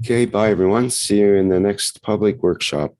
Okay, bye everyone. See you in the next public workshop.